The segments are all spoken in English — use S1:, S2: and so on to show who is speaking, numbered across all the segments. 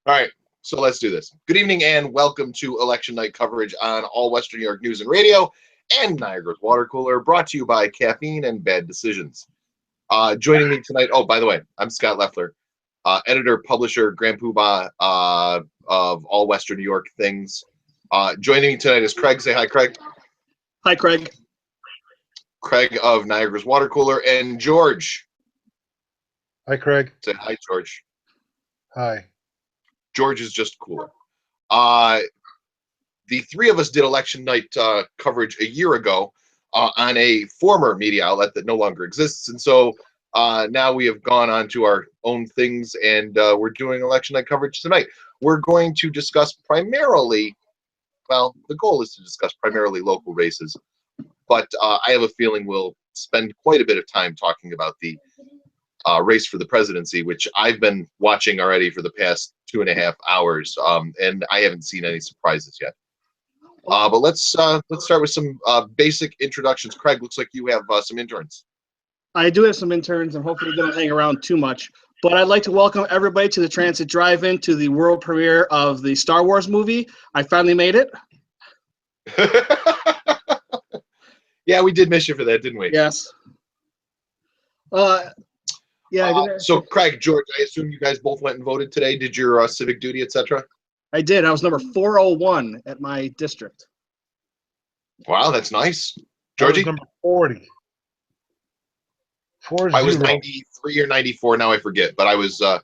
S1: All right, so let's do this. Good evening and welcome to election night coverage on All Western New York News and Radio and Niagara's Water Cooler, brought to you by Caffeine and Bad Decisions. Joining me tonight, oh, by the way, I'm Scott Leffler, editor, publisher, Grand Poobah of All Western New York Things. Joining me tonight is Craig. Say hi, Craig.
S2: Hi, Craig.
S1: Craig of Niagara's Water Cooler, and George.
S3: Hi, Craig.
S1: Say hi, George.
S3: Hi.
S1: George is just cooler. The three of us did election night coverage a year ago on a former media outlet that no longer exists. And so now we have gone on to our own things, and we're doing election night coverage tonight. We're going to discuss primarily, well, the goal is to discuss primarily local races, but I have a feeling we'll spend quite a bit of time talking about the race for the presidency, which I've been watching already for the past 2.5 hours, and I haven't seen any surprises yet. But let's start with some basic introductions. Craig, looks like you have some interns.
S2: I do have some interns, and hopefully they don't hang around too much. But I'd like to welcome everybody to the Transit Drive-In to the world premiere of the Star Wars movie. I finally made it.
S1: Yeah, we did miss you for that, didn't we?
S2: Yes. Yeah.
S1: So, Craig, George, I assume you guys both went and voted today. Did your civic duty, etc.?
S2: I did. I was number 401 at my district.
S1: Wow, that's nice.
S3: I was
S1: Georgie?
S3: number 40.
S1: I was 93 or 94. Now I forget, but I was I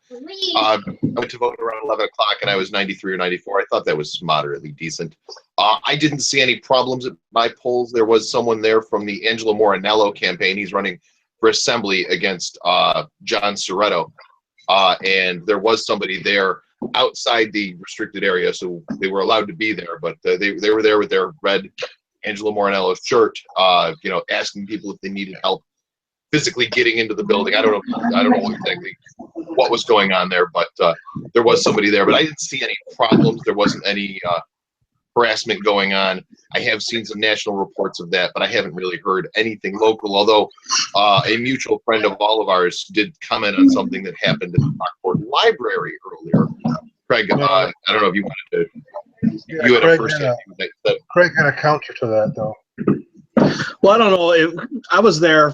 S1: went to vote around 11 o'clock, and I was 93 or 94. I thought that was moderately decent. I didn't see any problems at my polls. There was someone there from the Angelo Morinello campaign. He's running for assembly against John Soretto, and there was somebody there outside the restricted area, so they were allowed to be there, but they were there with their red Angelo Morinello shirt, asking people if they needed help physically getting into the building. I don't know exactly what was going on there, but there was somebody there. But I didn't see any problems. There wasn't any harassment going on. I have seen some national reports of that, but I haven't really heard anything local, although a mutual friend of all of ours did comment on something that happened at the Rockport Library earlier. Craig, I don't know if you wanted to.
S3: Yeah,
S1: you had
S3: Craig
S1: a first
S3: Craig had a counter to that, though.
S2: Well, I don't know. I was there.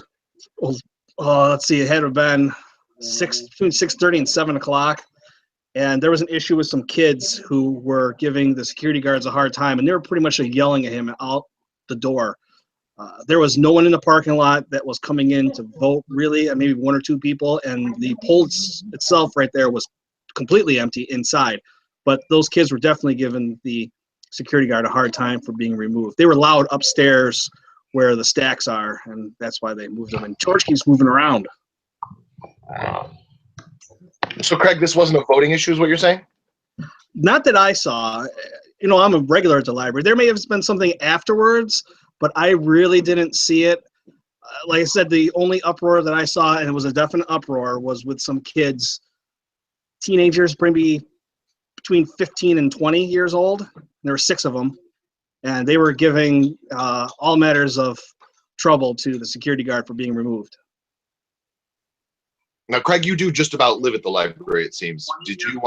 S2: Let's see. It had to have been between 6:30 and 7 o'clock. And there was an issue with some kids who were giving the security guards a hard time, and they were pretty much yelling at him out the door. There was no one in the parking lot that was coming in to vote, really, maybe one or two people, and the poll itself right there was completely empty inside. But those kids were definitely giving the security guard a hard time for being removed. They were loud upstairs where the stacks are, and that's why they moved them. And George keeps moving around.
S1: So, Craig, this wasn't a voting issue, is what you're saying?
S2: Not that I saw. I'm a regular at the library. There may have been something afterwards, but I really didn't see it. Like I said, the only uproar that I saw, and it was a definite uproar, was with some kids, teenagers, maybe between 15 and 20 years old. There were 6 of them, and they were giving all matters of trouble to the security guard for being removed.
S1: Now, Craig, you do just about live at the library, it seems. Did you,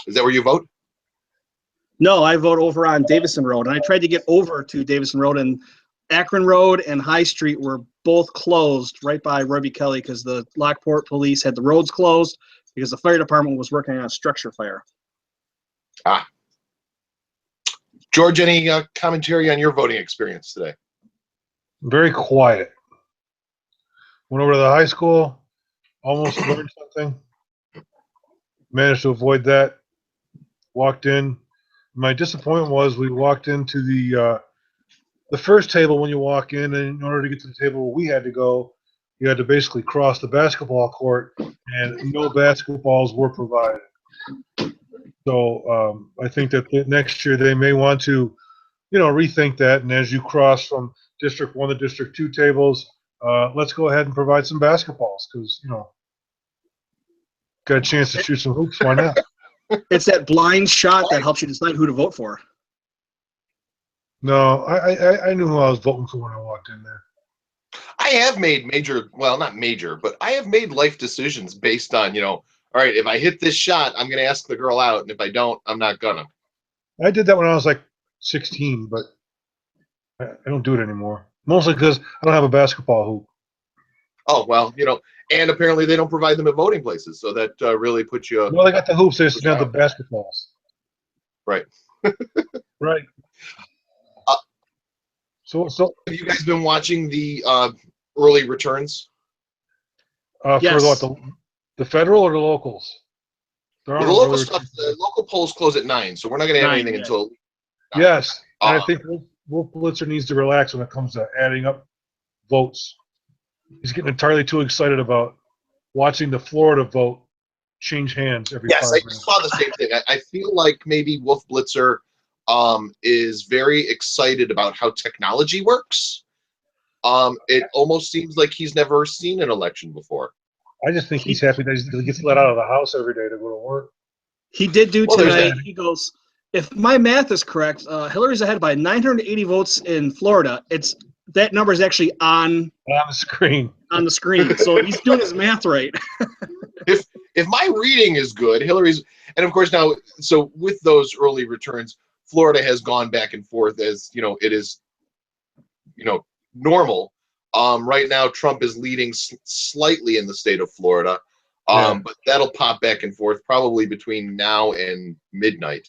S1: is that where you vote?
S2: No, I vote over on Davison Road, and I tried to get over to Davison Road, and Akron Road and High Street were both closed right by Roy B. Kelly because the Lockport police had the roads closed because the fire department was working on a structure fire.
S1: George, any commentary on your voting experience today?
S3: Very quiet. Went over to the high school, almost learned something. Managed to avoid that. Walked in. My disappointment was we walked into the first table when you walk in, and in order to get to the table where we had to go, you had to basically cross the basketball court, and no basketballs were provided. So I think that next year they may want to, rethink that. And as you cross from District 1 to District 2 tables, let's go ahead and provide some basketballs because, got a chance to shoot some hoops. Why not?
S2: It's that blind shot that helps you decide who to vote for.
S3: No, I knew who I was voting for when I walked in there.
S1: I have made major, well, not major, but I have made life decisions based on, all all right, if I hit this shot, I'm going to ask the girl out. And if I don't, I'm not going to.
S3: I did that when I was like 16, but I don't do it anymore. Mostly because I don't have a basketball hoop.
S1: Oh, well, and apparently they don't provide them at voting places. So that really puts you.
S3: Well, they got the hoops. They just don't have the basketballs.
S1: Right.
S3: Right.
S1: Uh,
S3: So
S1: Have you guys been watching the early returns?
S2: Yes.
S3: For what, the federal or the locals? There
S1: Well,
S3: are
S1: the
S3: no
S1: local
S3: early
S1: stuff,
S3: returns.
S1: the local polls close at 9, so we're not going to have
S2: 9,
S1: anything
S2: yeah.
S1: until.
S3: Yes, and I
S1: Uh,
S3: think Wolf Blitzer needs to relax when it comes to adding up votes. He's getting entirely too excited about watching the Florida vote change hands every
S1: Yes,
S3: 5
S1: I
S3: minutes.
S1: just saw the same thing. I feel like maybe Wolf Blitzer is very excited about how technology works. It almost seems like he's never seen an election before.
S3: I just think he's happy that he gets let out of the house every day to go to work.
S2: He did do
S1: Well, there's
S2: tonight.
S1: that.
S2: He goes, if my math is correct, Hillary's ahead by 980 votes in Florida. That number is actually on
S3: On the screen.
S2: the screen, so he's doing his math right.
S1: If my reading is good, Hillary's, and of course now, so with those early returns, Florida has gone back and forth as it is, normal. Right now, Trump is leading slightly in the state of Florida,
S3: Yeah.
S1: but that'll pop back and forth probably between now and midnight.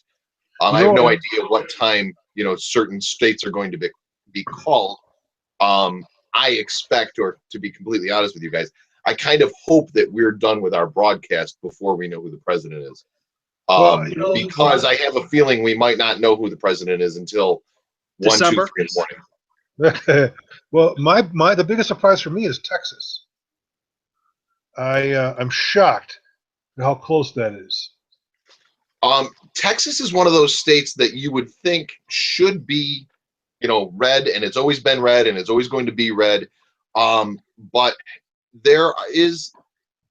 S1: I
S3: You
S1: have
S3: know
S1: no
S3: what?
S1: idea what time certain states are going to be called. I expect, or to be completely honest with you guys, I kind of hope that we're done with our broadcast before we know who the president is.
S3: Well,
S1: Because I have a feeling we might not know who the president is until 1, 2,
S2: December?
S1: 3 in the morning.
S3: well, the biggest surprise for me is Texas. I'm shocked at how close that is.
S1: Texas is one of those states that you would think should be, red, and it's always been red, and it's always going to be red. But there is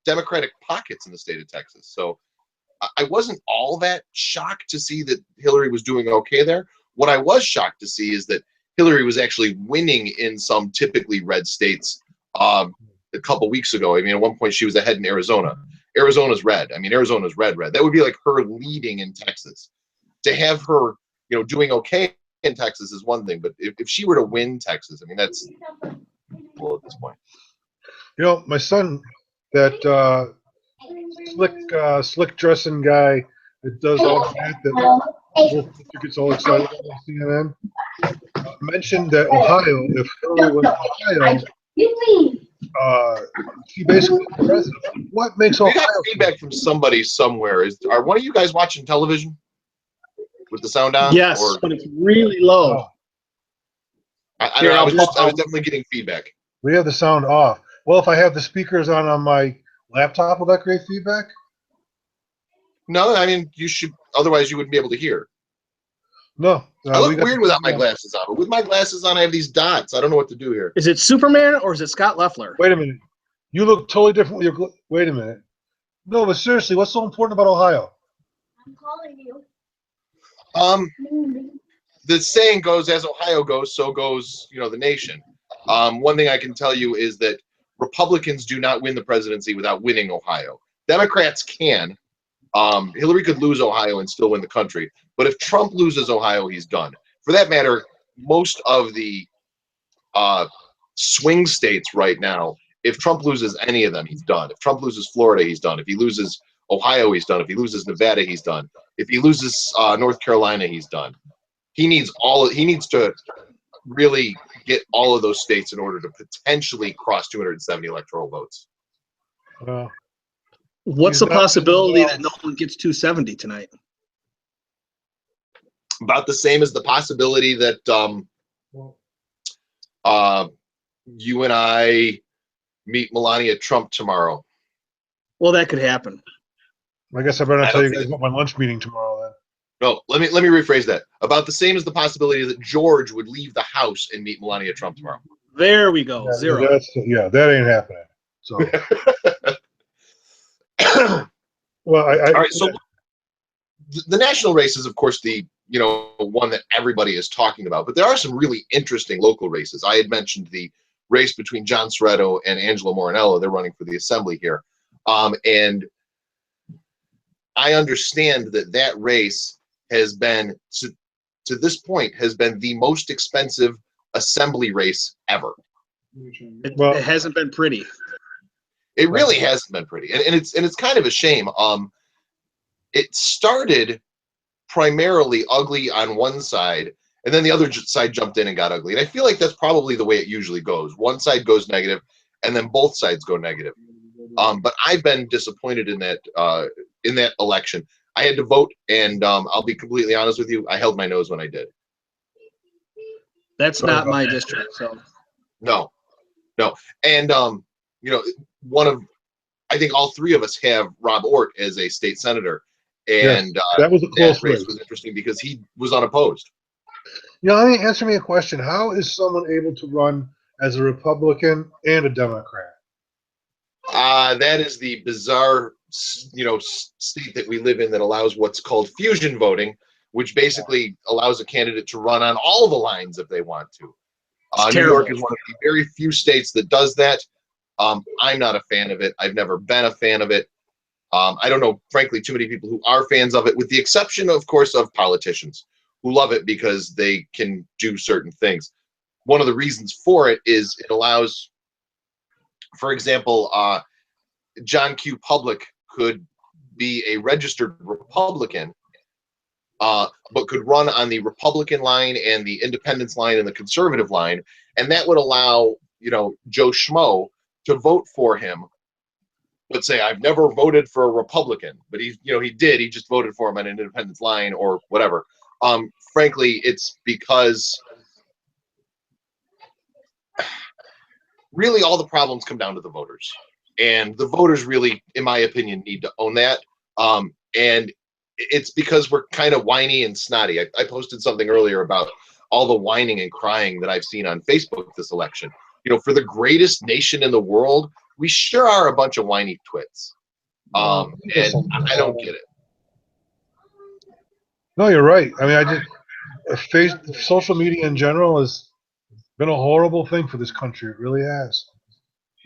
S1: Democratic pockets in the state of Texas. So I wasn't all that shocked to see that Hillary was doing okay there. What I was shocked to see is that Hillary was actually winning in some typically red states a couple weeks ago. I mean, at one point she was ahead in Arizona. Arizona's red. I mean, Arizona's red. That would be like her leading in Texas. To have her, doing okay in Texas is one thing, but if she were to win Texas, I mean, that's well at this point.
S3: My son, that slick dressing guy that does all that Wolf Blitzer gets all excited about on CNN, mentioned that Ohio, if Hillary wins Ohio, she basically is president. What makes
S1: We
S3: Ohio?
S1: got feedback from somebody somewhere. Are one of you guys watching television with the sound on?
S2: Yes,
S1: Or
S2: but it's really low.
S3: Oh,
S1: I don't
S2: Here,
S1: know. I
S2: I'll
S1: was
S2: pop-
S1: definitely getting feedback.
S3: we have the sound off. Well, if I have the speakers on my laptop, will that create feedback?
S1: No, I mean you should. Otherwise, you wouldn't be able to hear.
S3: No.
S1: I
S3: we
S1: look
S3: got
S1: weird
S3: the-
S1: without my glasses on, but with my glasses on, I have these dots. I don't know what to do here.
S2: Is it Superman or is it Scott Leffler?
S3: Wait a minute. You look totally different with your. Wait a minute. No, but seriously, what's so important about Ohio?
S4: I'm calling you.
S1: The saying goes, as Ohio goes, so goes, the nation. One thing I can tell you is that Republicans do not win the presidency without winning Ohio. Democrats can. Hillary could lose Ohio and still win the country. But if Trump loses Ohio, he's done. For that matter, most of the swing states right now, if Trump loses any of them, he's done. If Trump loses Florida, he's done. If he loses Ohio, he's done. If he loses Nevada, he's done. If he loses North Carolina, he's done. He needs to really get all of those states in order to potentially cross 270 electoral votes.
S2: What's
S3: He's
S2: the
S3: not-
S2: possibility that no one gets 270 tonight?
S1: About the same as the possibility that you and I meet Melania Trump tomorrow.
S2: Well, that could happen.
S3: I guess I better
S1: I
S3: not tell
S1: don't
S3: you guys about my lunch meeting tomorrow then.
S1: No, let me rephrase that. About the same as the possibility that George would leave the house and meet Melania Trump tomorrow.
S2: There we go.
S3: Yeah,
S2: 0.
S3: that ain't happening. So, well,
S1: All right, so the national race is, of course, the one that everybody is talking about. But there are some really interesting local races. I had mentioned the race between John Soretto and Angela Morinello. They're running for the assembly here, and I understand that that race has been to this point has been the most expensive assembly race ever.
S2: It hasn't been pretty.
S1: It really hasn't been pretty, and it's kind of a shame. It started primarily ugly on one side, and then the other side jumped in and got ugly. And I feel like that's probably the way it usually goes. One side goes negative, and then both sides go negative. But I've been disappointed in that election. I had to vote, and I'll be completely honest with you, I held my nose when I did.
S2: That's not my district, so.
S1: No. And you know, I think all three of us have Rob Ort as a state senator, and
S3: that was a close
S1: race
S3: race.
S1: was interesting because he was unopposed.
S3: You know, let me answer me a question. How is someone able to run as a Republican and a Democrat?
S1: That is the bizarre, state that we live in that allows what's called fusion voting, which basically allows a candidate to run on all the lines if they want to. New York is one of the very few states that does that. I'm not a fan of it. I've never been a fan of it. I don't know, frankly, too many people who are fans of it, with the exception, of course, of politicians who love it because they can do certain things. One of the reasons for it is it allows, for example, John Q. Public could be a registered Republican, but could run on the Republican line and the Independence line and the Conservative line, and that would allow, Joe Schmo to vote for him. Let's say I've never voted for a Republican, but he did. He just voted for him on an Independence line or whatever. Frankly, it's because really all the problems come down to the voters, and the voters really, in my opinion, need to own that. And it's because we're kind of whiny and snotty. I posted something earlier about all the whining and crying that I've seen on Facebook this election. For the greatest nation in the world, we sure are a bunch of whiny twits. And I don't get it.
S3: No, you're right. I mean, social media in general has been a horrible thing for this country. It really has.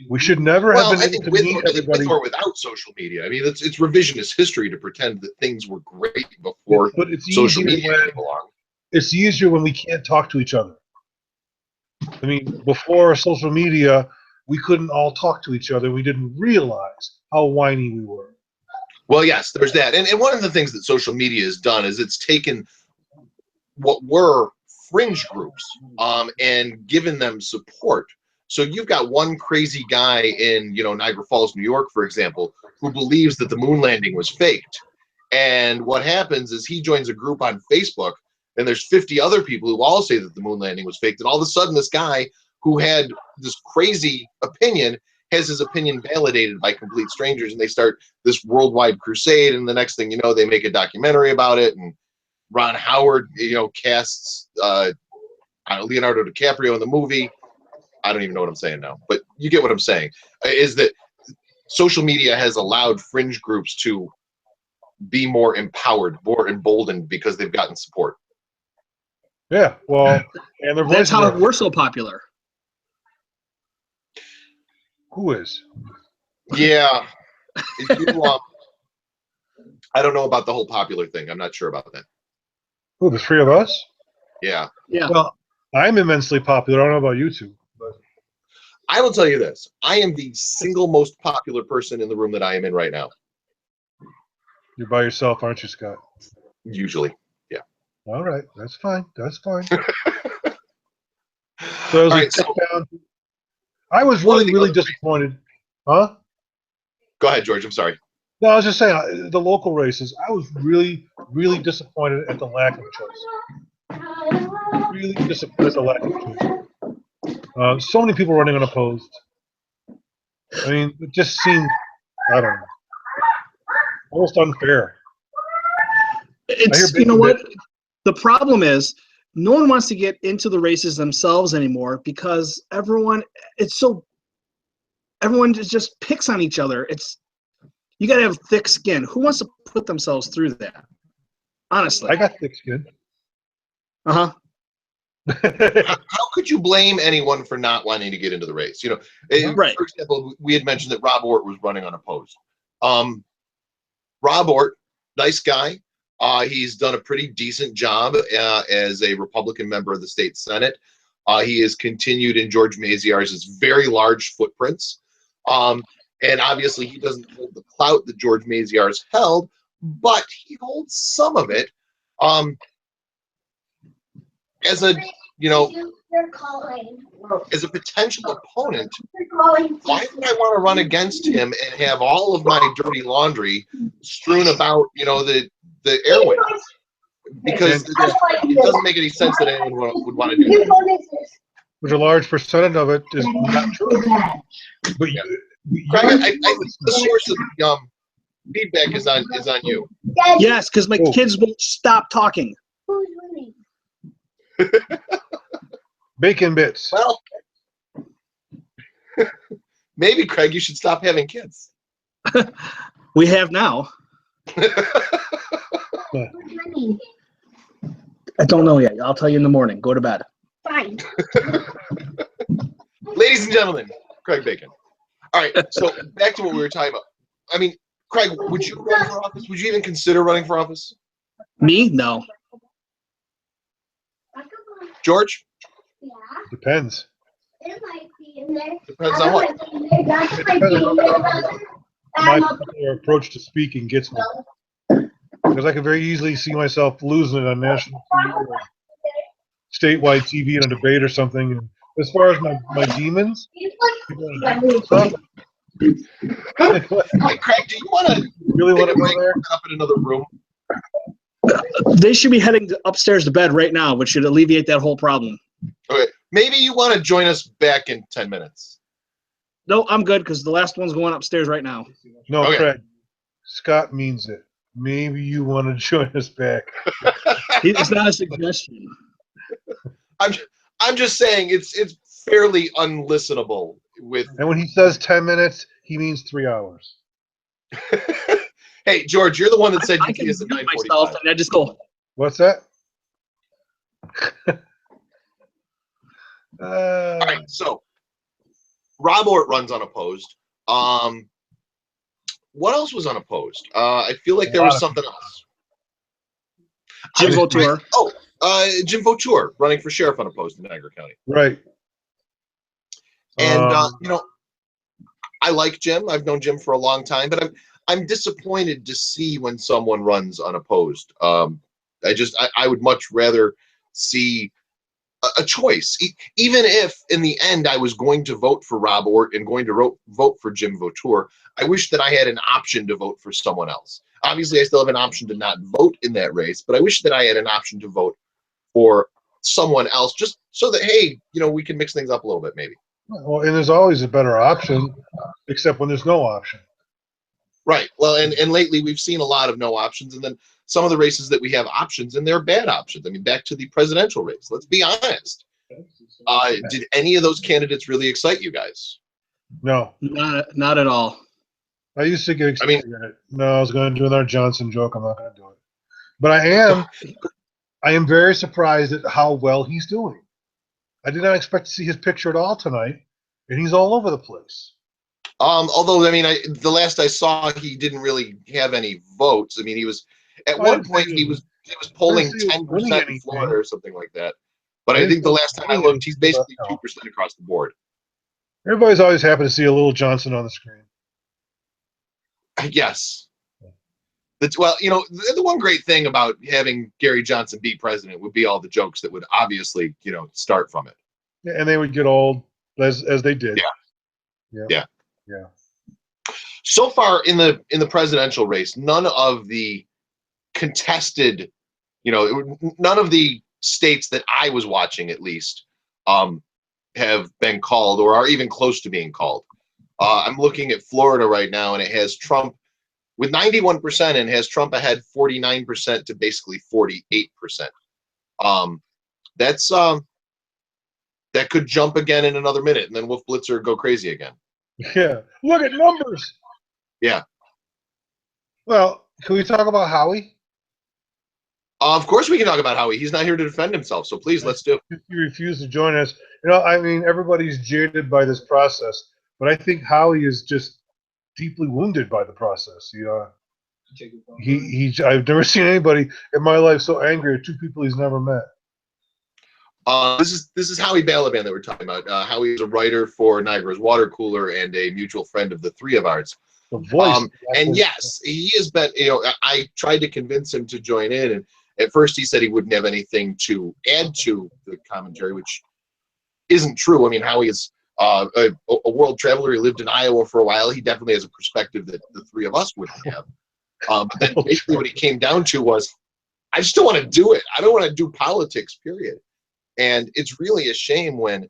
S3: We should never have been able to meet everybody.
S1: With or without social media. I mean, it's revisionist history to pretend that things were great before social media came along.
S3: It's easier when we can't talk to each other. I mean, before social media, we couldn't all talk to each other. We didn't realize how whiny we were.
S1: Well, yes, there's that. And one of the things that social media has done is it's taken what were fringe groups and given them support. So you've got one crazy guy in, Niagara Falls, New York, for example, who believes that the moon landing was faked. And what happens is he joins a group on Facebook, and there's 50 other people who all say that the moon landing was faked. And all of a sudden, this guy who had this crazy opinion has his opinion validated by complete strangers, and they start this worldwide crusade. And the next thing you know, they make a documentary about it, and Ron Howard, casts Leonardo DiCaprio in the movie. I don't even know what I'm saying now, but you get what I'm saying, is that social media has allowed fringe groups to be more empowered, more emboldened because they've gotten support.
S3: Yeah, well, and
S2: that's how we're so popular.
S3: Who is?
S1: Yeah. I don't know about the whole popular thing. I'm not sure about that.
S3: Who, the three of us?
S1: Yeah.
S2: Yeah.
S3: Well, I'm immensely popular. I don't know about you two. But
S1: I will tell you this. I am the single most popular person in the room that I am in right now.
S3: You're by yourself, aren't you, Scott?
S1: Usually. Yeah.
S3: All right. That's fine. That's fine. So I was really disappointed. Huh?
S1: Go ahead, George. I'm sorry.
S3: No, I was just saying, the local races, I was really disappointed at the lack of choice. Really disappointed at the lack of choice. So many people running unopposed. I mean, it just seemed, I don't know, almost unfair.
S2: It's, what? The problem is, no one wants to get into the races themselves anymore because everyone just picks on each other. You got to have thick skin. Who wants to put themselves through that? Honestly.
S3: I got thick skin.
S2: Uh-huh.
S1: How could you blame anyone for not wanting to get into the race?
S2: Right.
S1: For example, we had mentioned that Rob Ort was running unopposed. Rob Ort nice guy. He's done a pretty decent job as a Republican member of the state Senate. He has continued in George Maziarz' very large footprints. And obviously, he doesn't hold the clout that George Maziarz held, but he holds some of it. As a, you know,
S4: You're calling.
S1: as a potential opponent,
S4: You're calling.
S1: why would I want to run against him and have all of my dirty laundry strewn about, you know, the airways? Because it doesn't make any sense that anyone would want to do that.
S3: Which a large percentage of it is not true. But
S1: Craig, I think the source of the feedback is on you.
S2: Yes, because my kids won't stop talking.
S4: Who's winning?
S3: bacon bits.
S1: Well, maybe, Craig, you should stop having kids.
S2: We have now.
S4: Who's winning?
S2: I don't know yet. I'll tell you in the morning. Go to bed.
S4: Fine.
S1: Ladies and gentlemen, Craig Bacon. All right, so back to what we were talking about. I mean, Craig, would you run for office? Would you even consider running for office?
S2: Me? No.
S1: George?
S4: Yeah,
S3: Depends.
S4: it might be in there.
S1: Depends on what.
S4: That might be in there.
S3: My particular approach to speaking gets me. Because I could very easily see myself losing it on national TV or statewide TV in a debate or something. And as far as my demons,
S1: Hey, Craig, do you want to
S3: really
S1: take
S3: want
S1: a
S3: to
S1: break
S3: go there?
S1: and up in another room?
S2: They should be heading upstairs to bed right now, which should alleviate that whole problem.
S1: Okay, maybe you want to join us back in 10 minutes.
S2: No, I'm good because the last one's going upstairs right now.
S3: No,
S1: Okay.
S3: Craig. Scott means it. Maybe you want to join us back.
S2: It's not a suggestion.
S1: I'm just saying it's fairly unlistenable with.
S3: And when he says 10 minutes, he means 3 hours.
S1: Hey, George, you're the one that said
S2: I
S1: you
S2: can
S1: see us at
S2: mute myself
S1: 9:45.
S2: and I just go.
S3: What's that?
S1: All right, so Rob Ort runs unopposed. What else was unopposed? I feel like there was something else.
S2: Jim Votour.
S1: Jim Votour running for sheriff unopposed in Niagara County.
S3: Right.
S1: And you know, I like Jim. I've known Jim for a long time, but I'm disappointed to see when someone runs unopposed. I would much rather see a choice, even if in the end I was going to vote for Rob Ort and going to vote for Jim Votour. I wish that I had an option to vote for someone else. Obviously, I still have an option to not vote in that race, but I wish that I had an option to vote for someone else, just so that, hey, you know, we can mix things up a little bit, maybe.
S3: Well, and there's always a better option, except when there's no option.
S1: Right. Well, and lately we've seen a lot of no options, and then some of the races that we have options, and they're bad options. I mean, back to the presidential race. Let's be honest. Did any of those candidates really excite you guys?
S3: No.
S2: Not at all.
S3: I used to get excited at it. No, I was going to do another Johnson joke. I'm not going to do it. But I am very surprised at how well he's doing. I did not expect to see his picture at all tonight, and he's all over the place.
S1: Although, I mean, the last I saw, he didn't really have any votes. I mean, he was at one point he was polling 10% in Florida or something like that. But I think the last time I looked, he's basically 2% across the board.
S3: Everybody's always happy to see a little Johnson on the screen.
S1: Yes. Well, you know, the one great thing about having Gary Johnson be president would be all the jokes that would obviously, you know, start from it.
S3: Yeah, and they would get old as they did.
S1: Yeah. So far in the presidential race, none of the contested, you know, none of the states that I was watching, at least, have been called or are even close to being called. I'm looking at Florida right now, and it has Trump with 91% and has Trump ahead 49% to basically 48%. That's that could jump again in another minute, and then Wolf Blitzer go crazy again.
S3: Yeah. Look at numbers.
S1: Yeah.
S3: Well, can we talk about Howie?
S1: Of course we can talk about Howie. He's not here to defend himself, so please, let's do it.
S3: He refused to join us. You know, I mean, everybody's jaded by this process, but I think Howie is just deeply wounded by the process. You know, I've never seen anybody in my life so angry at two people he's never met.
S1: This is Howie Balaban that we're talking about. Howie is a writer for Niagara's Water Cooler and a mutual friend of the three of ours.
S3: The voice.
S1: And yes, he has been, I tried to convince him to join in, and at first he said he wouldn't have anything to add to the commentary, which isn't true. I mean, Howie is a world traveler. He lived in Iowa for a while. He definitely has a perspective that the three of us wouldn't have. But then basically what he came down to was, I just don't want to do it. I don't want to do politics, period. And it's really a shame when,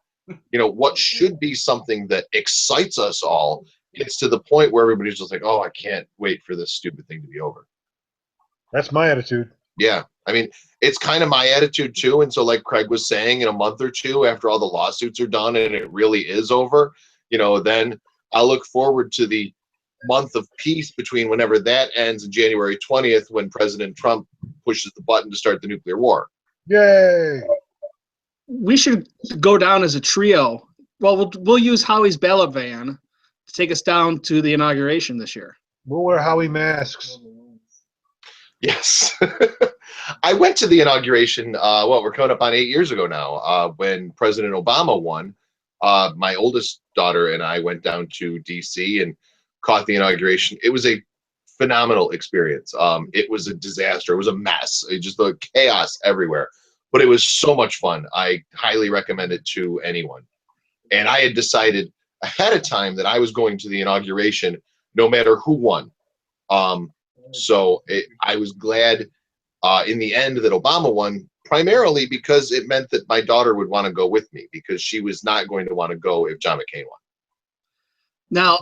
S1: what should be something that excites us all gets to the point where everybody's just like, oh, I can't wait for this stupid thing to be over.
S3: That's my attitude.
S1: Yeah. I mean, it's kind of my attitude too. And so like Craig was saying, in a month or two after all the lawsuits are done and it really is over, then I look forward to the month of peace between whenever that ends in January 20th, when President Trump pushes the button to start the nuclear war.
S3: Yay!
S2: We should go down as a trio. Well, we'll use Howie's ballot van to take us down to the inauguration this year.
S3: We'll wear Howie masks.
S1: Yes. I went to the inauguration, we're coming up on 8 years ago now, when President Obama won. My oldest daughter and I went down to D.C. and caught the inauguration. It was a phenomenal experience. It was a disaster. It was a mess. It just the chaos everywhere. But it was so much fun. I highly recommend it to anyone. And I had decided ahead of time that I was going to the inauguration no matter who won. I was glad in the end that Obama won, primarily because it meant that my daughter would want to go with me, because she was not going to want to go if John McCain won.
S2: Now,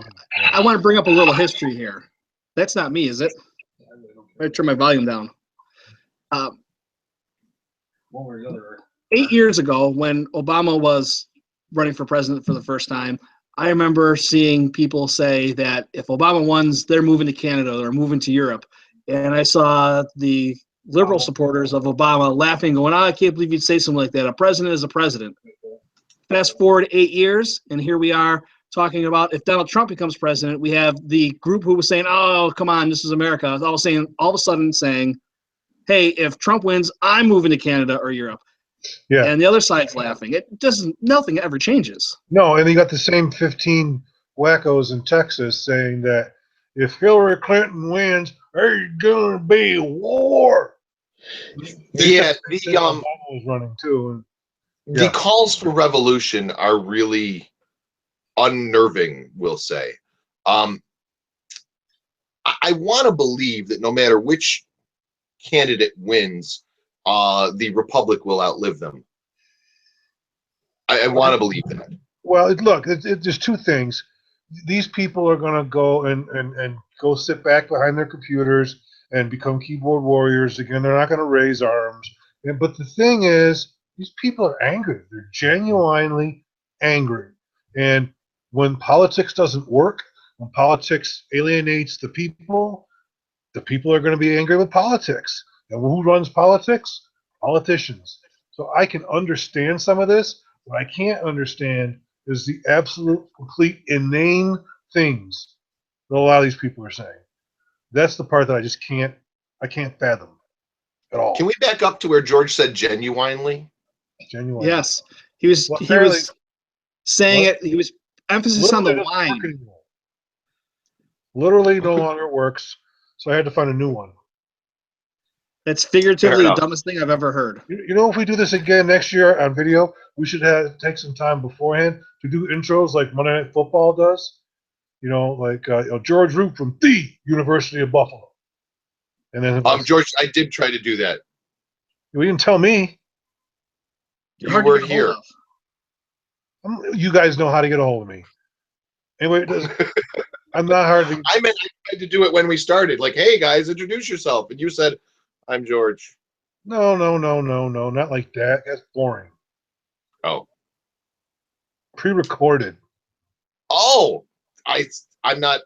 S2: I want to bring up a little history here. That's not me, is it? I turn my volume down. 8 years ago, when Obama was running for president for the first time, I remember seeing people say that if Obama wins, they're moving to Canada, they're moving to Europe. And I saw the liberal supporters of Obama laughing, going, I can't believe you'd say something like that. A president is a president. Fast forward 8 years, and here we are talking about if Donald Trump becomes president, we have the group who was saying, oh, come on, this is America. All of a sudden saying, hey, if Trump wins, I'm moving to Canada or Europe.
S3: Yeah.
S2: And the other side's laughing. Nothing ever changes.
S3: No, and you got the same 15 wackos in Texas saying that if Hillary Clinton wins, there's gonna be a war.
S1: Yeah,
S3: Obama was running too.
S1: The calls for revolution are really unnerving, we'll say. I want to believe that no matter which candidate wins, the Republic will outlive them. I want to believe that.
S3: Well, look, there's two things. These people are going to go and go sit back behind their computers and become keyboard warriors again. They're not going to raise arms. But the thing is, these people are angry. They're genuinely angry. And when politics doesn't work, when politics alienates the people are going to be angry with politics. And who runs politics? Politicians. So I can understand some of this. What I can't understand is the absolute, complete, inane things that a lot of these people are saying. That's the part that I can't fathom at all.
S1: Can we back up to where George said genuinely?
S3: Genuinely.
S2: Yes. He was saying it. He was emphasis on the line.
S3: Literally no longer works. So I had to find a new one.
S2: That's figuratively the dumbest thing I've ever heard.
S3: You know, if we do this again next year on video, we should take some time beforehand to do intros like Monday Night Football does. You know, like George Roop from the University of Buffalo. And then
S1: George, I did try to do that.
S3: You didn't tell me.
S1: You were here.
S3: You guys know how to get a hold of me. Anyway, I'm not hard to.
S1: I meant I tried to do it when we started. Like, hey guys, introduce yourself, and you said, "I'm George."
S3: No, not like that. That's boring.
S1: Oh.
S3: Pre-recorded.
S1: Oh, I'm not.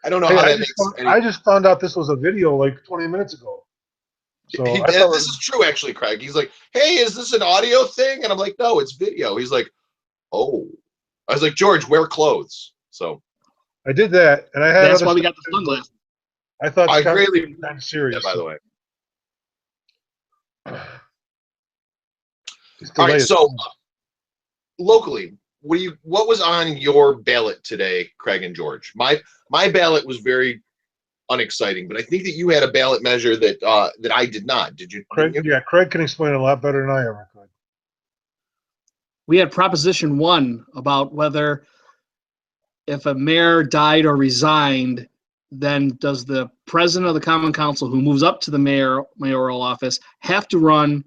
S1: I don't know how that makes any.
S3: I just found out this was a video like 20 minutes ago. So
S1: this is true, actually, Craig. He's like, "Hey, is this an audio thing?" And I'm like, "No, it's video." He's like, "Oh." I was like, "George, wear clothes." So
S3: I did that, and I had.
S2: That's why we got the sunglasses.
S3: I thought
S1: I
S3: Scott
S1: greatly-
S3: was being kind of
S1: Yeah,
S3: serious.
S1: by the way.
S3: Just
S1: All
S3: delay
S1: right,
S3: it.
S1: so locally, what was on your ballot today, Craig and George? My ballot was very unexciting, but I think that you had a ballot measure that that I did not. Did you?
S3: Craig,
S1: didn't you?
S3: yeah, Craig can explain it a lot better than I ever could.
S2: We had Proposition 1 about whether if a mayor died or resigned, then does the president of the common council who moves up to the mayoral office have to run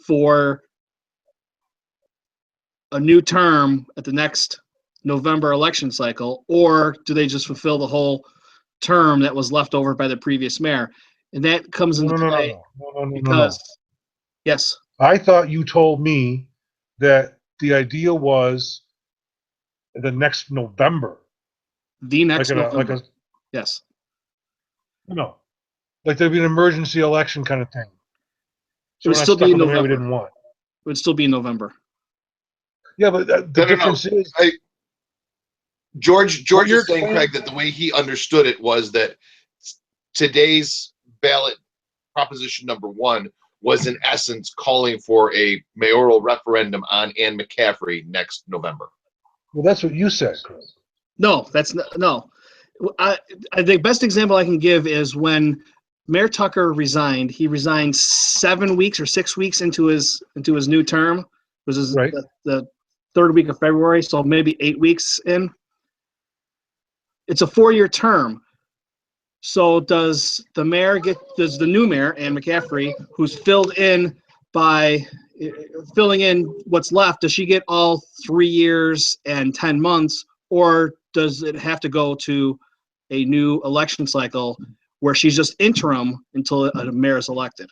S2: for a new term at the next November election cycle, or do they just fulfill the whole term that was left over by the previous mayor? And that comes into play
S3: No.
S2: because, yes,
S3: I thought you told me that the idea was the next November,
S2: the next
S3: like
S2: November.
S3: a
S2: Yes.
S3: no, like there'd be an emergency election kind of thing. So
S2: It would
S3: we're not
S2: still
S3: stuck
S2: be in
S3: with the mayor we
S2: November.
S3: didn't want.
S2: It would still be in November.
S3: Yeah, but the
S1: No.
S3: difference is
S1: George
S3: What you're
S1: is saying,
S3: explaining-
S1: Craig, that the way he understood it was that today's ballot proposition number 1 was in essence calling for a mayoral referendum on Ann McCaffrey next November.
S3: well, that's what you said, Chris.
S2: No, that's not, no. The best example I can give is when Mayor Tucker resigned. He resigned 7 weeks or 6 weeks into his new term. It was
S3: Right.
S2: the third week of February, so maybe 8 weeks in. It's a 4-year term. So does the new mayor, Ann McCaffrey, who's filling in what's left, does she get all 3 years and 10 months, or does it have to go to a new election cycle where she's just interim until a mayor is elected?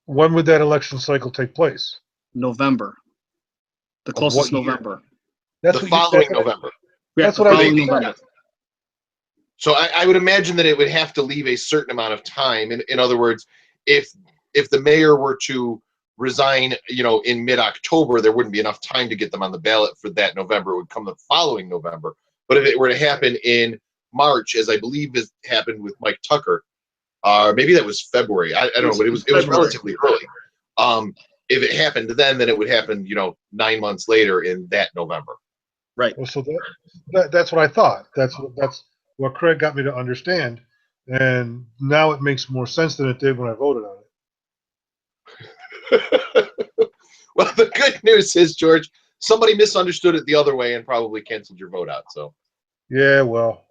S3: When would that election cycle take place?
S2: November. The
S3: Of
S2: closest
S3: what year?
S2: November.
S3: That's
S1: The
S3: what you
S1: following
S3: said.
S1: November.
S2: Yeah,
S3: That's
S2: the
S3: what I
S2: following
S3: was
S2: November.
S1: So I would imagine that it would have to leave a certain amount of time. In other words, if the mayor were to resign, in mid-October, there wouldn't be enough time to get them on the ballot for that November. It would come the following November. But if it were to happen in March, as I believe has happened with Mike Tucker, maybe that was February. I don't know, but it was
S2: February.
S1: relatively early. If it happened then it would happen, 9 months later in that November.
S2: Right.
S3: Well, so that's what I thought. That's what Craig got me to understand, and now it makes more sense than it did when I voted on it.
S1: Well, the good news is, George, somebody misunderstood it the other way and probably canceled your vote out. So,
S3: Yeah, well,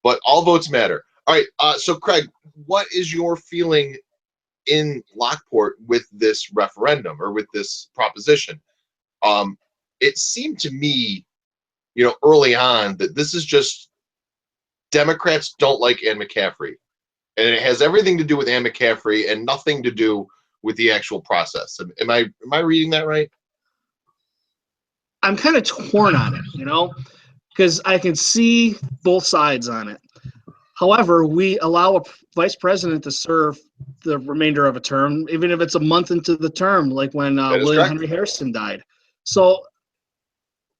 S1: but all votes matter. All right. So, Craig, what is your feeling in Lockport with this referendum or with this proposition? It seemed to me, early on that this is just Democrats don't like Ann McCaffrey, and it has everything to do with Ann McCaffrey and nothing to do with the actual process. Am I reading that right?
S2: I'm kind of torn on it, because I can see both sides on it. However, we allow a vice president to serve the remainder of a term, even if it's a month into the term, like when
S1: That is
S2: William
S1: correct.
S2: Henry Harrison died. So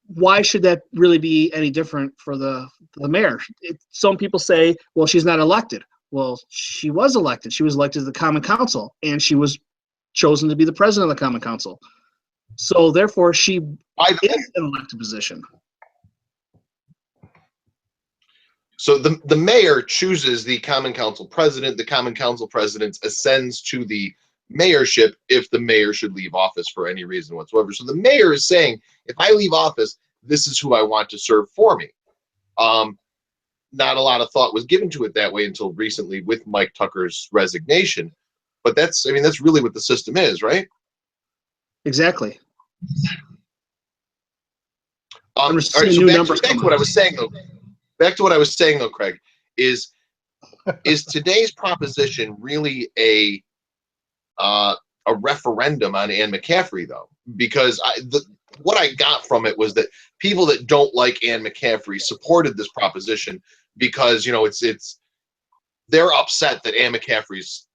S2: why should that really be any different for the mayor? Some people say, well, she's not elected. Well, she was elected. She was elected to the Common Council, and she was chosen to be the president of the Common Council. So therefore, she is an elected position.
S1: So the mayor chooses the Common Council president. The Common Council president ascends to the mayorship if the mayor should leave office for any reason whatsoever. So the mayor is saying, if I leave office, this is who I want to serve for me. Not a lot of thought was given to it that way until recently with Mike Tucker's resignation. But that's really what the system is, right?
S2: Exactly.
S1: All right, so back to what I was saying though. Back to what I was saying though, Craig, is today's proposition really a referendum on Ann McCaffrey though? Because what I got from it was that people that don't like Ann McCaffrey supported this proposition because they're upset that Ann McCaffrey's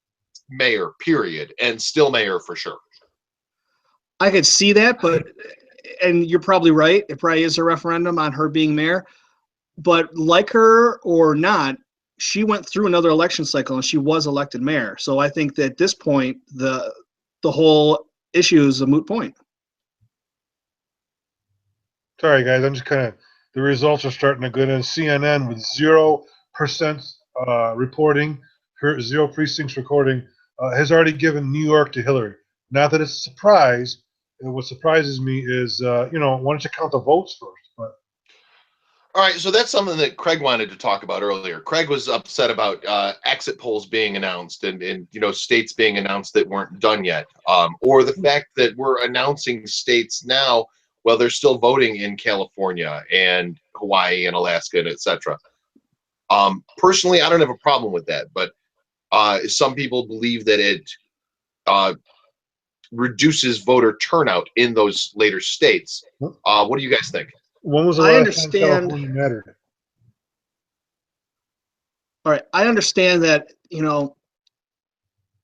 S1: mayor, period, and still mayor for sure.
S2: I could see that, and you're probably right. It probably is a referendum on her being mayor. But like her or not, she went through another election cycle and she was elected mayor. So I think that at this point, the whole issue is a moot point.
S3: Sorry, guys. I'm just the results are starting to go in. CNN with 0% reporting, 0 precincts recording, has already given New York to Hillary. Not that it's a surprise. What surprises me is, why don't you count the votes first? But
S1: All right, so that's something that Craig wanted to talk about earlier. Craig was upset about exit polls being announced and states being announced that weren't done yet, or the fact that we're announcing states now while they're still voting in California and Hawaii and Alaska and etc. Personally, I don't have a problem with that, but some people believe that it reduces voter turnout in those later states. What do you guys think?
S3: when was the
S2: I
S3: last
S2: understand.
S3: time California mattered?
S2: All right, I understand that,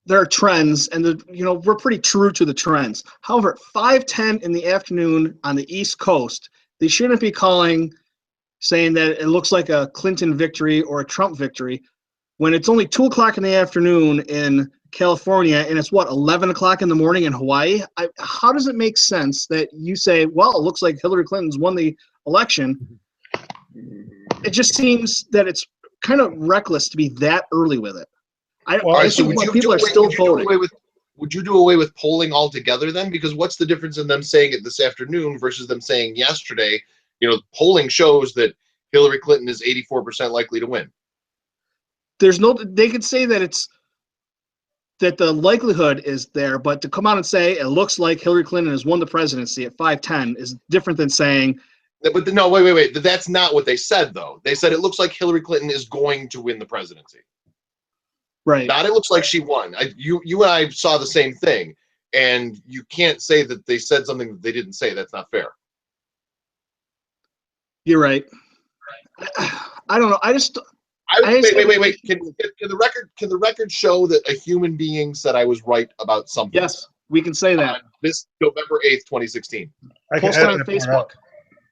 S2: there are trends and we're pretty true to the trends. However, 5:10 in the afternoon on the East Coast, they shouldn't be saying that it looks like a Clinton victory or a Trump victory when it's only 2 o'clock in the afternoon in California and it's 11 o'clock in the morning in Hawaii. How does it make sense that you say, well, it looks like Hillary Clinton's won the election? It just seems that it's kind of reckless to be that early with it.
S3: Well,
S2: I
S1: So
S2: think people are still voting.
S1: would you do away with polling altogether then? Because what's the difference in them saying it this afternoon versus them saying yesterday? Polling shows that Hillary Clinton is 84% likely to win.
S2: They could say that that the likelihood is there, but to come out and say it looks like Hillary Clinton has won the presidency at 5:10 is different than saying.
S1: But no, wait. That's not what they said, though. They said it looks like Hillary Clinton is going to win the presidency.
S2: Right.
S1: Not it looks like she won. You and I saw the same thing, and you can't say that they said something that they didn't say. That's not fair.
S2: You're right. I don't know.
S1: Wait. Can the record show that a human being said I was right about something?
S2: Yes, we can say that.
S1: This November 8th, 2016.
S3: I can
S2: Post it
S3: edit
S2: on
S3: that part
S2: Facebook.
S3: out.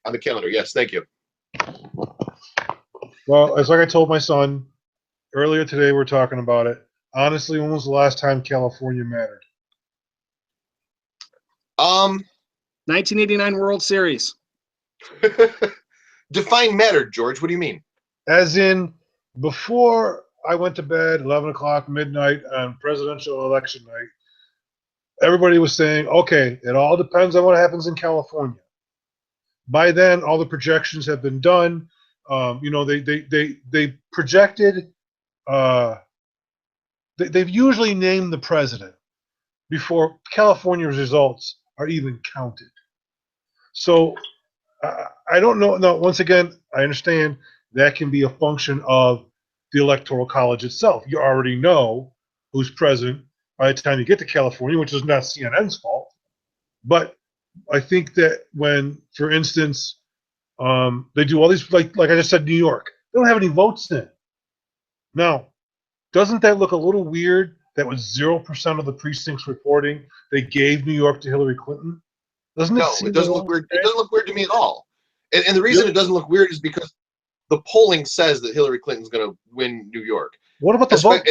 S1: On the calendar. Yes, thank you.
S3: Well, it's like I told my son earlier today, we're talking about it. Honestly, when was the last time California mattered?
S2: 1989 World Series.
S1: Define mattered, George. What do you mean?
S3: As in, before I went to bed, 11 o'clock, midnight on presidential election night, everybody was saying, okay, it all depends on what happens in California. By then, all the projections have been done. They projected. They've usually named the president before California's results are even counted. So I don't know. No, once again, I understand that can be a function of the Electoral College itself. You already know who's president by the time you get to California, which is not CNN's fault. But I think that when, for instance, they do all these, like I just said, New York, they don't have any votes in. Now, doesn't that look a little weird that with 0% of the precincts reporting, they gave New York to Hillary Clinton? Doesn't it?
S1: No,
S3: seem
S1: it doesn't
S3: a
S1: look
S3: little
S1: weird. It doesn't look weird to me at all. And the reason
S3: Really?
S1: it doesn't look weird is because the polling says that Hillary Clinton's going to win New York.
S3: What about the vote?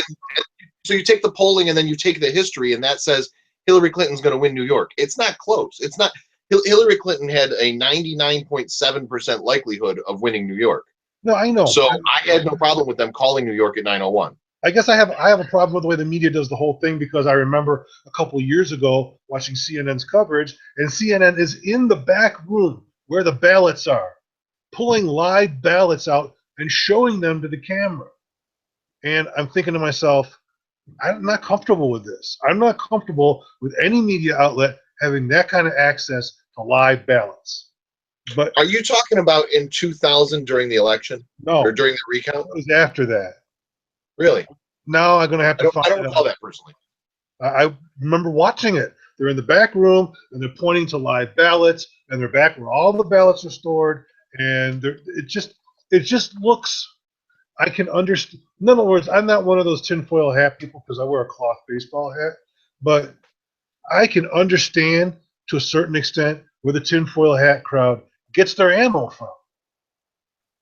S1: So you take the polling and then you take the history, and that says Hillary Clinton's going to win New York. It's not close. It's not. Hillary Clinton had a 99.7% likelihood of winning New York.
S3: No, I know.
S1: So I had no problem with them calling New York at 9:01.
S3: I guess I have a problem with the way the media does the whole thing because I remember a couple of years ago watching CNN's coverage, and CNN is in the back room where the ballots are, pulling live ballots out and showing them to the camera. And I'm thinking to myself, I'm not comfortable with this. I'm not comfortable with any media outlet having that kind of access to live ballots. But
S1: Are you talking about in 2000 during the election
S3: no,
S1: or
S3: it
S1: during the recount?
S3: was after that.
S1: Really?
S3: Now I'm going to have to find
S1: I don't
S3: out.
S1: recall that personally.
S3: I remember watching it. They're in the back room and they're pointing to live ballots, and they're back where all the ballots are stored. And it just looks. I can understand. In other words, I'm not one of those tinfoil hat people because I wear a cloth baseball hat, but I can understand to a certain extent where the tinfoil hat crowd gets their ammo from.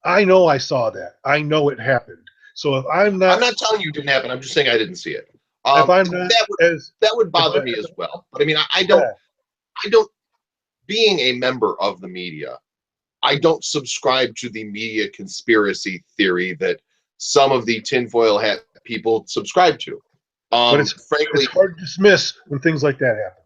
S3: I know I saw that. I know it happened. So if I'm
S1: I'm
S3: not,
S1: not telling you it didn't happen. I'm just saying I didn't see it.
S3: if I'm not
S1: That would bother
S3: if I-
S1: me as well. But I mean,
S3: yeah,
S1: I don't. Being a member of the media, I don't subscribe to the media conspiracy theory that some of the tinfoil hat people subscribe to.
S3: but it's
S1: Frankly,
S3: hard to dismiss when things like that happen.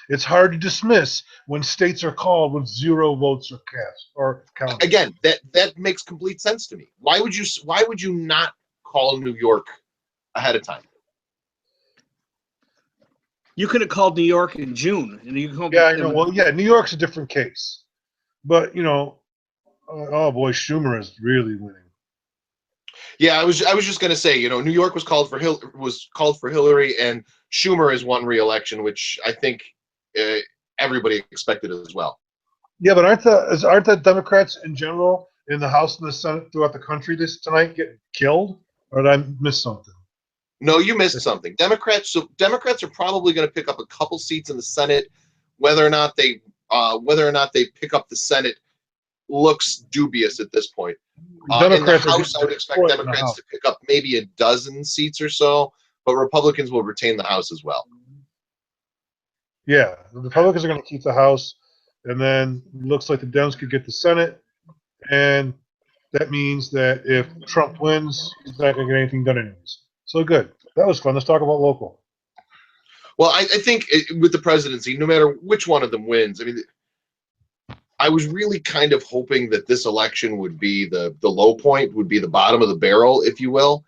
S3: It's hard to dismiss when states are called with 0 votes are cast or counted.
S1: again, that makes complete sense to me. Why would you not call New York ahead of time?
S2: You could have called New York in June, and you come.
S3: Yeah, I know. Well, yeah, New York's a different case, but oh boy, Schumer is really winning.
S1: Yeah, I was just going to say, New York was called for Hillary, and Schumer has won re-election, which I think everybody expected as well.
S3: Yeah, but aren't the Democrats in general in the House and the Senate throughout the country tonight getting killed? Or did I miss something?
S1: No, you missed something. Democrats are probably going to pick up a couple seats in the Senate. Whether or not they pick up the Senate looks dubious at this point. In the House, I would expect Democrats to pick up maybe a dozen seats or so, but Republicans will retain the House as well.
S3: Yeah, the Republicans are going to keep the House, and then it looks like the Dems could get the Senate, and that means that if Trump wins, he's not going to get anything done anyways. So good. That was fun. Let's talk about local.
S1: Well, I think with the presidency, no matter which one of them wins, I mean, I was really kind of hoping that this election would be the low point, would be the bottom of the barrel, if you will.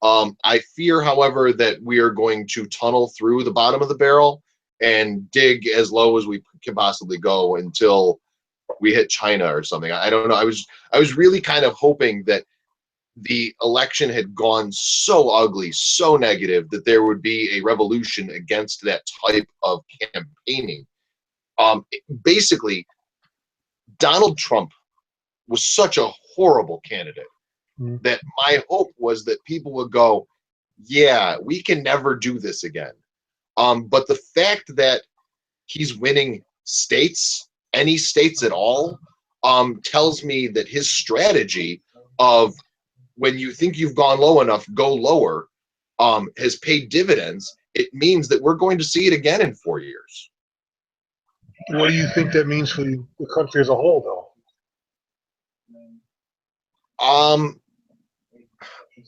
S1: I fear, however, that we are going to tunnel through the bottom of the barrel and dig as low as we can possibly go until we hit China or something. I don't know. I was really kind of hoping that the election had gone so ugly, so negative, that there would be a revolution against that type of campaigning. Basically, Donald Trump was such a horrible candidate that my hope was that people would go, yeah, we can never do this again. But the fact that he's winning states, any states at all, tells me that his strategy of when you think you've gone low enough, go lower, has paid dividends. It means that we're going to see it again in 4 years.
S3: What do you think that means for the country as a whole, though?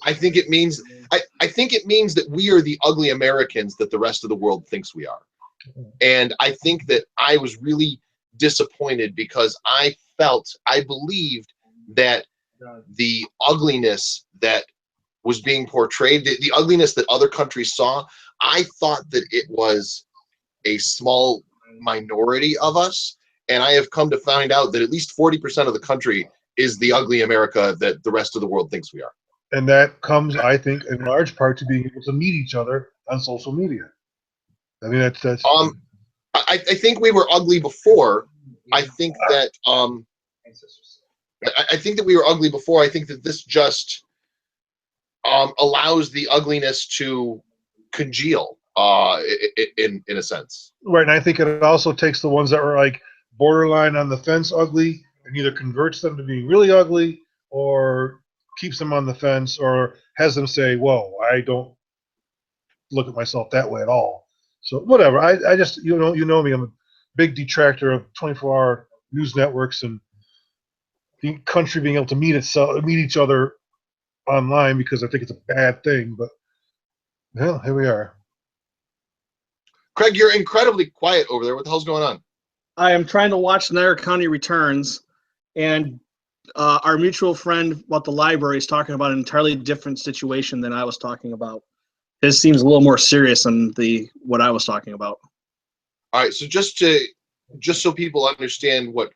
S1: I think it means that we are the ugly Americans that the rest of the world thinks we are. And I think that I was really disappointed because I believed that the ugliness that was being portrayed, the ugliness that other countries saw, I thought that it was a small minority of us. And I have come to find out that at least 40% of the country is the ugly America that the rest of the world thinks we are.
S3: And that comes, I think, in large part to being able to meet each other on social media. I mean, that's.
S1: I think we were ugly before. I think that we were ugly before. I think that this just allows the ugliness to congeal in a sense.
S3: Right, and I think it also takes the ones that were like borderline on the fence ugly and either converts them to being really ugly or keeps them on the fence or has them say, whoa, I don't look at myself that way at all. So whatever. I just, you know me, I'm a big detractor of 24-hour news networks and the country being able to meet each other online because I think it's a bad thing. But well, here we are.
S1: Craig, you're incredibly quiet over there. What the hell's going on?
S2: I am trying to watch Niagara County Returns, and our mutual friend about the library is talking about an entirely different situation than I was talking about. His seems a little more serious than what I was talking about.
S1: All right, so just so people understand what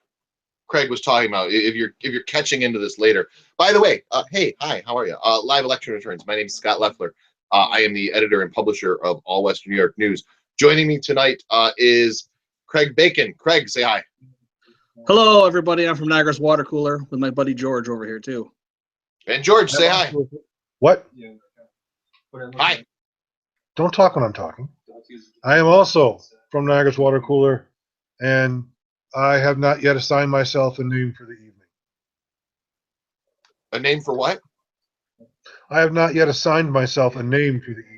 S1: Craig was talking about, if you're catching into this later. By the way, hey, hi, how are you? Live Election Returns. My name is Scott Leffler. I am the editor and publisher of All Western New York News. Joining me tonight is Craig Bacon. Craig, say hi.
S2: Hello, everybody. I'm from Niagara's Water Cooler with my buddy George over here, too.
S1: And George, say hi.
S3: What?
S1: Hi.
S3: Don't talk when I'm talking. I am also from Niagara's Water Cooler, and I have not yet assigned myself a name for the evening.
S1: A name for what?
S3: I have not yet assigned myself a name for the evening.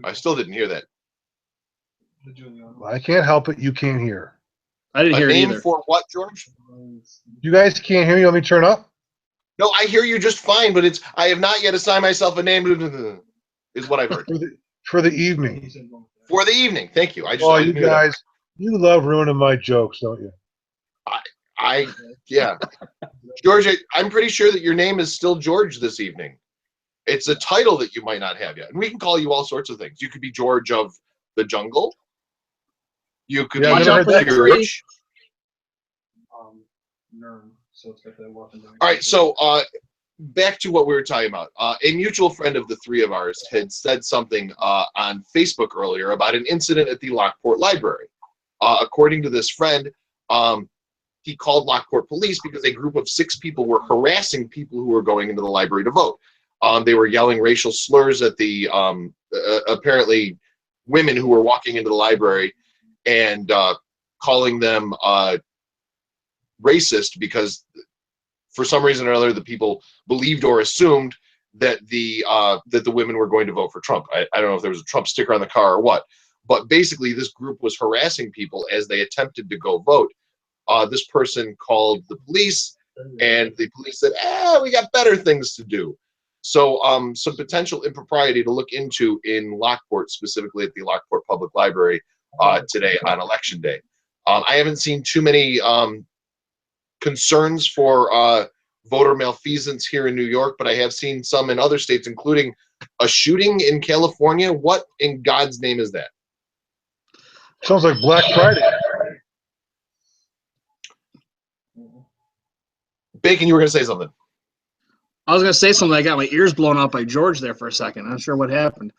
S1: I still didn't hear that.
S3: I can't help it. You can't hear.
S2: I didn't
S1: A
S2: hear it
S1: name
S2: either.
S1: for what, George?
S3: You guys can't hear me. Let me turn up.
S1: No, I hear you just fine, but it's I have not yet assigned myself a name. Is what I've heard
S3: For the evening.
S1: for the evening. Thank you. I just
S3: Oh,
S1: I
S3: you
S1: didn't hear that.
S3: guys, you love ruining my jokes, don't you?
S1: Yeah, George. I'm pretty sure that your name is still George this evening. It's a title that you might not have yet, and we can call you all sorts of things. You could be George of the Jungle. You could
S3: Yeah, I've
S1: be
S3: never heard that.
S1: George. All right, so back to what we were talking about. A mutual friend of the three of ours had said something on Facebook earlier about an incident at the Lockport Library. According to this friend, he called Lockport police because a group of 6 people were harassing people who were going into the library to vote. They were yelling racial slurs at the apparently women who were walking into the library and calling them racist because for some reason or other the people believed or assumed that the women were going to vote for Trump. I don't know if there was a Trump sticker on the car or what, but basically this group was harassing people as they attempted to go vote. This person called the police, and the police said, we got better things to do. So some potential impropriety to look into in Lockport, specifically at the Lockport Public Library today on Election Day. I haven't seen too many concerns for voter malfeasance here in New York, but I have seen some in other states, including a shooting in California. What in God's name is that?
S3: Sounds like Black Friday.
S1: Bacon, you were going to say something.
S2: I was gonna say something. I got my ears blown out by George there for a second. I'm not sure what happened.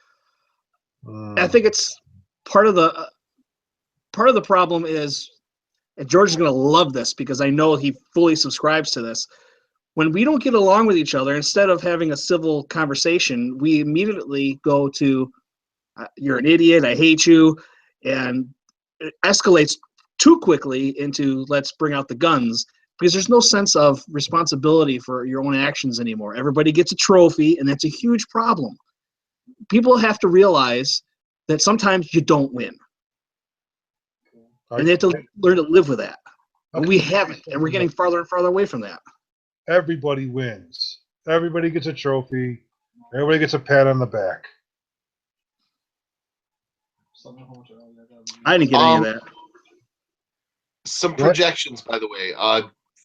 S2: I think it's part of the problem is, and George is gonna love this because I know he fully subscribes to this. When we don't get along with each other, instead of having a civil conversation, we immediately go to, "You're an idiot. I hate you," and it escalates too quickly into "let's bring out the guns." Because there's no sense of responsibility for your own actions anymore. Everybody gets a trophy, and that's a huge problem. People have to realize that sometimes you don't win. And they have to learn to live with that. And we haven't, and we're getting farther and farther away from that.
S3: Everybody wins. Everybody gets a trophy. Everybody gets a pat on the back.
S2: I didn't get any of that.
S1: Some projections, by the way.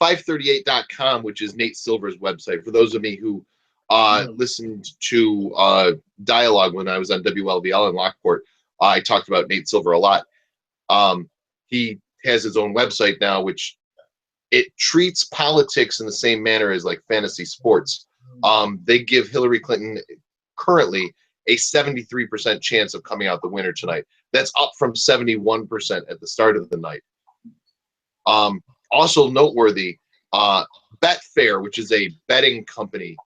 S1: 538.com, which is Nate Silver's website. For those of me who listened to Dialogue when I was on WLBL in Lockport, I talked about Nate Silver a lot. He has his own website now, which it treats politics in the same manner as like fantasy sports. They give Hillary Clinton currently a 73% chance of coming out the winner tonight. That's up from 71% at the start of the night. Also noteworthy, Betfair, which is a betting company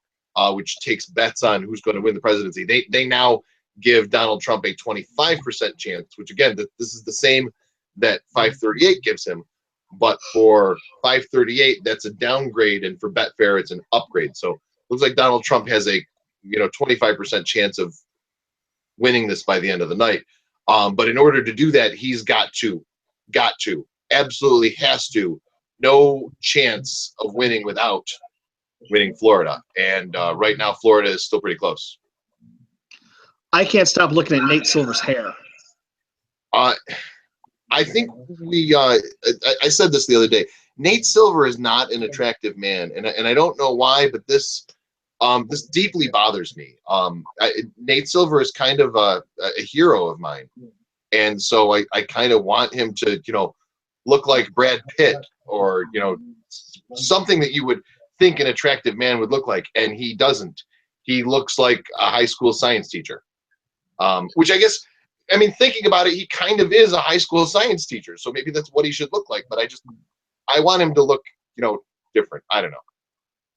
S1: which takes bets on who's going to win the presidency, they now give Donald Trump a 25% chance, which again, this is the same that 538 gives him, but for 538, that's a downgrade, and for Betfair, it's an upgrade. So it looks like Donald Trump has a 25% chance of winning this by the end of the night. But in order to do that, he's got to, absolutely has to, no chance of winning without winning Florida. And right now, Florida is still pretty close.
S2: I can't stop looking at Nate Silver's hair.
S1: I think I said this the other day. Nate Silver is not an attractive man, and I don't know why, but this deeply bothers me. Nate Silver is kind of a hero of mine, and so I kind of want him to look like Brad Pitt, or something that you would think an attractive man would look like, and he doesn't. He looks like a high school science teacher, which I guess, thinking about it, he kind of is a high school science teacher, so maybe that's what he should look like. But I want him to look different. I don't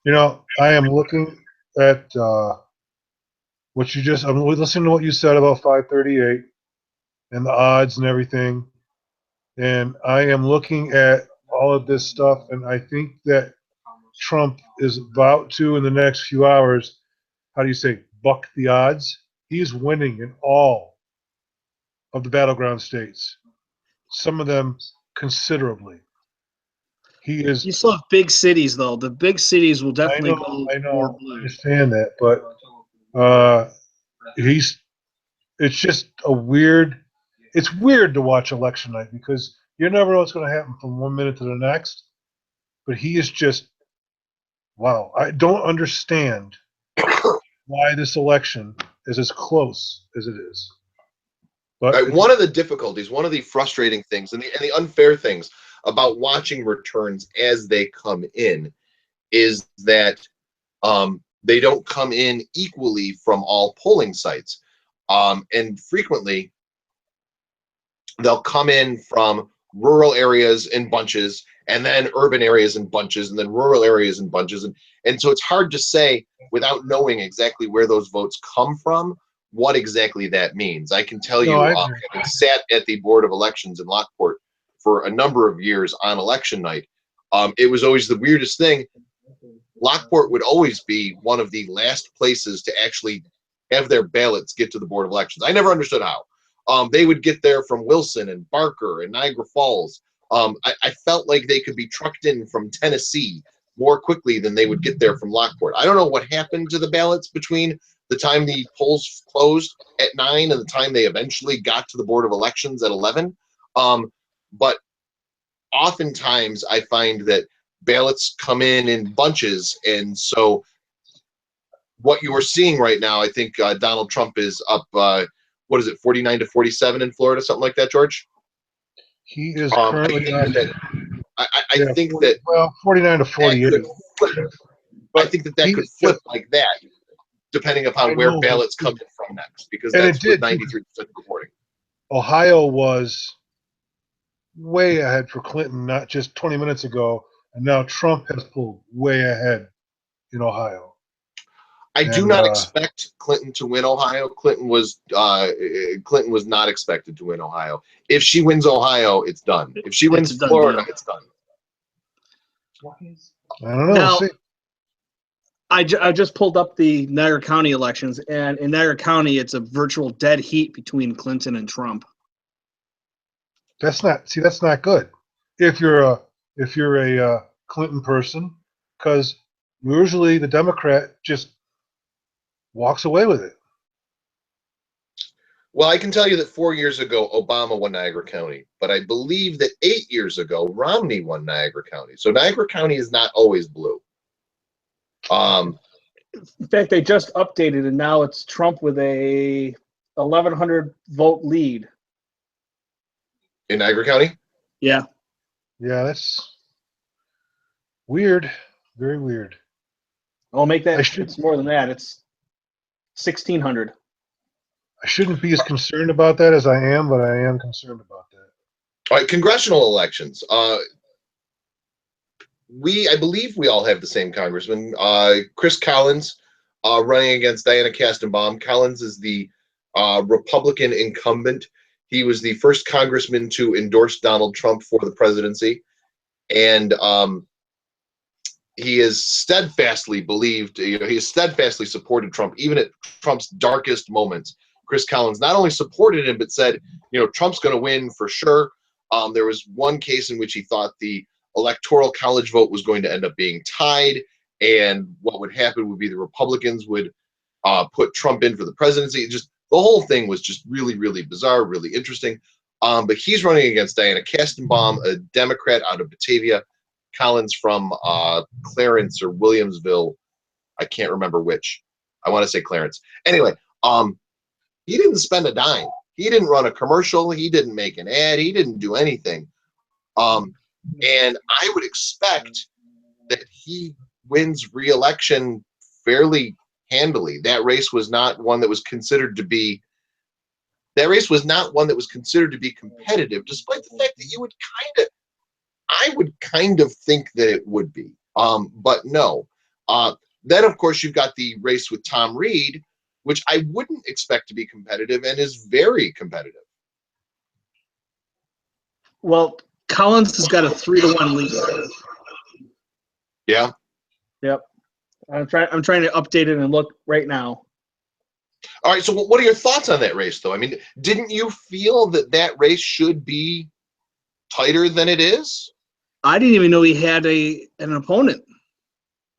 S1: know.
S3: I am looking at what you just. I'm listening to what you said about 538 and the odds and everything, and I am looking at all of this stuff, and I think that Trump is about to, in the next few hours, how do you say, buck the odds? He's winning in all of the battleground states, some of them considerably. He is.
S2: You still have big cities, though. The big cities will definitely go
S3: I
S2: more
S3: know, I
S2: blue.
S3: understand that, but he's. It's just a weird. It's weird to watch election night because you never know what's going to happen from one minute to the next. But he is just. Wow, I don't understand why this election is as close as it is. But
S1: Right, one of the difficulties, one of the frustrating things, and the unfair things about watching returns as they come in is that they don't come in equally from all polling sites. And frequently, they'll come in from rural areas in bunches, and then urban areas in bunches, and then rural areas in bunches. And so it's hard to say without knowing exactly where those votes come from what exactly that means. I can tell
S3: No,
S1: you,
S3: I agree.
S1: having sat at the Board of Elections in Lockport for a number of years on election night, it was always the weirdest thing. Lockport would always be one of the last places to actually have their ballots get to the Board of Elections. I never understood how. They would get there from Wilson and Barker and Niagara Falls. I felt like they could be trucked in from Tennessee more quickly than they would get there from Lockport. I don't know what happened to the ballots between the time the polls closed at 9 and the time they eventually got to the Board of Elections at 11. But oftentimes I find that ballots come in bunches, and so what you are seeing right now, I think Donald Trump is up, what is it, 49 to 47 in Florida, something like that, George?
S3: He is
S1: I
S3: currently
S1: think
S3: on.
S1: that I
S3: Yeah,
S1: think
S3: 40,
S1: that
S3: well, 49 to
S1: that
S3: 48.
S1: could flip. I
S3: But
S1: think that could flip like that, depending upon
S3: I
S1: where
S3: know,
S1: ballots come in from next, because
S3: and it
S1: that's with
S3: did, too.
S1: 93% reporting.
S3: Ohio was way ahead for Clinton, not just 20 minutes ago, and now Trump has pulled way ahead in Ohio.
S1: I do
S3: And,
S1: not expect Clinton to win Ohio. Clinton was not expected to win Ohio. If she wins Ohio, it's done. If she wins
S2: It's a done
S1: Florida,
S2: deal.
S1: it's done.
S3: I don't know.
S2: Now,
S3: See,
S2: I just pulled up the Niagara County elections, and in Niagara County, it's a virtual dead heat between Clinton and Trump.
S3: that's not good. If you're a Clinton person, because usually the Democrat just walks away with it.
S1: Well, I can tell you that 4 years ago, Obama won Niagara County, but I believe that 8 years ago, Romney won Niagara County. So Niagara County is not always blue.
S2: In fact, they just updated, and now it's Trump with a 1,100 vote lead.
S1: In Niagara County?
S2: Yeah.
S3: Yeah, that's weird. Very weird.
S2: I'll make that.
S3: I should-
S2: It's more than that. It's 1,600.
S3: I shouldn't be as concerned about that as I am, but I am concerned about that.
S1: All right, congressional elections. I believe we all have the same congressman. Chris Collins running against Diana Kastenbaum. Collins is the Republican incumbent. He was the first congressman to endorse Donald Trump for the presidency. And he has steadfastly believed, he has steadfastly supported Trump, even at Trump's darkest moments. Chris Collins not only supported him, but said, Trump's going to win for sure. There was one case in which he thought the electoral college vote was going to end up being tied, and what would happen would be the Republicans would put Trump in for the presidency. Just the whole thing was just really, really bizarre, really interesting. But he's running against Diana Kastenbaum, a Democrat out of Batavia. Collins from Clarence or Williamsville. I can't remember which. I want to say Clarence. Anyway, he didn't spend a dime. He didn't run a commercial. He didn't make an ad. He didn't do anything. And I would expect that he wins re-election fairly handily. That race was not one that was considered to be competitive, despite the fact that I would kind of think that it would be. But no. Then, of course, you've got the race with Tom Reed, which I wouldn't expect to be competitive and is very competitive.
S2: Well, Collins has got a 3-1 lead.
S1: Yeah.
S2: Yep. I'm trying to update it and look right now.
S1: All right. So what are your thoughts on that race, though? I mean, didn't you feel that that race should be tighter than it is?
S2: I didn't even know he had an opponent.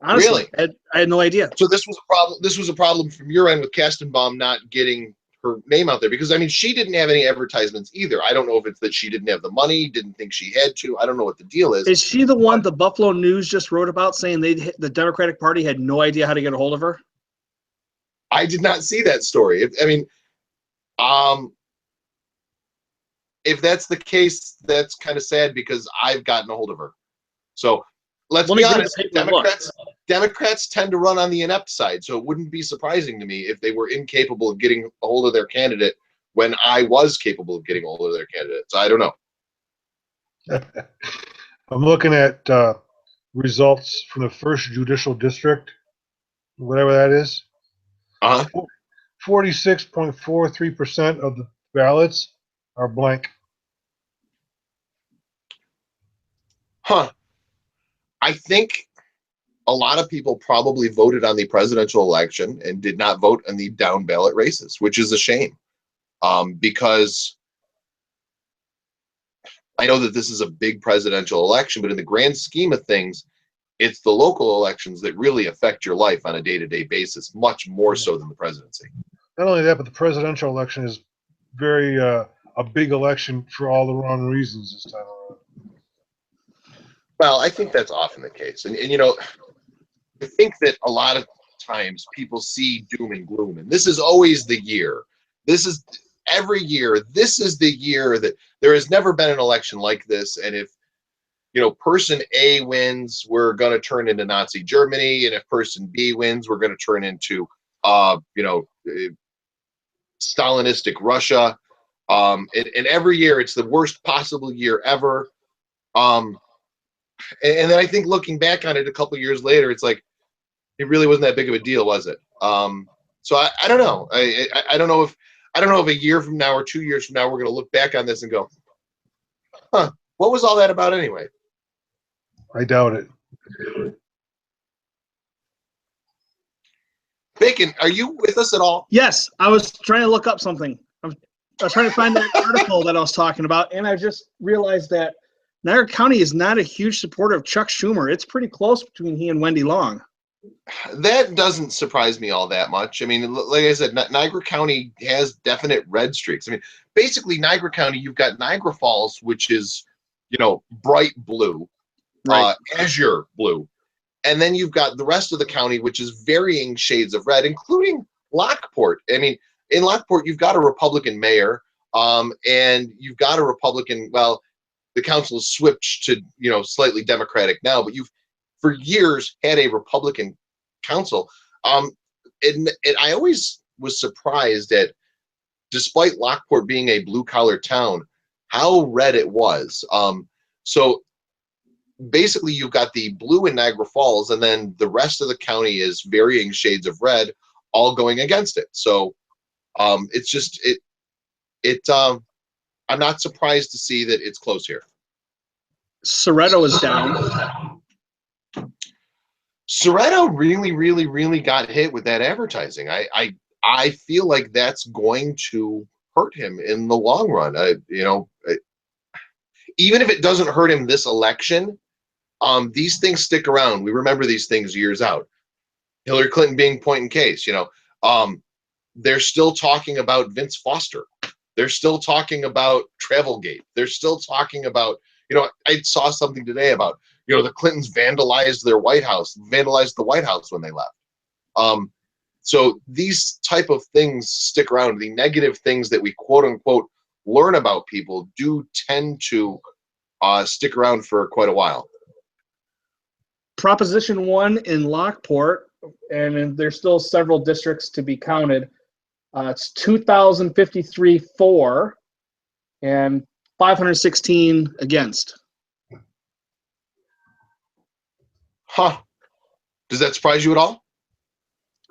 S2: Honestly,
S1: Really?
S2: I had no idea.
S1: So this was a problem. This was a problem from your end with Kastenbaum not getting her name out there, because I mean, she didn't have any advertisements either. I don't know if it's that she didn't have the money, didn't think she had to. I don't know what the deal is.
S2: Is she the one the Buffalo News just wrote about, saying the Democratic Party had no idea how to get a hold of her?
S1: I did not see that story. I mean, if that's the case, that's kind of sad because I've gotten a hold of her. So let's
S2: Let
S1: be
S2: me get
S1: honest.
S2: the paper and look.
S1: Democrats tend to run on the inept side, so it wouldn't be surprising to me if they were incapable of getting a hold of their candidate when I was capable of getting a hold of their candidate. So I don't know.
S3: I'm looking at results from the first judicial district, whatever that is. 46.43% of the ballots are blank.
S1: Huh. I think a lot of people probably voted on the presidential election and did not vote on the down ballot races, which is a shame. Because I know that this is a big presidential election, but in the grand scheme of things, it's the local elections that really affect your life on a day-to-day basis, much more so than the presidency.
S3: Not only that, but the presidential election is very a big election for all the wrong reasons this time around.
S1: Well, I think that's often the case. And you know, I think that a lot of times people see doom and gloom, and this is always the year. This is every year. This is the year that there has never been an election like this. And if, you know, person A wins, we're going to turn into Nazi Germany. And if person B wins, we're going to turn into, Stalinistic Russia. And every year it's the worst possible year ever. And then I think looking back on it a couple of years later, it's like, it really wasn't that big of a deal, was it? So I don't know. I don't know if a year from now or 2 years from now we're going to look back on this and go, huh, what was all that about anyway?
S3: I doubt it.
S1: Bacon, are you with us at all?
S2: Yes, I was trying to look up something. I was trying to find that article that I was talking about, and I just realized that Niagara County is not a huge supporter of Chuck Schumer. It's pretty close between he and Wendy Long.
S1: That doesn't surprise me all that much. I mean, like I said, Niagara County has definite red streaks. I mean, basically, Niagara County, you've got Niagara Falls, which is, bright blue,
S2: Right.
S1: azure blue. And then you've got the rest of the county, which is varying shades of red, including Lockport. I mean, in Lockport, you've got a Republican mayor, and you've got a Republican, well, the council has switched to, slightly Democratic now, but you've for years had a Republican council. And I always was surprised at, despite Lockport being a blue collar town, how red it was. So basically you've got the blue in Niagara Falls, and then the rest of the county is varying shades of red, all going against it. So it's just, I'm not surprised to see that it's close here.
S2: Soretto is down.
S1: Soretto really, really, really got hit with that advertising. I feel like that's going to hurt him in the long run. Even if it doesn't hurt him this election, these things stick around. We remember these things years out. Hillary Clinton being point in case, they're still talking about Vince Foster. They're still talking about Travelgate. They're still talking about, I saw something today about, the Clintons vandalized the White House when they left. So these type of things stick around. The negative things that we quote unquote learn about people do tend to stick around for quite a while.
S2: Proposition 1 in Lockport, and there's still several districts to be counted. It's 2,053 for and 516 against.
S1: Huh. Does that surprise you at all?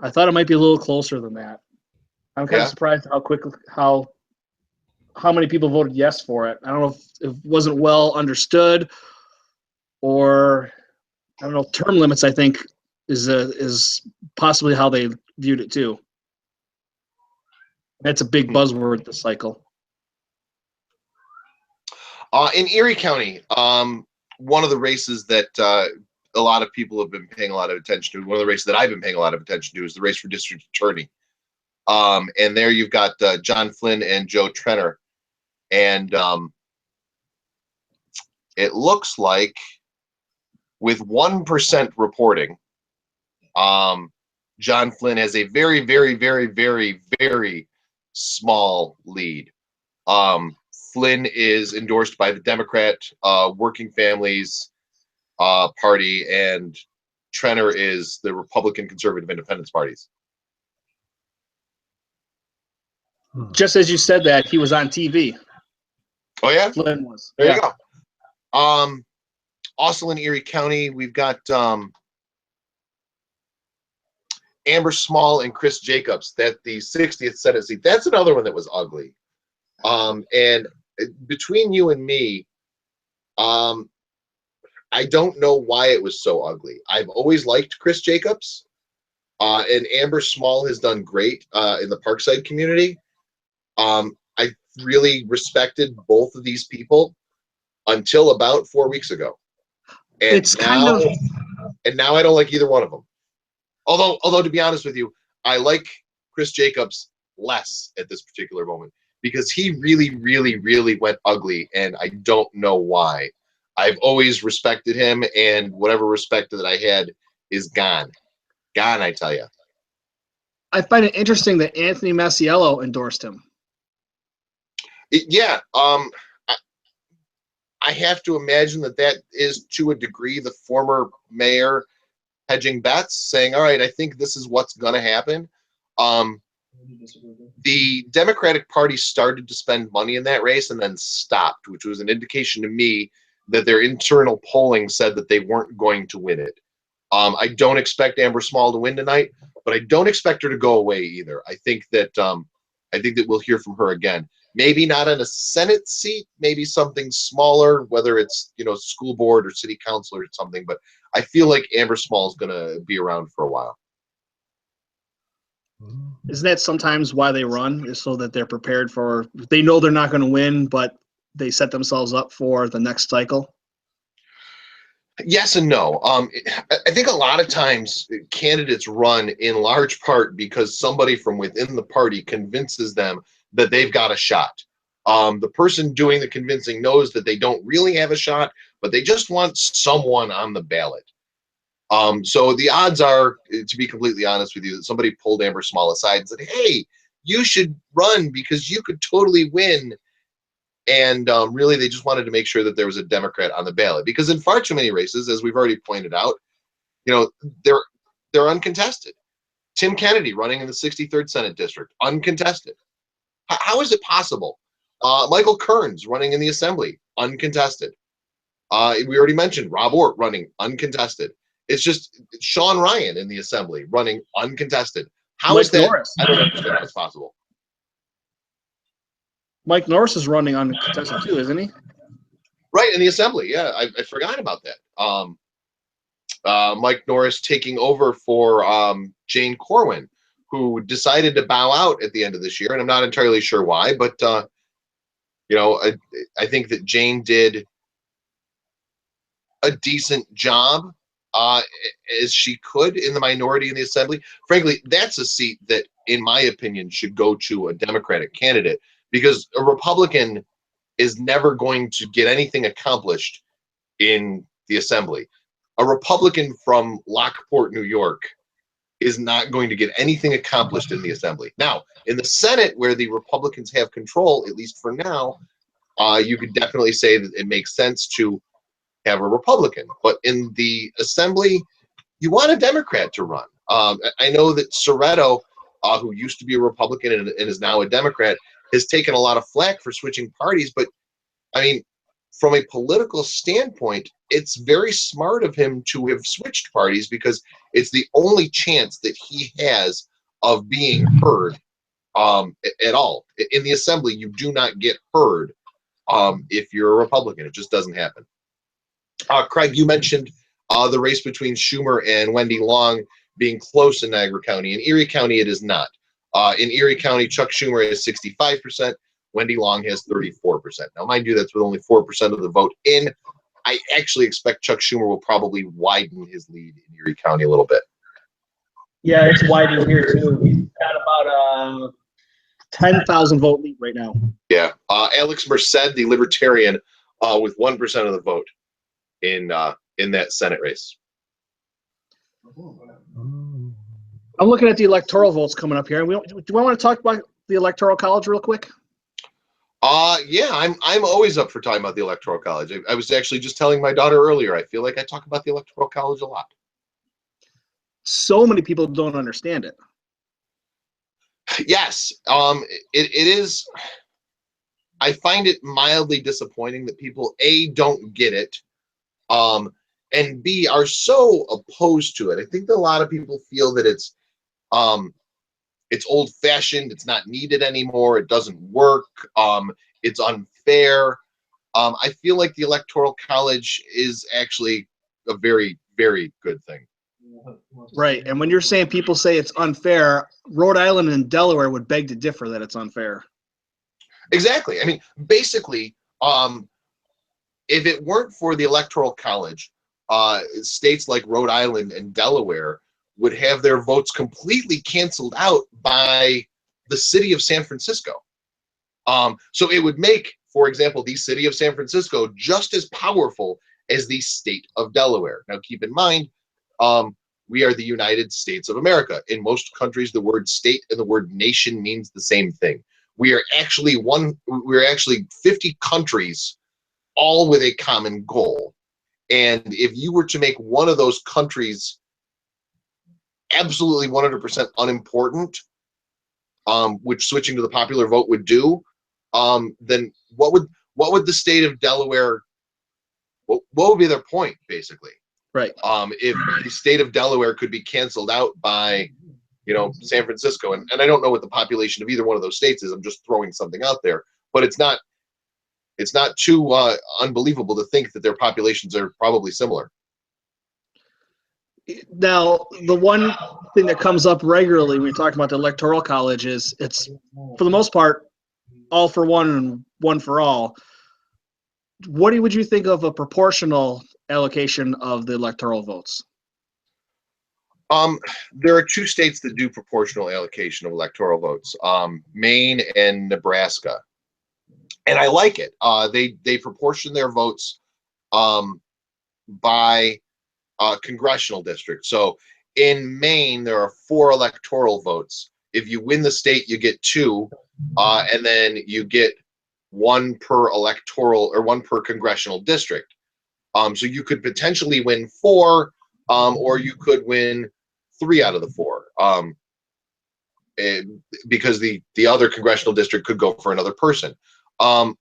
S2: I thought it might be a little closer than that. I'm kind of surprised how many people voted yes for it. I don't know if it wasn't well understood, or I don't know, term limits, I think, is possibly how they viewed it too. That's a big buzzword this cycle.
S1: In Erie County, one of the races that a lot of people have been paying a lot of attention to, one of the races that I've been paying a lot of attention to, is the race for district attorney. And there you've got John Flynn and Joe Trenner. And it looks like with 1% reporting, John Flynn has a very, very, very, very, very small lead. Flynn is endorsed by the Democrat Working Families Party, and Trenner is the Republican Conservative Independence parties.
S2: Just as you said that, he was on TV.
S1: Oh yeah,
S2: Flynn was.
S1: there
S2: Yeah.
S1: you go. Also in Erie County, we've got Amber Small and Chris Jacobs. That the 60th Senate seat. That's another one that was ugly. And between you and me, I don't know why it was so ugly. I've always liked Chris Jacobs, and Amber Small has done great in the Parkside community. I really respected both of these people until about 4 weeks ago, and
S2: It's
S1: now,
S2: kind of
S1: and now I don't like either one of them. Although to be honest with you, I like Chris Jacobs less at this particular moment because he really, really, really went ugly, and I don't know why. I've always respected him, and whatever respect that I had is gone. Gone, I tell you.
S2: I find it interesting that Anthony Masiello endorsed him.
S1: Yeah, I have to imagine that is to a degree the former mayor hedging bets, saying, all right, I think this is what's going to happen. The Democratic Party started to spend money in that race and then stopped, which was an indication to me that their internal polling said that they weren't going to win it. I don't expect Amber Small to win tonight, but I don't expect her to go away either. I think that we'll hear from her again. Maybe not in a Senate seat, maybe something smaller, whether it's school board or city council or something. But I feel like Amber Small is going to be around for a while.
S2: Isn't that sometimes why they run, is so that they're prepared for? They know they're not going to win, but they set themselves up for the next cycle.
S1: Yes and no. I think a lot of times candidates run in large part because somebody from within the party convinces them that they've got a shot. The person doing the convincing knows that they don't really have a shot, but they just want someone on the ballot. So the odds are, to be completely honest with you, that somebody pulled Amber Small aside and said, hey, you should run because you could totally win. And really, they just wanted to make sure that there was a Democrat on the ballot, because in far too many races, as we've already pointed out, they're uncontested. Tim Kennedy running in the 63rd Senate District, uncontested. How is it possible? Michael Kearns running in the Assembly, uncontested. We already mentioned Rob Ortt running uncontested. It's just Sean Ryan in the Assembly running uncontested. How is that?
S2: Norris.
S1: I don't understand how it's possible.
S2: Mike Norris is running uncontested too, isn't he?
S1: Right, in the Assembly. Yeah, I forgot about that. Mike Norris taking over for Jane Corwin, who decided to bow out at the end of this year, and I'm not entirely sure why, but I think that Jane did a decent job as she could in the minority in the Assembly. Frankly, that's a seat that, in my opinion, should go to a Democratic candidate, because a Republican is never going to get anything accomplished in the Assembly. A Republican from Lockport, New York, is not going to get anything accomplished in the Assembly. Now, in the Senate, where the Republicans have control, at least for now, you could definitely say that it makes sense to have a Republican. But in the Assembly, you want a Democrat to run. I know that Soretto, who used to be a Republican and is now a Democrat, has taken a lot of flack for switching parties. But, I mean, from a political standpoint, it's very smart of him to have switched parties, because it's the only chance that he has of being heard at all. In the Assembly, you do not get heard if you're a Republican. It just doesn't happen. Craig, you mentioned the race between Schumer and Wendy Long being close in Niagara County. In Erie County, it is not. In Erie County, Chuck Schumer has 65%. Wendy Long has 34%. Now, mind you, that's with only 4% of the vote in. I actually expect Chuck Schumer will probably widen his lead in Erie County a little bit.
S2: Yeah, it's widening here too. He's got about a 10,000 vote lead right now.
S1: Yeah. Alex Merced, the Libertarian, with 1% of the vote in that Senate race.
S2: I'm looking at the electoral votes coming up here. Do I want to talk about the Electoral College real quick?
S1: Yeah, I'm always up for talking about the Electoral College. I was actually just telling my daughter earlier, I feel like I talk about the Electoral College a lot.
S2: So many people don't understand it.
S1: Yes, it is. I find it mildly disappointing that people, A, don't get it, and B, are so opposed to it. I think that a lot of people feel that it's old-fashioned, it's not needed anymore, it doesn't work, it's unfair. I feel like the Electoral College is actually a very, very good thing.
S2: Right. And when you're saying people say it's unfair, Rhode Island and Delaware would beg to differ that it's unfair.
S1: Exactly. I mean, basically, if it weren't for the Electoral College, states like Rhode Island and Delaware would have their votes completely canceled out by the city of San Francisco. So it would make, for example, the city of San Francisco just as powerful as the state of Delaware. Now, keep in mind, we are the United States of America. In most countries, the word state and the word nation means the same thing. We are actually 50 countries, all with a common goal. And if you were to make one of those countries absolutely 100% unimportant, which switching to the popular vote would do, then what would the state of Delaware? What would be their point, basically?
S2: Right.
S1: If the state of Delaware could be canceled out by, San Francisco, and I don't know what the population of either one of those states is. I'm just throwing something out there, but it's not too unbelievable to think that their populations are probably similar.
S2: Now, the one thing that comes up regularly when we talk about the Electoral College is it's, for the most part, all for one and one for all. What would you think of a proportional allocation of the electoral votes?
S1: There are two states that do proportional allocation of electoral votes, Maine and Nebraska. And I like it. They proportion their votes by congressional district. So in Maine, there are 4 electoral votes. If you win the state, you get 2, and then you get 1 per electoral or 1 per congressional district. So you could potentially win 4, or you could win 3 out of the 4, because the other congressional district could go for another person. I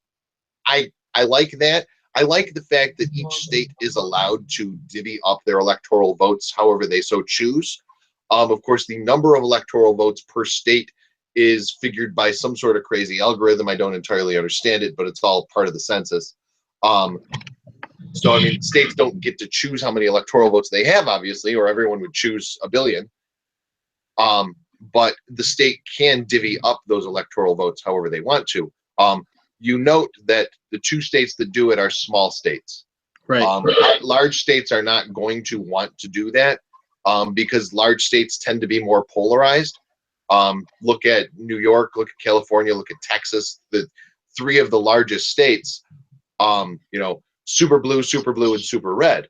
S1: like that. I like the fact that each state is allowed to divvy up their electoral votes however they so choose. Of course, the number of electoral votes per state is figured by some sort of crazy algorithm. I don't entirely understand it, but it's all part of the census. So, I mean, states don't get to choose how many electoral votes they have, obviously, or everyone would choose a billion. But the state can divvy up those electoral votes however they want to. You note that the 2 states that do it are small states.
S2: Right.
S1: Large states are not going to want to do that because large states tend to be more polarized. Look at New York, look at California, look at Texas. The 3 of the largest states, super blue, and super red.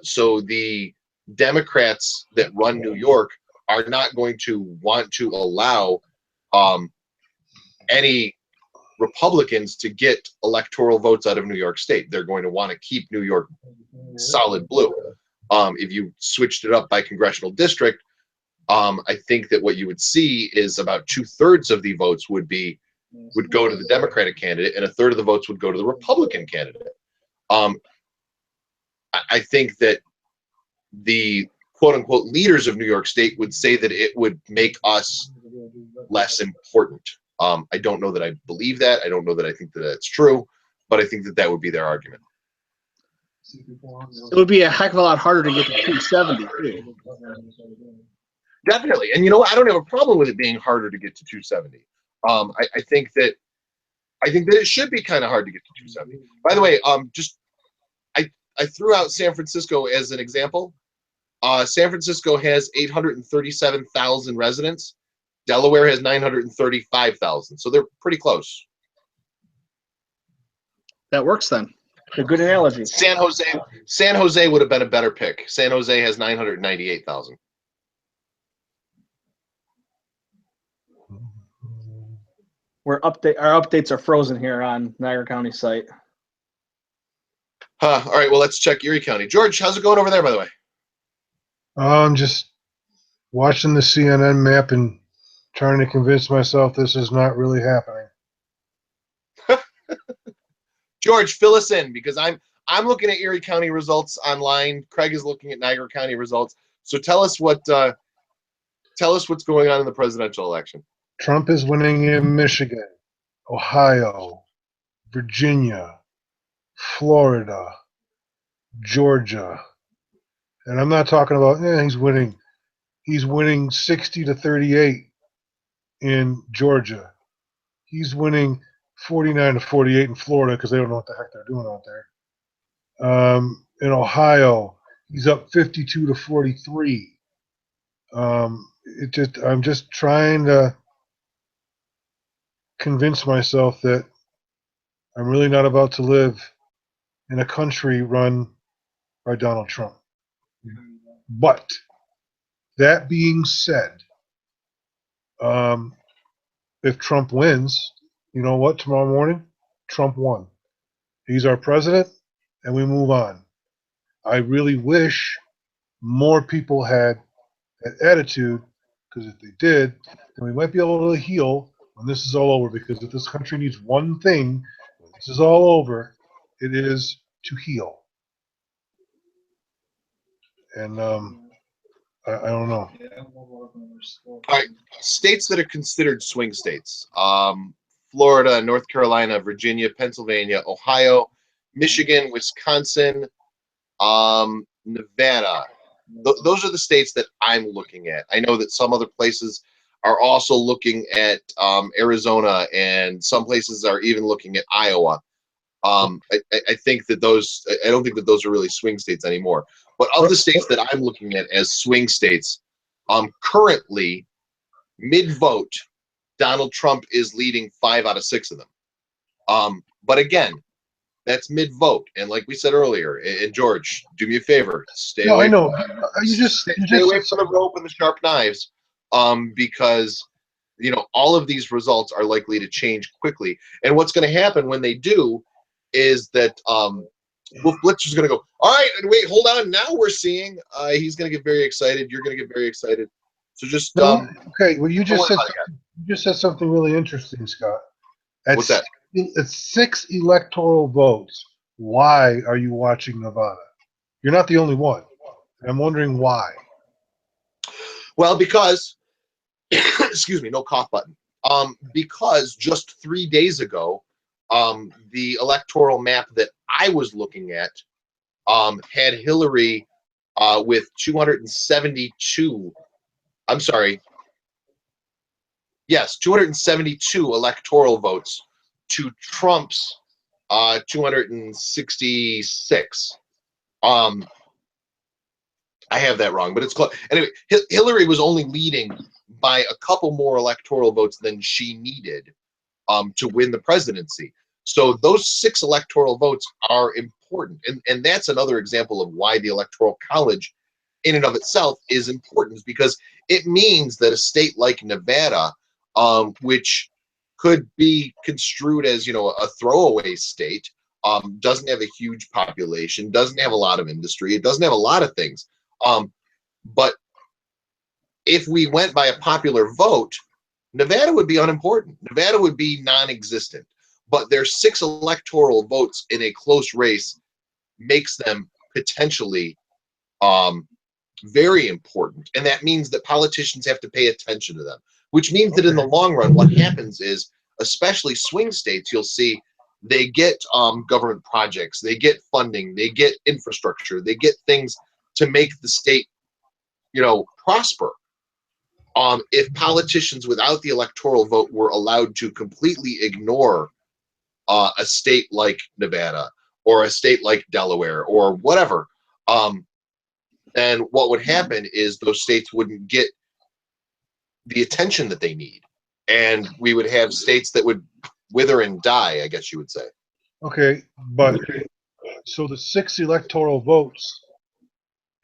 S1: So the Democrats that run New York are not going to want to allow any Republicans to get electoral votes out of New York State. They're going to want to keep New York solid blue. If you switched it up by congressional district, I think that what you would see is about 2/3 of the votes would go to the Democratic candidate, and 1/3 of the votes would go to the Republican candidate. I think that the quote-unquote leaders of New York State would say that it would make us less important. I don't know that I believe that. I don't know that I think that that's true, but I think that that would be their argument.
S2: It would be a heck of a lot harder to get to 270 too.
S1: Definitely. And you know what? I don't have a problem with it being harder to get to 270. I think that it should be kind of hard to get to 270. By the way, I threw out San Francisco as an example. San Francisco has 837,000 residents. Delaware has 935,000. So they're pretty close.
S2: That works then. A good analogy.
S1: San Jose would have been a better pick. San Jose has 998,000.
S2: Our updates are frozen here on Niagara County site.
S1: All right, well, let's check Erie County. George, how's it going over there, by the way?
S3: I'm just watching the CNN map and trying to convince myself this is not really happening.
S1: George, fill us in, because I'm looking at Erie County results online. Craig is looking at Niagara County results. So tell us what's going on in the presidential election.
S3: Trump is winning in Michigan, Ohio, Virginia, Florida, Georgia. And I'm not talking about, he's winning. He's winning 60-38 in Georgia. He's winning 49-48 in Florida because they don't know what the heck they're doing out there. In Ohio, he's up 52-43. I'm just trying to convince myself that I'm really not about to live in a country run by Donald Trump. But that being said, if Trump wins, you know what? Tomorrow morning, Trump won. He's our president, and we move on. I really wish more people had that attitude, because if they did, then we might be able to heal when this is all over. Because if this country needs one thing, when this is all over, it is to heal. And I don't know.
S1: All right, states that are considered swing states: Florida, North Carolina, Virginia, Pennsylvania, Ohio, Michigan, Wisconsin, Nevada. Those are the states that I'm looking at. I know that some other places are also looking at Arizona, and some places are even looking at Iowa. I think that I don't think that those are really swing states anymore. But of the states that I'm looking at as swing states, currently, mid-vote, Donald Trump is leading 5 out of 6 of them. But again, that's mid-vote, and like we said earlier, and George, do me a favor, stay away.
S3: I know.
S1: Stay away from the rope and the sharp knives, because all of these results are likely to change quickly. And what's going to happen when they do is that Wolf Blitzer's going to go, all right, and wait, hold on. Now we're seeing he's going to get very excited. You're going to get very excited. So just
S3: okay. Well, you just said something really interesting, Scott.
S1: What's that?
S3: It's 6 electoral votes. Why are you watching Nevada? You're not the only one. I'm wondering why.
S1: Well, because excuse me, no cough button. Because just 3 days ago, the electoral map that I was looking at had Hillary with 272. I'm sorry. Yes, 272 electoral votes to Trump's 266. I have that wrong, but it's close. Anyway, Hillary was only leading by a couple more electoral votes than she needed to win the presidency. So those 6 electoral votes are important. And that's another example of why the Electoral College in and of itself is important, because it means that a state like Nevada, which could be construed as, a throwaway state, doesn't have a huge population, doesn't have a lot of industry, it doesn't have a lot of things. But if we went by a popular vote, Nevada would be unimportant. Nevada would be non-existent. But their 6 electoral votes in a close race makes them potentially very important. And that means that politicians have to pay attention to them, which means that in the long run, what happens is, especially swing states, you'll see they get government projects, they get funding, they get infrastructure, they get things to make the state, prosper. If politicians without the electoral vote were allowed to completely ignore a state like Nevada or a state like Delaware or whatever, then what would happen is those states wouldn't get the attention that they need, and we would have states that would wither and die, I guess you would say.
S3: Okay, but so the 6 electoral votes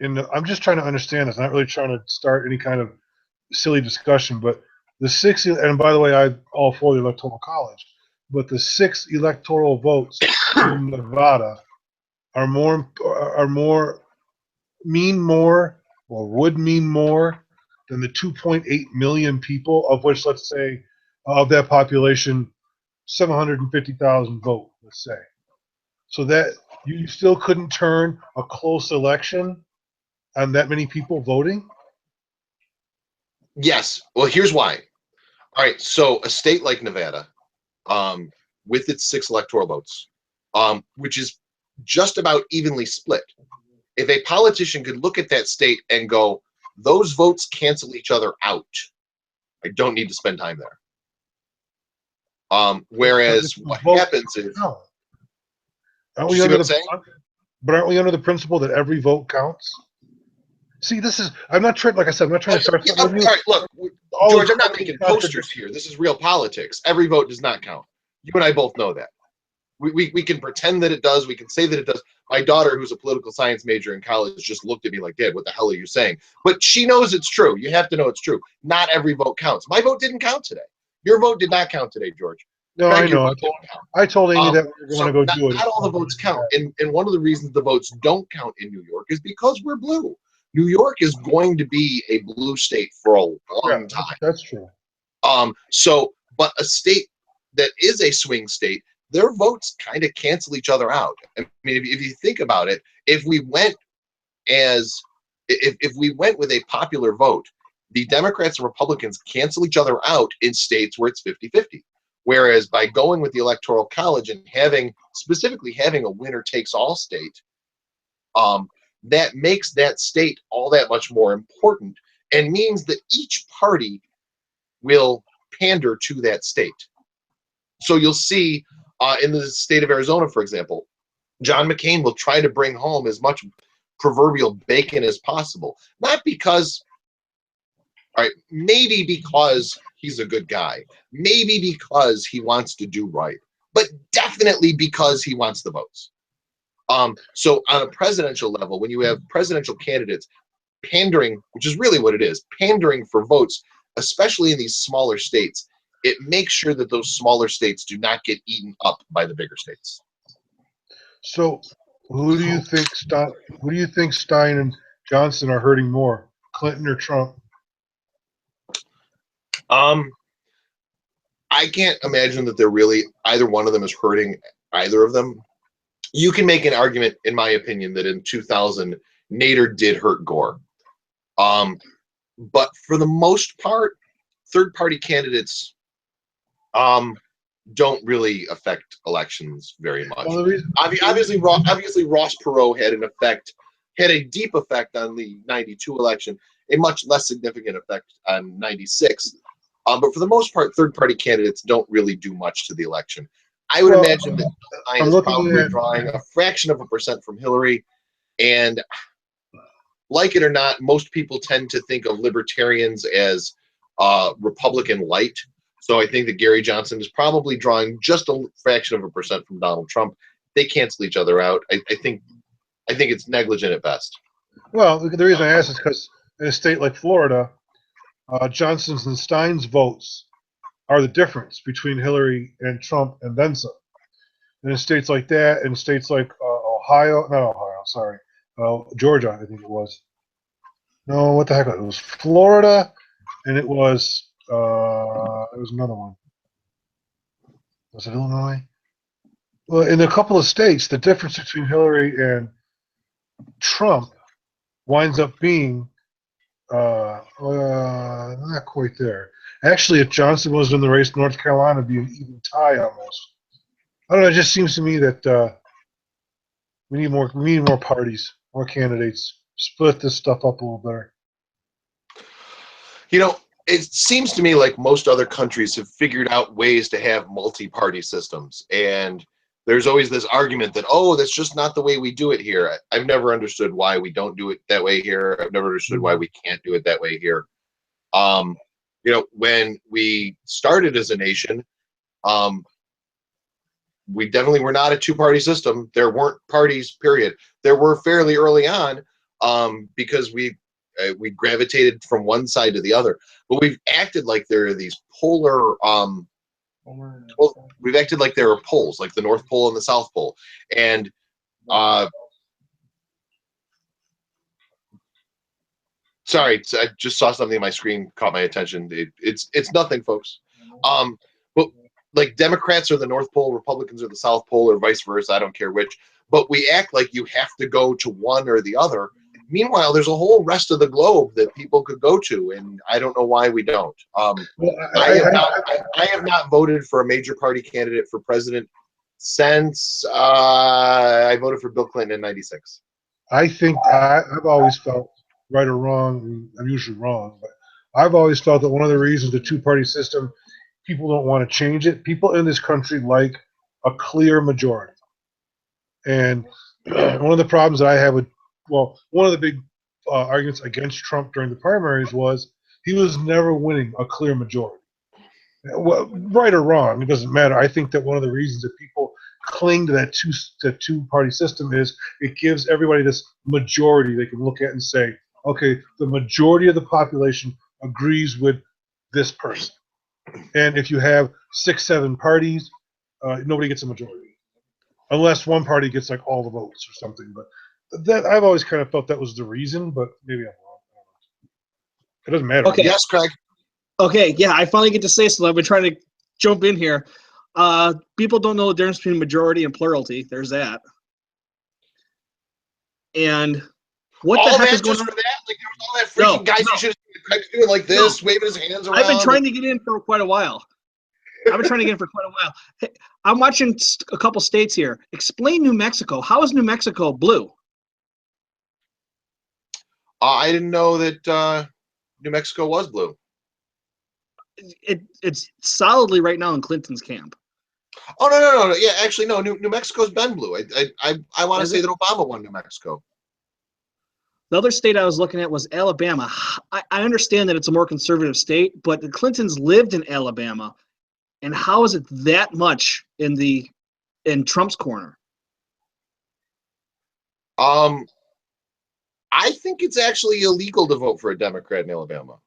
S3: I'm just trying to understand this. I'm not really trying to start any kind of silly discussion, but the 6, and by the way, I'm all for the electoral college, but the 6 electoral votes in Nevada mean more or would mean more than the 2.8 million people, of which, let's say, of that population, 750,000 vote, let's say. So that you still couldn't turn a close election on that many people voting?
S1: Yes. Well, here's why. All right. So a state like Nevada, with its 6 electoral votes, which is just about evenly split, if a politician could look at that state and go, those votes cancel each other out, I don't need to spend time there. Whereas what happens is,
S3: No.
S1: Aren't we under
S3: the principle that every vote counts? See, I'm not trying, like I said, I'm not trying to start something with you.
S1: All right, look, George, I'm not making posters here. This is real politics. Every vote does not count. You and I both know that. We can pretend that it does. We can say that it does. My daughter, who's a political science major in college, just looked at me like, Dad, what the hell are you saying? But she knows it's true. You have to know it's true. Not every vote counts. My vote didn't count today. Your vote did not count today, George.
S3: No, I know. I told Amy that we were going to go do it.
S1: Not all the votes count. And one of the reasons the votes don't count in New York is because we're blue. New York is going to be a blue state for a long time.
S3: That's true.
S1: But a state that is a swing state, their votes kind of cancel each other out. I mean, if you think about it, if we went with a popular vote, the Democrats and Republicans cancel each other out in states where it's 50-50. Whereas by going with the Electoral College and specifically having a winner takes all state, that makes that state all that much more important and means that each party will pander to that state. So you'll see in the state of Arizona, for example, John McCain will try to bring home as much proverbial bacon as possible. Not because, all right, maybe because he's a good guy, maybe because he wants to do right, but definitely because he wants the votes. So on a presidential level, when you have presidential candidates pandering, which is really what it is, pandering for votes, especially in these smaller states, it makes sure that those smaller states do not get eaten up by the bigger states. So
S3: who do you think Stein and Johnson are hurting more, Clinton or Trump?
S1: I can't imagine that they're really, either one of them is hurting either of them. You can make an argument, in my opinion, that in 2000, Nader did hurt Gore. But for the most part, third-party candidates don't really affect elections very much.
S3: Well,
S1: Obviously, Ross Perot had a deep effect on the 92 election, a much less significant effect on 96. But for the most part, third-party candidates don't really do much to the election. I would imagine that Stein is probably drawing a fraction of a percent from Hillary, and like it or not, most people tend to think of libertarians as Republican light. So I think that Gary Johnson is probably drawing just a fraction of a percent from Donald Trump. They cancel each other out. I think it's negligent at best.
S3: Well, the reason I ask is because in a state like Florida, Johnson's and Stein's votes are the difference between Hillary and Trump and then some. And in states like that, in states like Georgia, I think it was. No, what the heck? It was Florida, and it was another one. Was it Illinois? Well, in a couple of states, the difference between Hillary and Trump winds up being not quite there. Actually, if Johnson was in the race, North Carolina would be an even tie almost. I don't know. It just seems to me that we need more parties, more candidates. Split this stuff up a little better.
S1: You know, it seems to me like most other countries have figured out ways to have multi-party systems, and there's always this argument that, oh, that's just not the way we do it here. I've never understood why we don't do it that way here. I've never understood why we can't do it that way here. You know, when we started as a nation, we definitely were not a two-party system. There weren't parties, period. There were fairly early on, because we gravitated from one side to the other. But we've acted like there are these polar. Well, we've acted like there are poles, like the North Pole and the South Pole, and sorry, I just saw something on my screen, caught my attention. It's nothing, folks. But like Democrats are the North Pole, Republicans are the South Pole, or vice versa. I don't care which. But we act like you have to go to one or the other. Meanwhile, there's a whole rest of the globe that people could go to, and I don't know why we don't.
S3: Well,
S1: I have not voted for a major party candidate for president since I voted for Bill Clinton in '96.
S3: I think I've always felt, right or wrong, I'm usually wrong, but I've always felt that one of the reasons the two-party system, people don't want to change it. People in this country like a clear majority. And one of the problems that I have with, well, one of the big arguments against Trump during the primaries was he was never winning a clear majority. Well, right or wrong, it doesn't matter. I think that one of the reasons that people cling to that two-party system is it gives everybody this majority they can look at and say, okay, the majority of the population agrees with this person. And if you have 6, 7 parties, nobody gets a majority, unless one party gets like all the votes or something. But that I've always kind of felt that was the reason, but maybe I'm wrong. It doesn't matter.
S2: Okay.
S1: Yes, Craig.
S2: Okay, yeah, I finally get to say something. I've been trying to jump in here. People don't know the difference between majority and plurality. There's that. And what
S1: All
S2: the heck
S1: that
S2: is going
S1: just
S2: on?
S1: for that? Like there was all that freaking
S2: No,
S1: guys
S2: no.
S1: who should have Craig's doing like this, waving his hands around.
S2: I've been trying to get in for quite a while. I've been trying to get in for quite a while. Hey, I'm watching a couple states here. Explain New Mexico. How is New Mexico blue?
S1: I didn't know that New Mexico was blue.
S2: It's solidly right now in Clinton's camp.
S1: Oh no. Yeah, actually no. New Mexico's been blue. I want to
S2: Is
S1: say
S2: it?
S1: that Obama won New Mexico.
S2: The other state I was looking at was Alabama. I understand that it's a more conservative state, but the Clintons lived in Alabama. And how is it that much in Trump's corner?
S1: I think it's actually illegal to vote for a Democrat in Alabama.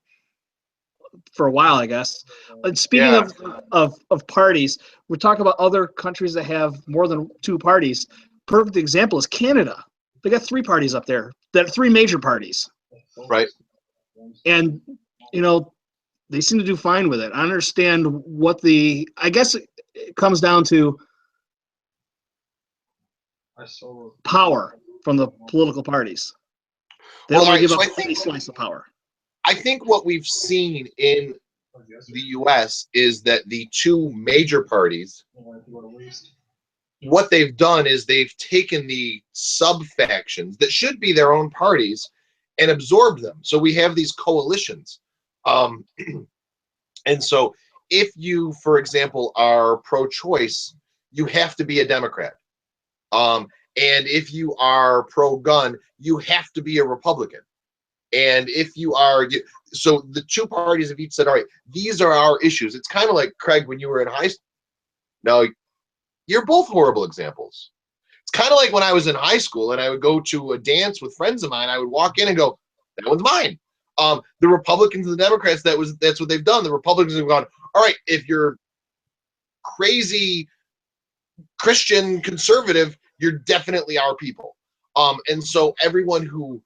S2: For a while, I guess. And speaking
S1: Yeah.
S2: of parties, we're talking about other countries that have more than 2 parties. Perfect example is Canada. They got 3 parties up there. That are 3 major parties.
S1: Right.
S2: And, they seem to do fine with it. I understand I guess it comes down to power from the political parties. They don't want to give up any slice of power.
S1: I think what we've seen in the U.S. is that the 2 major parties, what they've done is they've taken the sub-factions that should be their own parties and absorbed them. So we have these coalitions. And so if you, for example, are pro-choice, you have to be a Democrat. And if you are pro-gun, you have to be a Republican. And if you are, so the 2 parties have each said, all right, these are our issues. It's kind of like, Craig, when you were in high school. No, you're both horrible examples. It's kind of like when I was in high school and I would go to a dance with friends of mine, I would walk in and go, that one's mine. The Republicans and the Democrats, that's what they've done. The Republicans have gone, all right, if you're crazy Christian conservative, you're definitely our people. And so everyone who,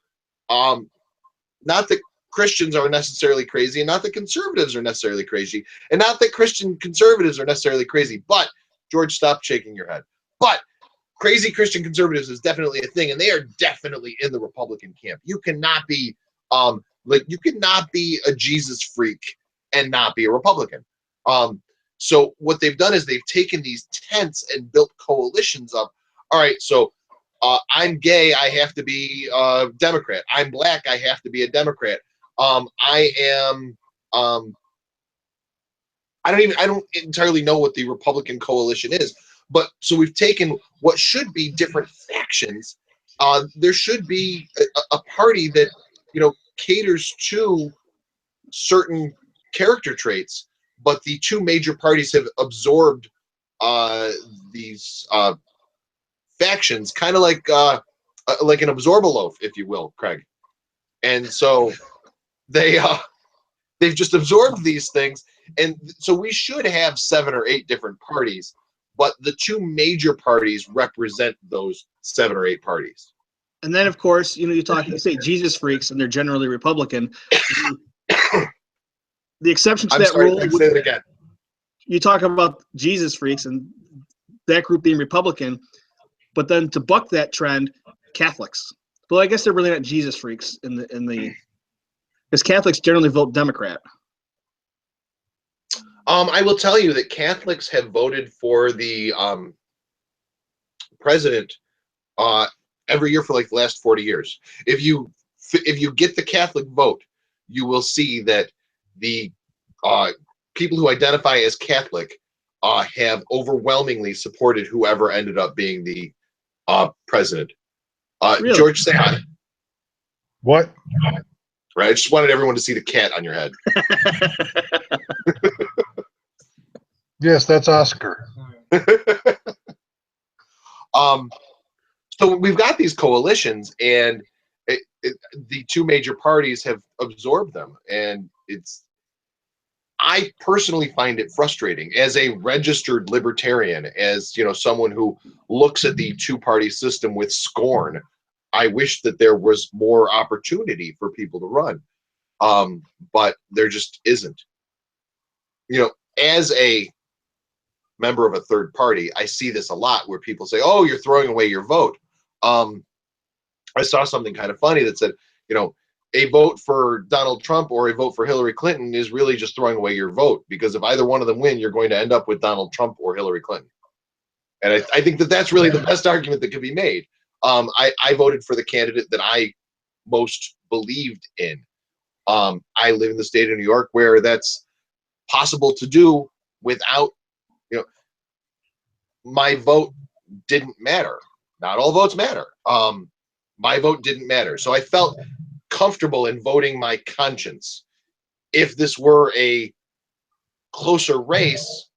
S1: not that Christians are necessarily crazy, and not that conservatives are necessarily crazy, and not that Christian conservatives are necessarily crazy, but George, stop shaking your head. But crazy Christian conservatives is definitely a thing, and they are definitely in the Republican camp. You cannot be you cannot be a Jesus freak and not be a Republican. So what they've done is they've taken these tents and built coalitions of, all right, so I'm gay, I have to be a Democrat. I'm black, I have to be a Democrat. I am, I don't entirely know what the Republican coalition is, but so we've taken what should be different factions. There should be a party that, caters to certain character traits, but the two major parties have absorbed these factions, kind of like an Absorbaloaf, if you will, Craig. And so they've just absorbed these things, and so we should have 7 or 8 different parties, but the two major parties represent those 7 or 8 parties.
S2: And then, of course, you say Jesus freaks, and they're generally Republican. The exception to that rule,
S1: say it again.
S2: you talk about Jesus freaks and that group being Republican, but then to buck that trend, Catholics. Well, I guess they're really not Jesus freaks because Catholics generally vote Democrat.
S1: I will tell you that Catholics have voted for the president every year for like the last 40 years. If you get the Catholic vote, you will see that the people who identify as Catholic have overwhelmingly supported whoever ended up being the president.
S2: Really?
S1: George, say hi.
S3: What?
S1: Right, I just wanted everyone to see the cat on your head.
S3: Yes, that's Oscar.
S1: So we've got these coalitions, and the two major parties have absorbed them, and I personally find it frustrating as a registered libertarian, as someone who looks at the two-party system with scorn. I wish that there was more opportunity for people to run, but there just isn't. As a member of a third party, I see this a lot where people say, "Oh, you're throwing away your vote." I saw something kind of funny that said, a vote for Donald Trump or a vote for Hillary Clinton is really just throwing away your vote, because if either one of them win, you're going to end up with Donald Trump or Hillary Clinton. And I think that that's really the best argument that can be made. I voted for the candidate that I most believed in. I live in the state of New York where that's possible to do without, my vote didn't matter. Not all votes matter. My vote didn't matter. So I felt comfortable in voting my conscience. If this were a closer race,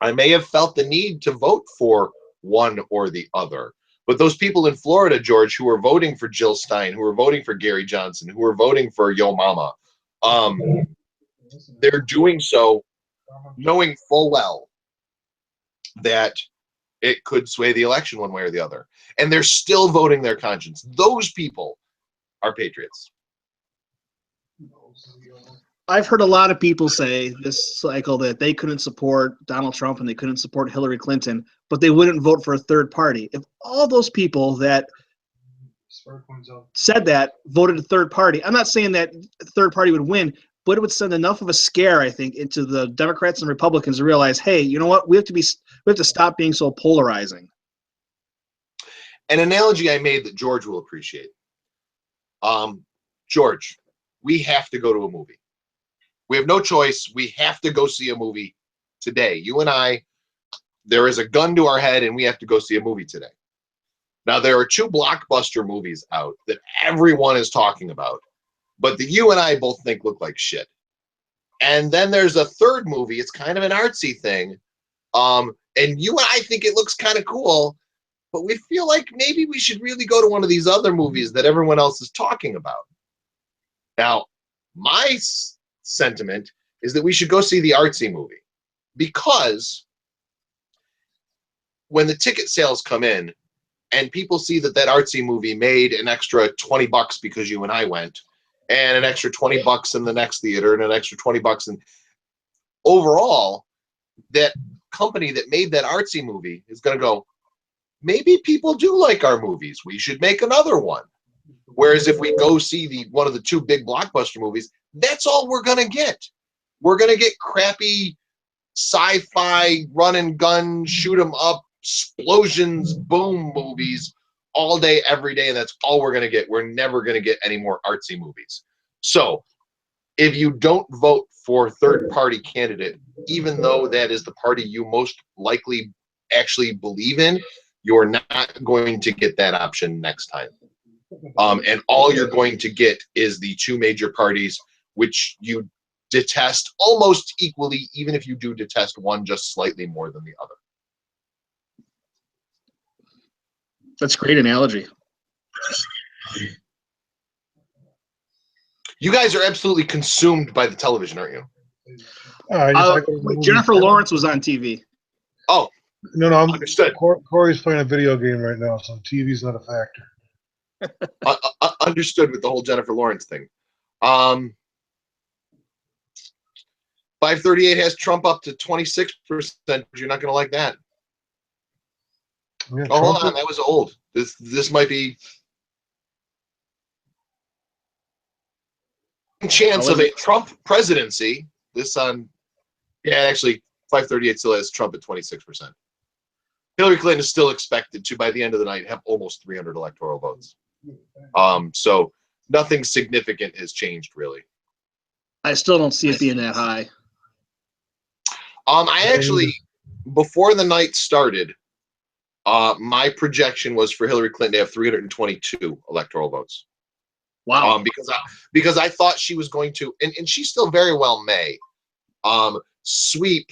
S1: I may have felt the need to vote for one or the other. But those people in Florida, George, who are voting for Jill Stein, who are voting for Gary Johnson, who are voting for Yo Mama, they're doing so knowing full well that it could sway the election one way or the other. And they're still voting their conscience. Those people are patriots.
S2: I've heard a lot of people say this cycle that they couldn't support Donald Trump and they couldn't support Hillary Clinton, but they wouldn't vote for a third party. If all those people that said that voted a third party, I'm not saying that a third party would win, but it would send enough of a scare, I think, into the Democrats and Republicans to realize, hey, you know what? We have to stop being so polarizing.
S1: An analogy I made that George will appreciate. George, we have to go to a movie. We have no choice. We have to go see a movie today. You and I, there is a gun to our head, and we have to go see a movie today. Now, there are 2 blockbuster movies out that everyone is talking about, but that you and I both think look like shit. And then there's a third movie. It's kind of an artsy thing. And you and I think it looks kind of cool, but we feel like maybe we should really go to one of these other movies that everyone else is talking about. Now, my sentiment is that we should go see the artsy movie, because when the ticket sales come in and people see that artsy movie made an extra $20 because you and I went, and an extra $20 in the next theater, and an extra $20, and overall, that company that made that artsy movie is going to go, maybe people do like our movies. We should make another one. Whereas if we go see one of the 2 big blockbuster movies, that's all we're going to get. We're going to get crappy sci-fi run and gun, shoot 'em up, explosions, boom movies all day, every day, and that's all we're going to get. We're never going to get any more artsy movies. So if you don't vote for third-party candidate, even though that is the party you most likely actually believe in, you're not going to get that option next time. And all you're going to get is the two major parties, which you detest almost equally, even if you do detest one just slightly more than the other.
S2: That's a great analogy.
S1: You guys are absolutely consumed by the television, aren't you?
S3: I just like the
S2: Wait,
S3: movies.
S2: Jennifer Lawrence was on TV.
S1: Oh,
S3: No, no,
S1: understood.
S3: Corey's playing a video game right now, so TV's not a factor.
S1: Understood with the whole Jennifer Lawrence thing. 538 has Trump up to 26%. You're not going to like that.
S3: Yeah,
S1: Oh, hold
S3: Trump
S1: on, that was old. This might be chance
S2: Oh,
S1: of
S2: is
S1: a Trump presidency. This on, yeah, actually, 538 still has Trump at 26%. Hillary Clinton is still expected to, by the end of the night, have almost 300 electoral votes. So nothing significant has changed, really.
S2: I still don't see it being that high.
S1: I actually, before the night started, my projection was for Hillary Clinton to have 322 electoral votes.
S2: Wow.
S1: Because I thought she was going to, and she still very well may, sweep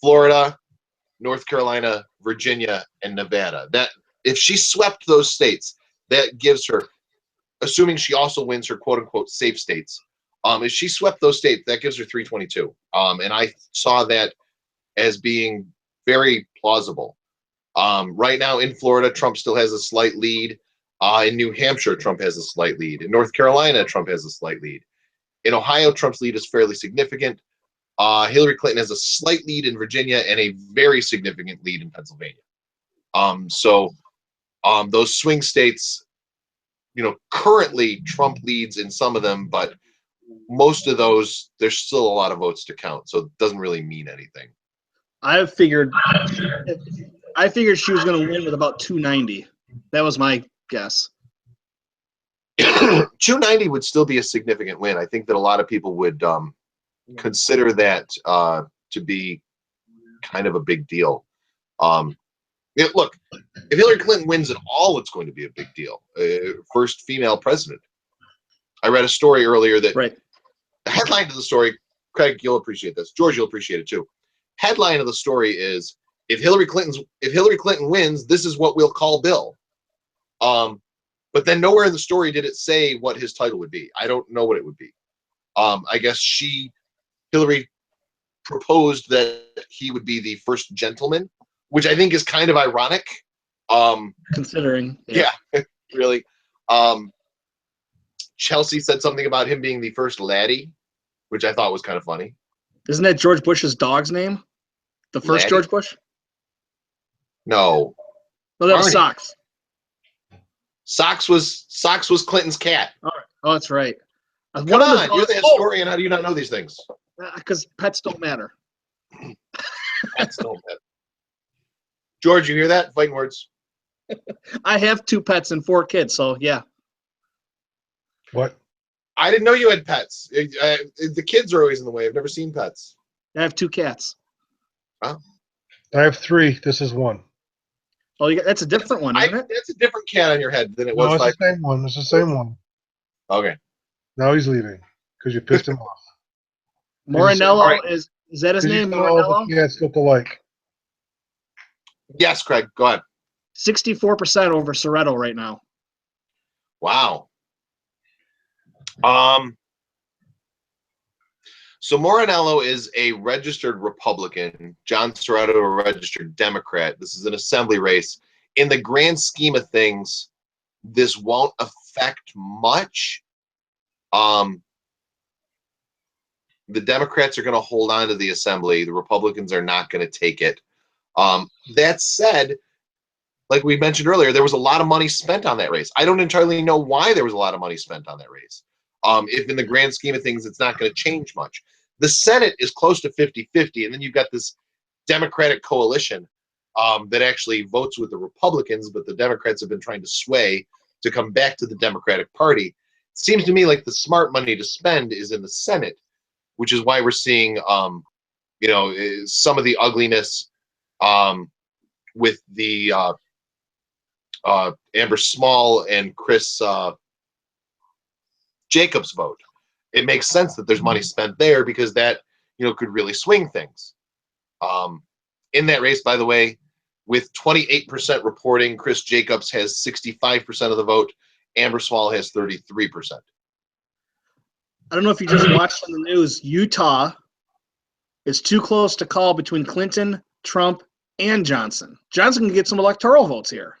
S1: Florida, North Carolina, Virginia, and Nevada. That if she swept those states, that gives her, assuming she also wins her quote unquote safe states, if she swept those states, that gives her 322. And I saw that as being very plausible. Right now in Florida, Trump still has a slight lead. In New Hampshire, Trump has a slight lead. In North Carolina, Trump has a slight lead. In Ohio, Trump's lead is fairly significant. Hillary Clinton has a slight lead in Virginia and a very significant lead in Pennsylvania. So those swing states, currently Trump leads in some of them, but most of those, there's still a lot of votes to count. So it doesn't really mean anything.
S2: I figured she was going to win with about 290. That was my guess.
S1: 290 would still be a significant win. I think that a lot of people would consider that to be kind of a big deal. Look, if Hillary Clinton wins at all, it's going to be a big deal. First female president. I read a story earlier that
S2: Right.
S1: the headline to the story, Craig, you'll appreciate this. George, you'll appreciate it too. Headline of the story is if Hillary Clinton wins, this is what we'll call Bill. But then nowhere in the story did it say what his title would be. I don't know what it would be. I guess Hillary proposed that he would be the first gentleman, which I think is kind of ironic.
S2: Considering.
S1: Yeah, really. Chelsea said something about him being the first laddie, which I thought was kind of funny.
S2: Isn't that George Bush's dog's name? The first
S1: Laddie?
S2: George Bush?
S1: No,
S2: No, that was
S1: Barney.
S2: Socks.
S1: Socks was Clinton's cat.
S2: Oh, that's right.
S1: Come on, you're the historian. How do you not know these things?
S2: Because pets don't matter.
S1: Pets don't matter. George, you hear that? Fighting words.
S2: I have 2 pets and 4 kids, so yeah.
S3: What?
S1: I didn't know you had pets. The kids are always in the way. I've never seen pets.
S2: I have 2 cats.
S3: I have 3. This is 1.
S2: Oh, that's a different one, isn't it?
S1: That's a different cat on your head than it
S3: No,
S1: was
S3: it's
S1: 5.
S3: the same one. It's the same one.
S1: Okay.
S3: Now he's leaving because you pissed him off.
S2: Morinello
S1: All right.
S2: is that his
S3: 'Cause you
S2: name?
S3: said all
S2: Morinello?
S3: the cats look alike.
S1: Yes, Craig. Go ahead.
S2: 64% over Soretto right now.
S1: Wow. So Morinello is a registered Republican. John Soretto, a registered Democrat. This is an assembly race. In the grand scheme of things, this won't affect much. The Democrats are going to hold on to the assembly. The Republicans are not going to take it. That said, like we mentioned earlier, there was a lot of money spent on that race. I don't entirely know why there was a lot of money spent on that race. If in the grand scheme of things, it's not going to change much. The Senate is close to 50-50, and then you've got this Democratic coalition that actually votes with the Republicans, but the Democrats have been trying to sway to come back to the Democratic Party. It seems to me like the smart money to spend is in the Senate, which is why we're seeing, some of the ugliness with the Amber Small and Chris Jacobs vote. It makes sense that there's money spent there because that, could really swing things. In that race, by the way, with 28% reporting, Chris Jacobs has 65% of the vote. Amber Small has 33%.
S2: I don't know if you just watched on the news, Utah is too close to call between Clinton, Trump, and Johnson. Johnson can get some electoral votes here.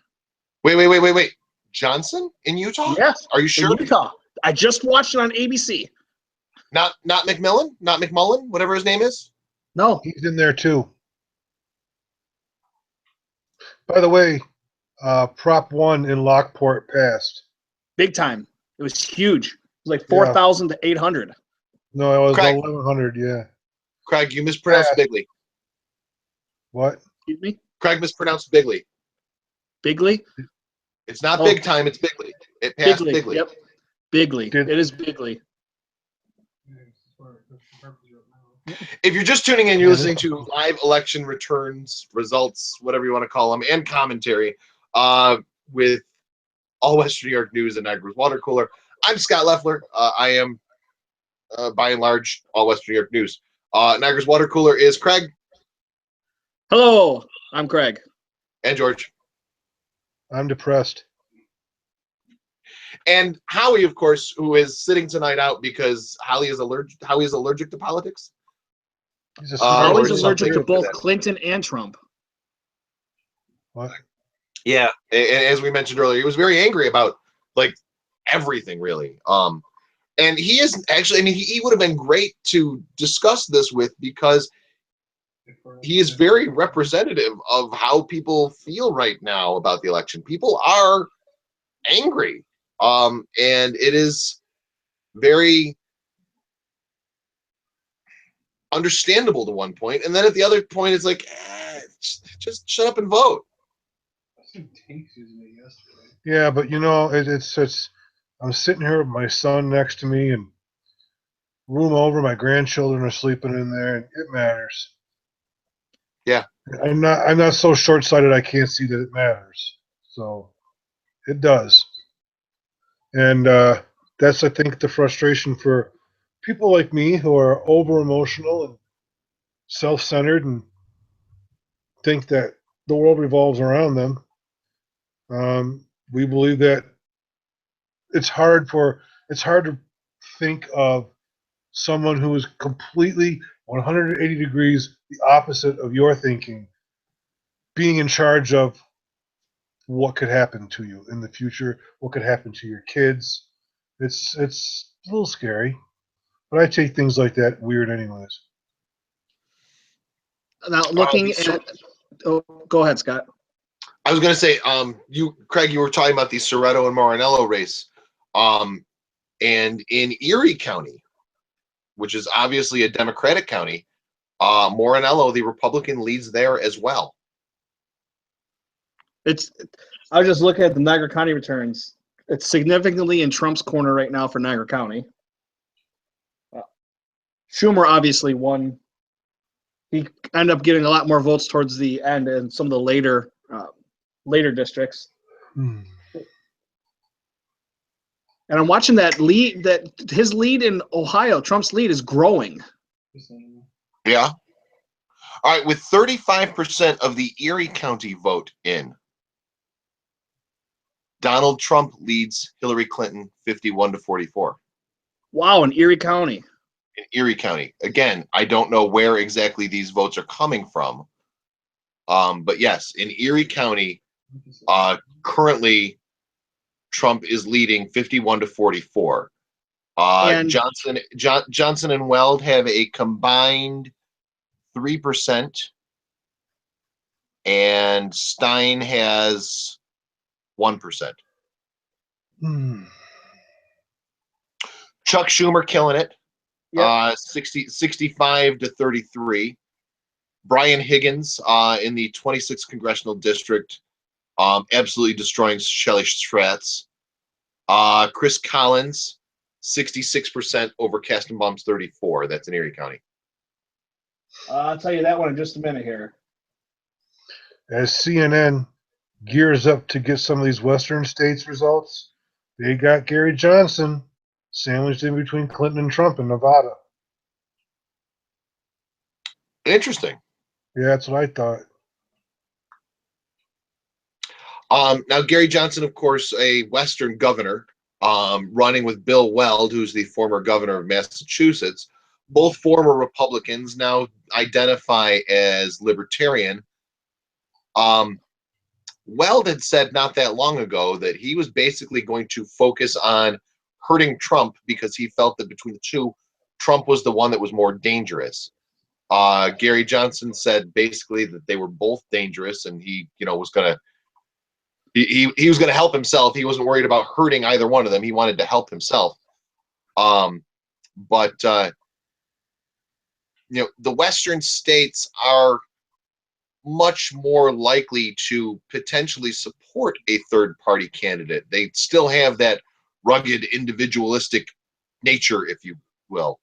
S1: Wait. Johnson in Utah?
S2: Yes.
S1: Are you sure?
S2: In Utah. I just watched it on ABC.
S1: Not McMillan? Not McMullen? Whatever his name is?
S2: No.
S3: He's in there too. By the way, Prop 1 in Lockport passed.
S2: Big time. It was huge. It was like 4,000 to 800.
S3: No, it was
S1: Craig.
S3: 1,100, yeah.
S1: Craig, you mispronounced Bigley.
S3: What?
S2: Excuse me?
S1: Craig mispronounced Bigley.
S2: Bigley?
S1: It's not
S2: Oh.
S1: big time, it's Bigley. It passed Bigley.
S2: Yep. Bigley.
S3: Did-
S2: It is Bigley.
S1: If you're just tuning in, you're listening to live election returns, results, whatever you want to call them, and commentary with All Western New York News and Niagara's Water Cooler. I'm Scott Leffler. I am, by and large, All Western New York News. Niagara's Water Cooler is Craig.
S2: Hello. I'm Craig.
S1: And George.
S3: I'm depressed.
S1: And Howie, of course, who is sitting tonight out because Howie is allergic to politics.
S3: He's a
S1: or
S3: smart
S2: Always
S1: something
S2: allergic to
S1: like
S2: both
S1: that.
S2: Clinton and Trump.
S3: What?
S1: Yeah, as we mentioned earlier, he was very angry about like everything, really. And he is actually, I mean, he would have been great to discuss this with because he is very representative of how people feel right now about the election. People are angry, and it is very understandable to one point, and then at the other point, it's like, just shut up and vote.
S3: Yeah, but it's. I'm sitting here with my son next to me, and room over, my grandchildren are sleeping in there, and it matters.
S1: Yeah.
S3: I'm not so short-sighted I can't see that it matters. So it does. And that's, I think, the frustration for people like me who are over-emotional and self-centered and think that the world revolves around them. We believe that it's hard to think of someone who is completely 180 degrees the opposite of your thinking being in charge of what could happen to you in the future, what could happen to your kids. It's a little scary, but I take things like that weird anyways.
S2: Now, looking at. Oh, go ahead, Scott.
S1: I was going to say, Craig, you were talking about the Soretto and Morinello race, and in Erie County, which is obviously a Democratic county, Morinello, the Republican, leads there as well.
S2: I was just looking at the Niagara County returns. It's significantly in Trump's corner right now for Niagara County. Schumer obviously won. He ended up getting a lot more votes towards the end in some of the later districts. And I'm watching that lead. That his lead in Ohio, Trump's lead, is growing.
S1: Yeah. All right, with 35% of the Erie County vote in, Donald Trump leads Hillary Clinton 51-44.
S2: Wow, in Erie County.
S1: In Erie County. Again, I don't know where exactly these votes are coming from. But yes, in Erie County, currently Trump is leading 51-44.
S2: And
S1: Johnson and Weld have a combined 3%, and Stein has 1%. Chuck Schumer killing it
S2: Yep.
S1: 65 to 33. Brian Higgins in the 26th congressional district, absolutely destroying Shelley Stratz. Chris Collins, 66% over Castenbaum's 34. That's in Erie County.
S2: I'll tell you that one in just a minute here.
S3: As CNN gears up to get some of these Western states results, they got Gary Johnson sandwiched in between Clinton and Trump in Nevada.
S1: Interesting.
S3: Yeah, that's what I thought.
S1: Now, Gary Johnson, of course, a Western governor, running with Bill Weld, who's the former governor of Massachusetts. Both former Republicans now identify as libertarian. Weld had said not that long ago that he was basically going to focus on hurting Trump because he felt that between the two, Trump was the one that was more dangerous. Gary Johnson said basically that they were both dangerous, and he, was going to he was going to help himself. He wasn't worried about hurting either one of them. He wanted to help himself. But the Western states are much more likely to potentially support a third party candidate. They still have that rugged individualistic nature, if you will.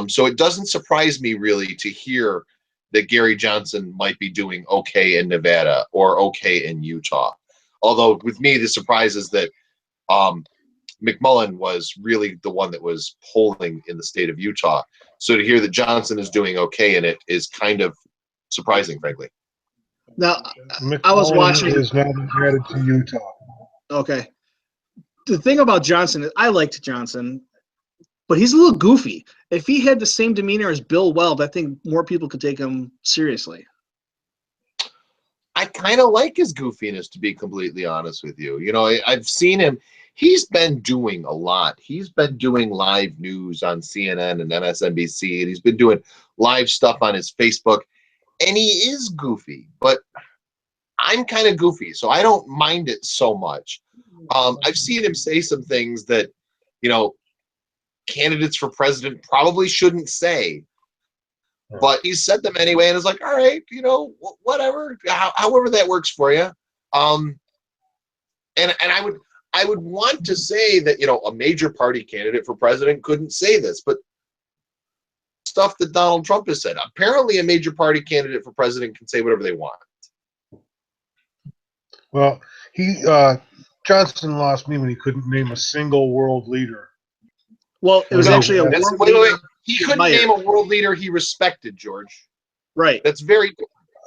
S1: So it doesn't surprise me really to hear that Gary Johnson might be doing okay in Nevada or okay in Utah. Although with me, the surprise is that McMullen was really the one that was polling in the state of Utah. So to hear that Johnson is doing okay in it is kind of surprising, frankly.
S2: Now,
S3: McMullen
S2: I was watching.
S3: is now added to Utah.
S2: Okay. The thing about Johnson is I liked Johnson, but he's a little goofy. If he had the same demeanor as Bill Weld, I think more people could take him seriously.
S1: I kind of like his goofiness, to be completely honest with you. I've seen him. He's been doing a lot. He's been doing live news on CNN and MSNBC, and he's been doing live stuff on his Facebook, and he is goofy, but I'm kind of goofy, so I don't mind it so much. I've seen him say some things that, candidates for president probably shouldn't say, but he said them anyway, and it's like, all right, whatever, however that works for you. And I would want to say that, a major party candidate for president couldn't say this, but stuff that Donald Trump has said, apparently a major party candidate for president can say whatever they want.
S3: Well, Johnson lost me when he couldn't name a single world leader.
S2: Well, it was actually a world leader.
S1: He couldn't name a world leader he respected, George.
S2: Right.
S1: That's very.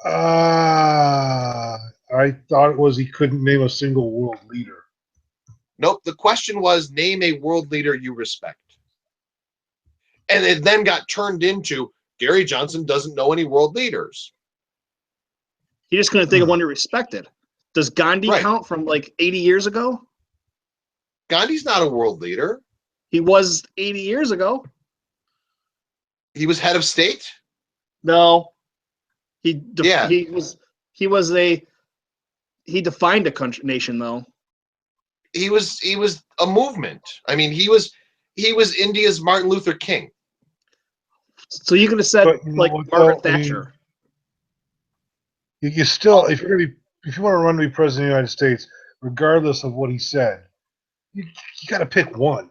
S3: I thought it was he couldn't name a single world leader.
S1: Nope. The question was, name a world leader you respect. And it then got turned into Gary Johnson doesn't know any world leaders.
S2: He just couldn't think of one he respected. Does Gandhi count from like 80 years ago?
S1: Gandhi's not a world leader.
S2: He was 80 years ago.
S1: He was head of state?
S2: No. He defined a country nation though.
S1: He was a movement. I mean, he was India's Martin Luther King.
S2: So you could have said Margaret Thatcher.
S3: You still, if you want to run to be president of the United States, regardless of what he said, you got to pick one.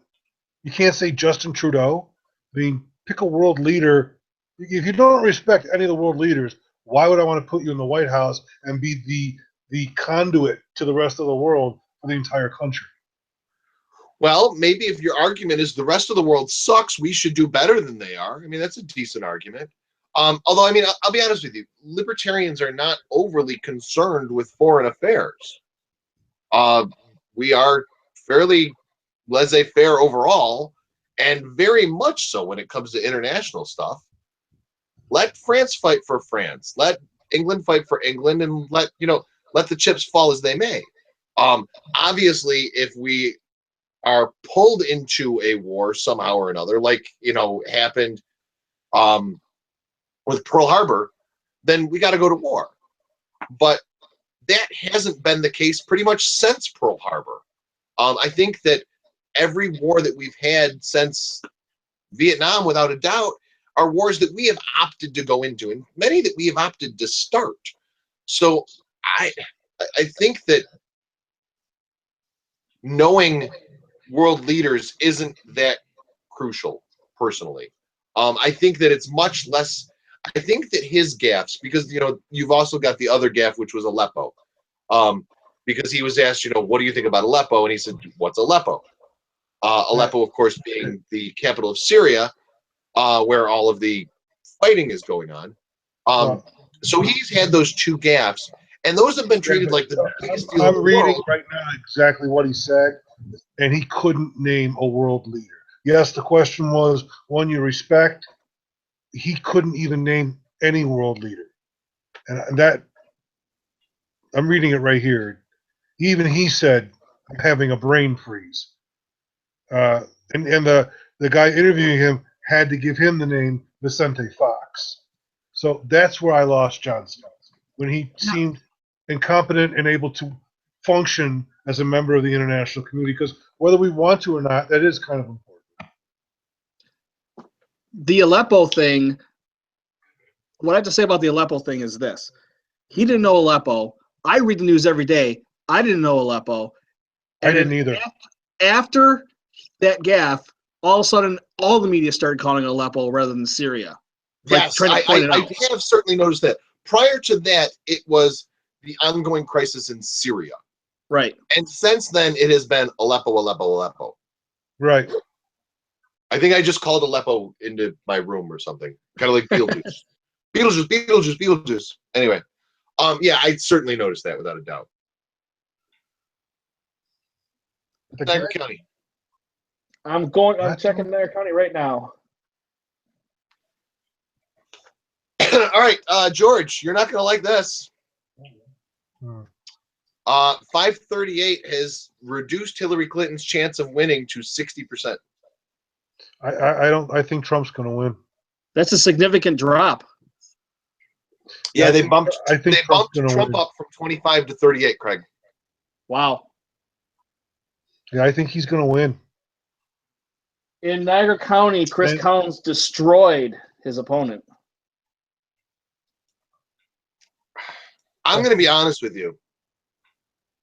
S3: You can't say Justin Trudeau. I mean, pick a world leader. If you don't respect any of the world leaders, why would I want to put you in the White House and be the conduit to the rest of the world for the entire country?
S1: Well, maybe if your argument is the rest of the world sucks, we should do better than they are. I mean, that's a decent argument. Although, I mean, I'll be honest with you, libertarians are not overly concerned with foreign affairs. We are fairly laissez-faire overall, and very much so when it comes to international stuff. Let France fight for France. Let England fight for England, and let the chips fall as they may. Obviously, if we are pulled into a war somehow or another, like happened with Pearl Harbor, then we got to go to war. But that hasn't been the case pretty much since Pearl Harbor. I think that every war that we've had since Vietnam, without a doubt, are wars that we have opted to go into, and many that we have opted to start. So I think that knowing world leaders isn't that crucial, personally. I think that it's much less. I think that his gaffes, because you've also got the other gaffe, which was Aleppo, because he was asked, what do you think about Aleppo, and he said, "What's Aleppo?" Aleppo, of course, being the capital of Syria, where all of the fighting is going on. So he's had those two gaffes, and those have been treated like the biggest deal in the
S3: I'm reading
S1: world.
S3: right now exactly what he said, and he couldn't name a world leader. Yes, the question was one you respect. He couldn't even name any world leader, and that I'm reading it right here. Even he said, "I'm having a brain freeze," and the guy interviewing him had to give him the name Vicente Fox. So that's where I lost John Scott, when he seemed incompetent and able to function as a member of the international community. Because whether we want to or not, that is kind of important.
S2: The Aleppo thing, what I have to say about the Aleppo thing is this. He didn't know Aleppo. I read the news every day. I didn't know Aleppo.
S3: I didn't either.
S2: After that gaffe, all of a sudden, all the media started calling it Aleppo rather than Syria.
S1: Yes,
S2: trying to point it
S1: I
S2: out.
S1: have certainly noticed that. Prior to that, it was the ongoing crisis in Syria.
S2: Right.
S1: And since then, it has been Aleppo, Aleppo, Aleppo.
S3: Right.
S1: I think I just called Aleppo into my room or something. Kind of like Beetlejuice. Beetlejuice. Anyway, yeah, I certainly noticed that without a doubt. Niagara County.
S2: I'm checking Niagara County right now.
S1: All right, George, you're not going to like this. 538 has reduced Hillary Clinton's chance of winning to 60%.
S3: I think Trump's going to win.
S2: That's a significant drop.
S1: Yeah, they bumped
S3: Trump
S1: up from 25 to 38, Craig.
S2: Wow.
S3: Yeah, I think he's going to win.
S2: In Niagara County, Chris Collins destroyed his opponent.
S1: I'm going to be honest with you.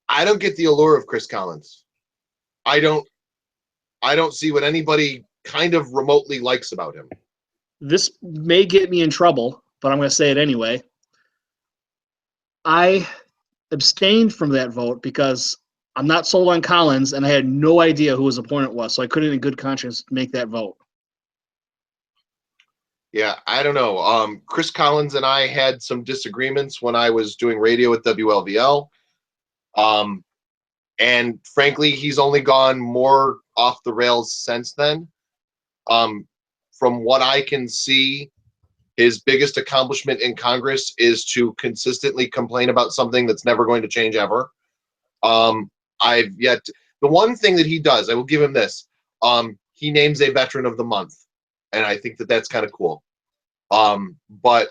S1: I don't get the allure of Chris Collins. I don't see what anybody kind of remotely likes about him.
S2: This may get me in trouble, but I'm going to say it anyway. I abstained from that vote because I'm not sold on Collins, and I had no idea who his opponent was, so I couldn't in good conscience make that vote.
S1: Yeah, I don't know. Chris Collins and I had some disagreements when I was doing radio at WLVL. And frankly, he's only gone more off the rails since then. From what I can see, his biggest accomplishment in Congress is to consistently complain about something that's never going to change ever. The one thing that he does, I will give him this. He names a veteran of the month, and I think that that's kind of cool. But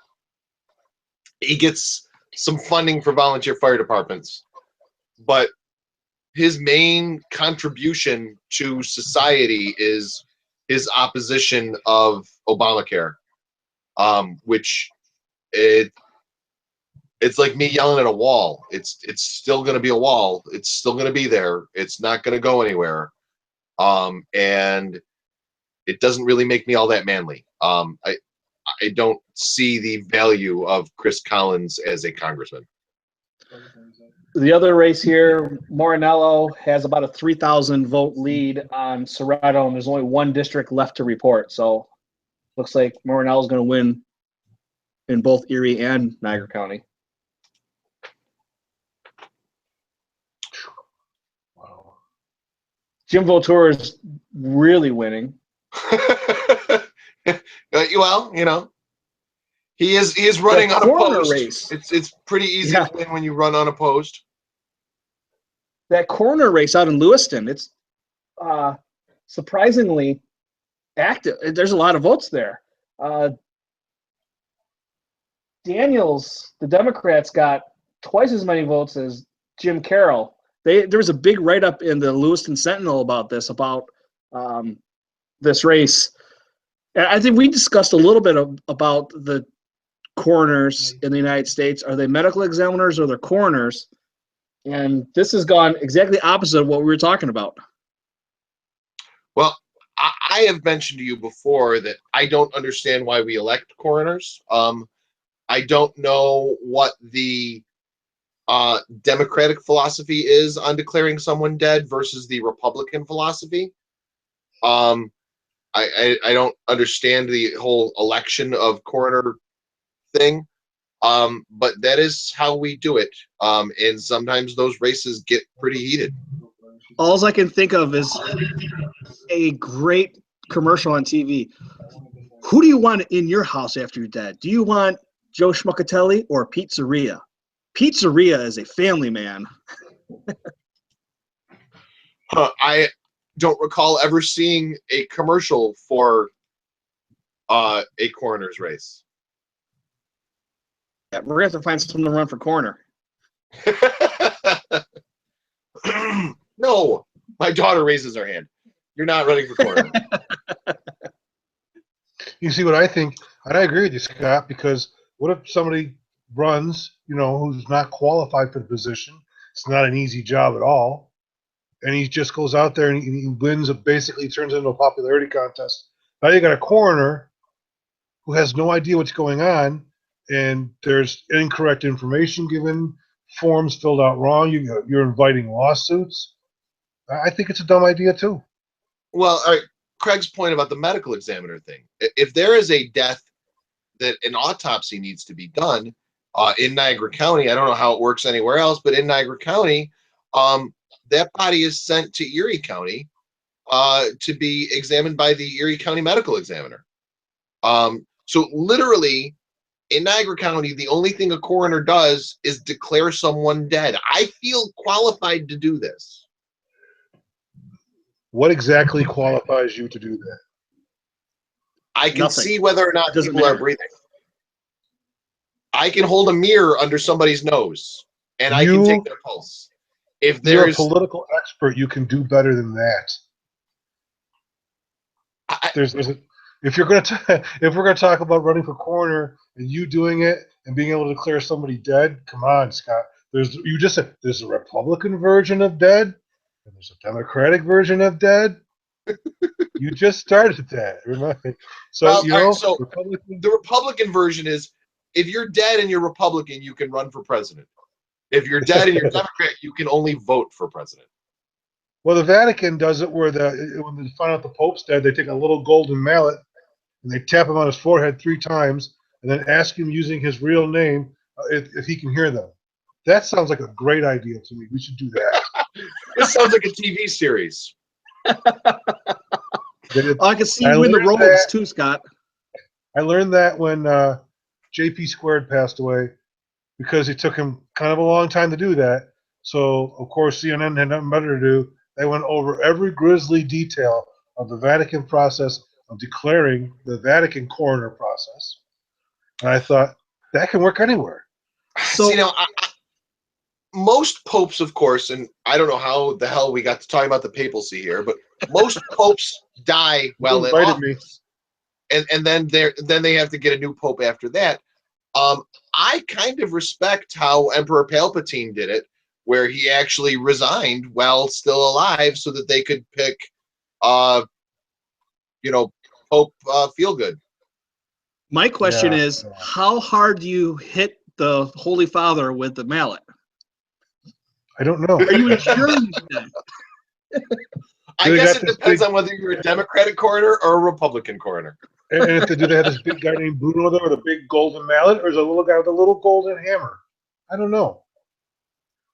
S1: he gets some funding for volunteer fire departments. But his main contribution to society is his opposition of Obamacare, which it's like me yelling at a wall. It's still going to be a wall. It's still going to be there. It's not going to go anywhere. And it doesn't really make me all that manly. I don't see the value of Chris Collins as a congressman.
S2: The other race here, Morinello has about a 3,000 vote lead on Soretto, and there's only one district left to report. So looks like Morinello is going to win in both Erie and Niagara County.
S3: Wow.
S2: Jim Vautour is really winning.
S1: Well, he is running
S2: The corner
S1: unopposed.
S2: race.
S1: It's pretty easy
S2: Yeah.
S1: to win when you run unopposed.
S2: That corner race out in Lewiston, it's surprisingly active. There's a lot of votes there. Daniels, the Democrats, got twice as many votes as Jim Carroll. There was a big write-up in the Lewiston Sentinel about this race. And I think we discussed a little bit about the coroners in the United States. Are they medical examiners or they're coroners? And this has gone exactly opposite of what we were talking about.
S1: Well, I have mentioned to you before that I don't understand why we elect coroners. I don't know what the Democratic philosophy is on declaring someone dead versus the Republican philosophy. I don't understand the whole election of coroner thing. But that is how we do it. And sometimes those races get pretty heated.
S2: All I can think of is a great commercial on TV. Who do you want in your house after you're dead? Do you want Joe Schmuckatelli or Pizzeria? Pizzeria is a family man.
S1: I don't recall ever seeing a commercial for a coroner's race.
S2: Yeah, we're going to have to find someone to run for coroner.
S1: No, my daughter raises her hand. You're not running for coroner.
S3: You see what I think, and I agree with you, Scott, because what if somebody runs, who's not qualified for the position? It's not an easy job at all. And he just goes out there and he wins, basically turns into a popularity contest. Now you got a coroner who has no idea what's going on, and there's incorrect information given, forms filled out wrong, you're inviting lawsuits. I think it's a dumb idea too.
S1: Well, all right, Craig's point about the medical examiner thing. If there is a death that an autopsy needs to be done in Niagara County, I don't know how it works anywhere else, but in Niagara County, that body is sent to Erie County to be examined by the Erie County medical examiner. So literally, in Niagara County, the only thing a coroner does is declare someone dead. I feel qualified to do this.
S3: What exactly qualifies you to do that?
S1: I can
S2: Nothing.
S1: see whether or not
S2: Doesn't
S1: people are
S2: matter.
S1: breathing. I can hold a mirror under somebody's nose, and I can
S3: You-
S1: take their pulse. If
S3: You're a
S1: there's,
S3: political expert. You can do better than that. If we're going to talk about running for coroner and you doing it and being able to declare somebody dead, come on, Scott. There's a Republican version of dead, and there's a Democratic version of dead. You just started that. Remember? So
S1: well, all right, so
S3: Republican.
S1: the Republican version is, if you're dead and you're Republican, you can run for president. If you're dead and you're Democrat, you can only vote for president.
S3: Well, the Vatican does it where when they find out the Pope's dead, they take a little golden mallet and they tap him on his forehead 3 times and then ask him using his real name if he can hear them. That sounds like a great idea to me. We should do that.
S1: This sounds like a TV series.
S2: I can see you in the
S3: learned
S2: robes
S3: that-
S2: too, Scott.
S3: I learned that when JP Squared passed away because it took him kind of a long time to do that. So, of course, CNN had nothing better to do. They went over every grisly detail of the Vatican process of declaring the Vatican coroner process. And I thought, that can work anywhere.
S2: So-
S1: Most popes, of course, and I don't know how the hell we got to talking about the papacy here, but most popes die while
S3: You
S1: in
S3: invited
S1: office, and then they have to get a new pope after that. I kind of respect how Emperor Palpatine did it, where he actually resigned while still alive so that they could pick, Pope Feelgood.
S2: My question
S3: Yeah,
S2: is,
S3: yeah.
S2: how hard do you hit the Holy Father with the mallet?
S3: I don't know.
S2: Are you sure he's dead?
S1: I
S3: They
S1: guess
S3: got
S1: it
S3: this
S1: depends
S3: big-
S1: on whether you're a Democratic coroner or a Republican coroner.
S3: And if they have this big guy named Bruno there with a big golden mallet, or is it a little guy with a little golden hammer? I don't know.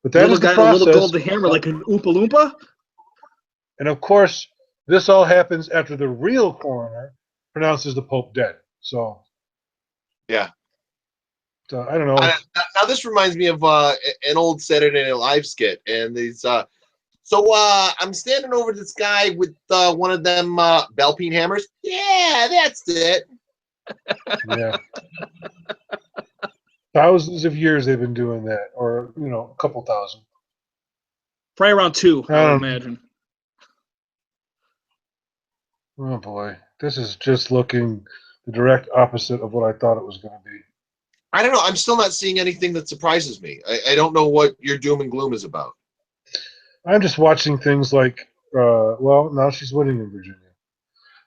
S3: But that
S2: Little
S3: is the
S2: guy, a
S3: process.
S2: little golden hammer, like an Oompa Loompa?
S3: And of course, this all happens after the real coroner pronounces the Pope dead. So,
S1: Yeah.
S3: so I don't know.
S1: Now this reminds me of an old Saturday Night Live skit, and these. So I'm standing over this guy with one of them bell peen hammers. Yeah, that's it.
S3: Yeah. Thousands of years they've been doing that, or a couple thousand.
S2: Probably around 2, I would
S3: Um,
S2: imagine.
S3: Oh boy. This is just looking the direct opposite of what I thought it was going to be.
S1: I don't know. I'm still not seeing anything that surprises me. I don't know what your doom and gloom is about.
S3: I'm just watching things like, well, now she's winning in Virginia.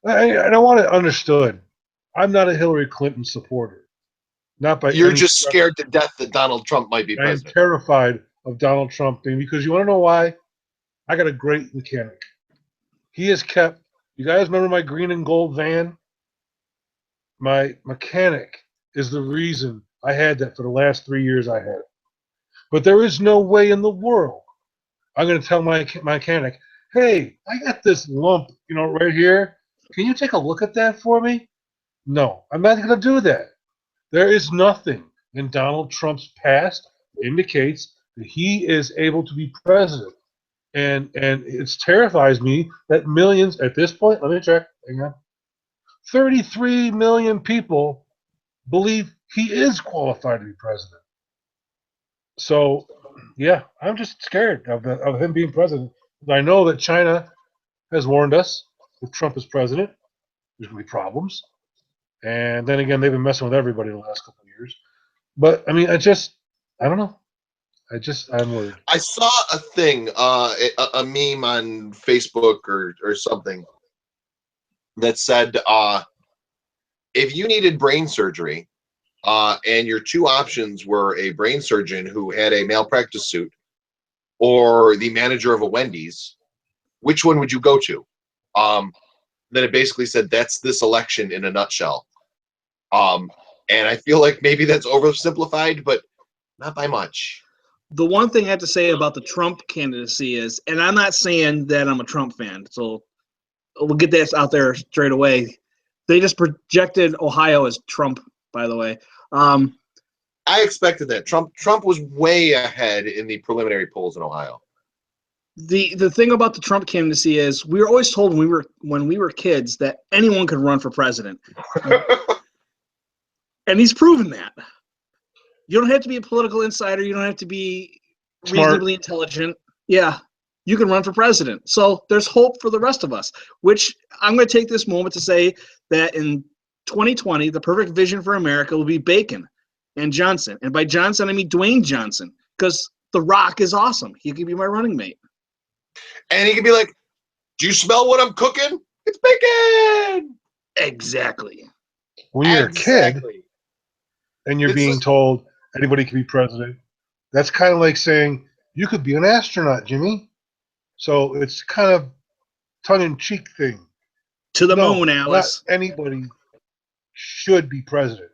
S3: I want it understood. I'm not a Hillary Clinton supporter. Not by
S1: You're
S3: any
S1: just
S3: stretch.
S1: scared to death that Donald Trump might be
S3: I am
S1: president.
S3: terrified of Donald Trump being, because you want to know why? I got a great mechanic. He has kept, you guys remember my green and gold van? My mechanic is the reason I had that for the last 3 years I had it. But there is no way in the world I'm going to tell my mechanic, hey, I got this lump, right here. Can you take a look at that for me? No, I'm not going to do that. There is nothing in Donald Trump's past indicates that he is able to be president. And it terrifies me that millions, at this point, let me check, hang on, 33 million people believe he is qualified to be president. So, yeah, I'm just scared of him being president. I know that China has warned us if Trump is president, there's going to be problems. And then again, they've been messing with everybody the last couple of years. But, I mean, I don't know. I'm worried.
S1: I saw a thing, a meme on Facebook or something that said, if you needed brain surgery, and your two options were a brain surgeon who had a malpractice suit or the manager of a Wendy's, which one would you go to? Then it basically said that's this election in a nutshell. And I feel like maybe that's oversimplified, but not by much.
S2: The one thing I have to say about the Trump candidacy is, and I'm not saying that I'm a Trump fan, so we'll get this out there straight away. They just projected Ohio as Trump, by the way.
S1: I expected that. Trump was way ahead in the preliminary polls in Ohio.
S2: The thing about the Trump candidacy is we were always told when we were kids that anyone could run for president. And he's proven that. You don't have to be a political insider. You don't have to be reasonably intelligent. Yeah, you can run for president. So there's hope for the rest of us, which I'm going to take this moment to say that in 2020, the perfect vision for America will be Bacon and Johnson. And by Johnson, I mean Dwayne Johnson, because The Rock is awesome. He could be my running mate.
S1: And he could be like, do you smell what I'm cooking? It's bacon!
S2: Exactly.
S3: When you're a kid
S1: Exactly.
S3: and you're
S1: It's
S3: being
S1: just-
S3: told anybody can be president, that's kind of like saying you could be an astronaut, Jimmy. So it's kind of tongue-in-cheek thing.
S2: To the
S3: No,
S2: moon, Alice.
S3: not anybody should be president.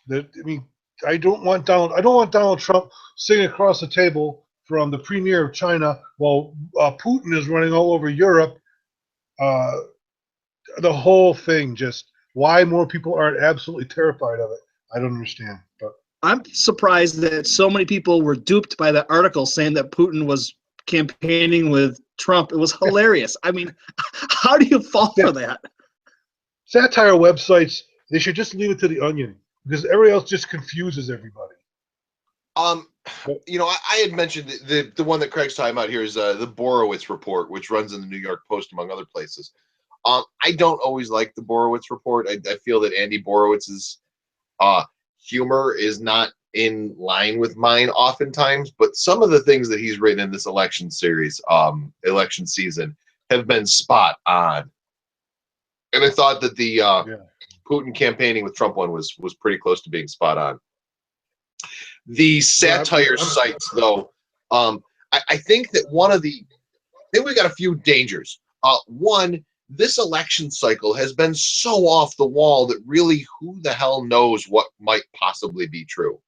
S3: I don't want Donald Trump sitting across the table from the premier of China while Putin is running all over Europe. The whole thing, just why more people aren't absolutely terrified of it, I don't understand. But
S2: I'm surprised that so many people were duped by that article saying that Putin was campaigning with Trump. It was hilarious. I mean, how do you fall for that?
S3: satire websites, they should just leave it to the Onion because everybody else just confuses everybody.
S1: I had mentioned the one that Craig's talking about here is the Borowitz report, which runs in the New York Post, among other places. I don't always like the Borowitz report. I feel that Andy Borowitz's humor is not in line with mine oftentimes, but some of the things that he's written in this election series, election season, have been spot on. And I thought that the Putin campaigning with Trump one was pretty close to being spot on. The satire sites, though, I think that I think we got a few dangers. One, this election cycle has been so off the wall that really who the hell knows what might possibly be true.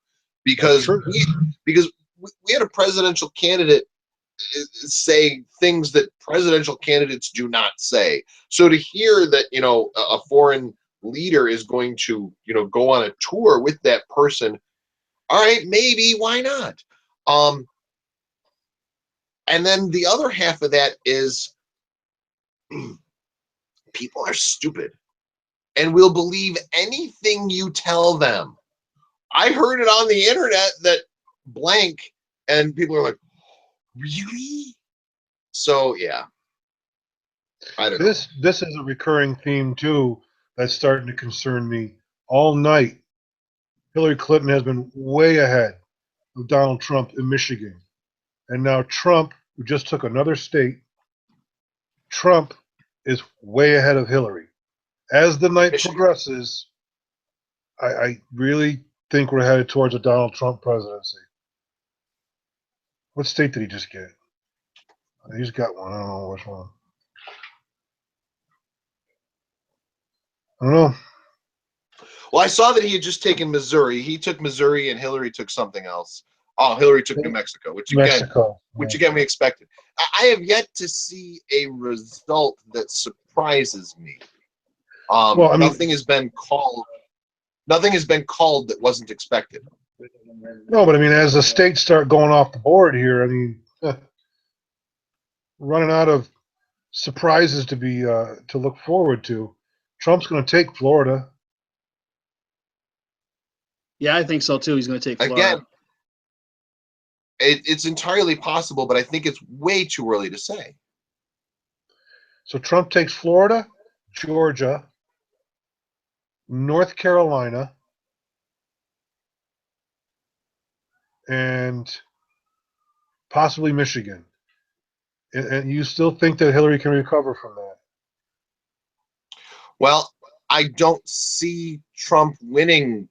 S1: Because we had a presidential candidate say things that presidential candidates do not say. So to hear that, a foreign leader is going to, go on a tour with that person, all right, maybe, why not? And then the other half of that is people are stupid and will believe anything you tell them. I heard it on the internet that blank, and people are like, really? So, yeah. I don't know.
S3: This is a recurring theme too that's starting to concern me. All night, Hillary Clinton has been way ahead of Donald Trump in Michigan. And now Trump, who just took another state, Trump is way ahead of Hillary. As the night
S1: Michigan.
S3: progresses, I really think we're headed towards a Donald Trump presidency. What state did he just get? He's got one. I don't know which one. I don't know.
S1: Well, I saw that he had just taken Missouri. He took Missouri, and Hillary took something else. Oh, Hillary took New Mexico, which
S3: Mexico.
S1: again we expected. I have yet to see a result that surprises me.
S3: Well, I mean-
S1: Nothing has been called. Nothing has been called that wasn't expected.
S3: No, but I mean, as the states start going off the board here, I mean, running out of surprises to be to look forward to. Trump's going to take Florida.
S2: Yeah, I think so too. He's going to take Florida.
S1: Again, it's entirely possible, but I think it's way too early to say.
S3: So Trump takes Florida, Georgia, North Carolina, and possibly Michigan. And you still think that Hillary can recover from that?
S1: Well, I don't see Trump winning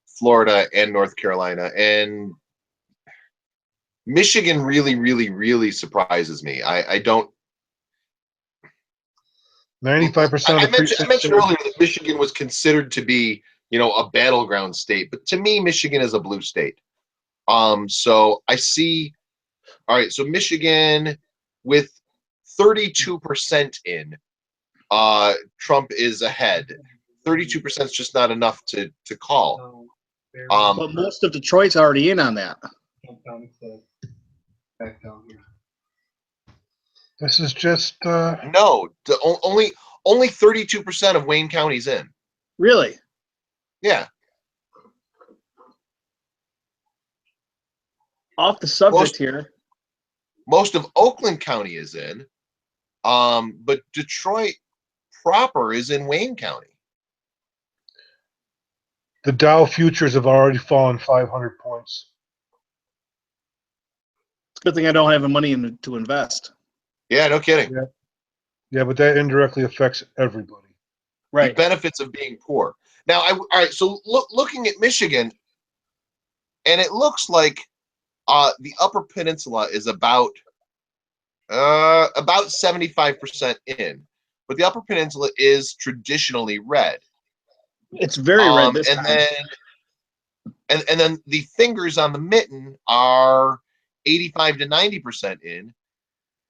S1: Florida and North Carolina, and Michigan really, really, really surprises me. I don't.
S3: 95% of
S1: I
S3: the
S1: mentioned earlier that Michigan was considered to be, a battleground state, but to me, Michigan is a blue state. So I see. All right, so Michigan with 32% in, Trump is ahead. 32% is just not enough to call.
S2: But most of Detroit's already in on that.
S3: This is just
S1: No, only 32% of Wayne County's in.
S2: Really?
S1: Yeah.
S2: Off the subject here.
S1: Most of Oakland County is in, but Detroit proper is in Wayne County.
S3: the Dow futures have already fallen 500 points.
S2: It's a good thing I don't have the money to invest.
S1: Yeah, no kidding.
S3: Yeah, but that indirectly affects everybody.
S1: The benefits of being poor. Now, all right. So looking at Michigan, and it looks like the Upper Peninsula is about 75% in, but the Upper Peninsula is traditionally red.
S2: It's very red this
S1: and
S2: time.
S1: and then the fingers on the mitten are 85 to 90% in.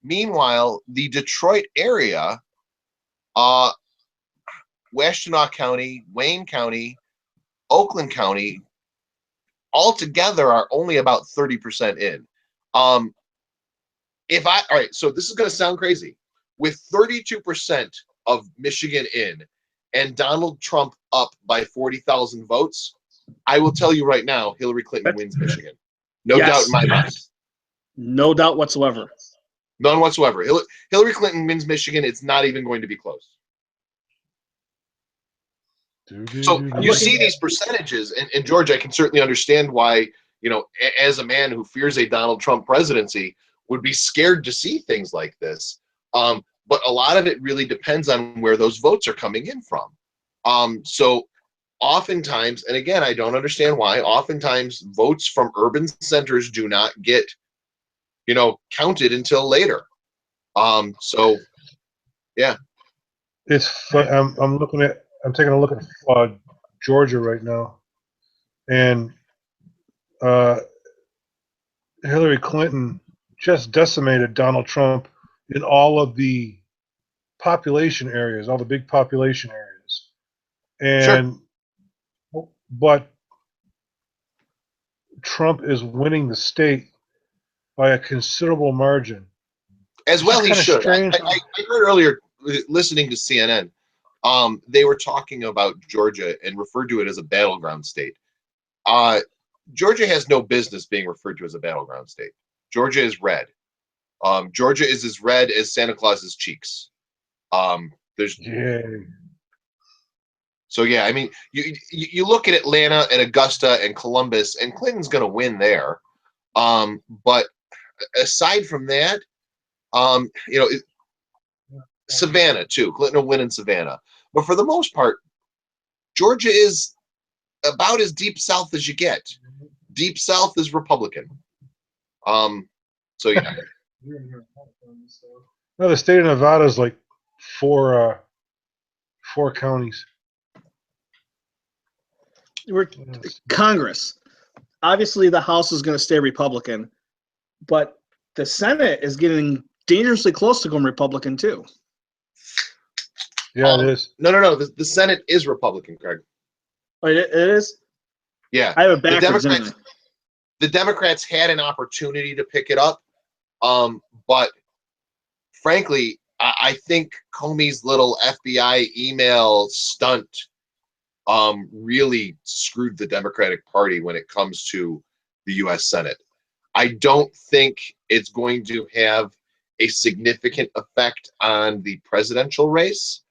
S1: Meanwhile, the Detroit area, Washtenaw County, Wayne County, Oakland County, all together are only about 30% in. All right, so this is going to sound crazy. With 32% of Michigan in and Donald Trump up by 40,000 votes, I will tell you right now, Hillary Clinton wins Michigan. No
S2: Yes.
S1: doubt in my mind.
S2: No doubt whatsoever.
S1: None whatsoever. Hillary Clinton wins Michigan. It's not even going to be close. So you see these percentages, and George, I can certainly understand why, as a man who fears a Donald Trump presidency, would be scared to see things like this. But a lot of it really depends on where those votes are coming in from. So oftentimes, and again, I don't understand why, oftentimes votes from urban centers do not get, counted until later. So, yeah.
S3: I'm taking a look at Georgia right now, and Hillary Clinton just decimated Donald Trump in all of the population areas, all the big population areas, and but Trump is winning the state by a considerable margin.
S1: As well, he should. I
S3: Strange.
S1: heard earlier, listening to CNN, they were talking about Georgia and referred to it as a battleground state. Georgia has no business being referred to as a battleground state. Georgia is red. Georgia is as red as Santa Claus's cheeks. There's
S3: Yeah.
S1: So yeah, I mean, you look at Atlanta and Augusta and Columbus, and Clinton's going to win there. But aside from that, Savannah too. Clinton will win in Savannah, but for the most part, Georgia is about as deep south as you get. Deep south is Republican. So yeah,
S3: No, the state of Nevada is like four counties.
S2: We're Congress. Obviously, the House is going to stay Republican, but the Senate is getting dangerously close to going Republican too.
S3: Yeah, it is.
S1: no. The Senate is Republican, Craig.
S2: Oh, it is.
S1: Yeah,
S2: I have it backwards.
S1: the Democrats had an opportunity to pick it up, but frankly, I think Comey's little FBI email stunt really screwed the Democratic Party when it comes to the U.S. Senate. I don't think it's going to have a significant effect on the presidential race,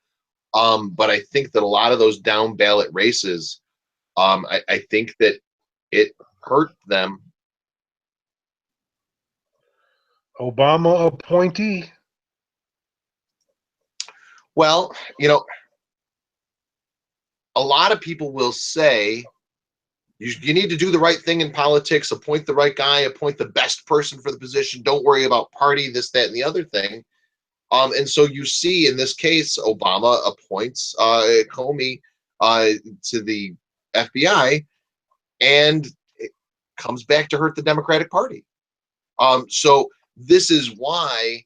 S1: but I think that a lot of those down ballot races, I think that it hurt them.
S3: Obama appointee.
S1: Well, a lot of people will say you need to do the right thing in politics, appoint the right guy, appoint the best person for the position. Don't worry about party, this, that, and the other thing. And so you see in this case, Obama appoints Comey to the FBI, and it comes back to hurt the Democratic Party. So this is why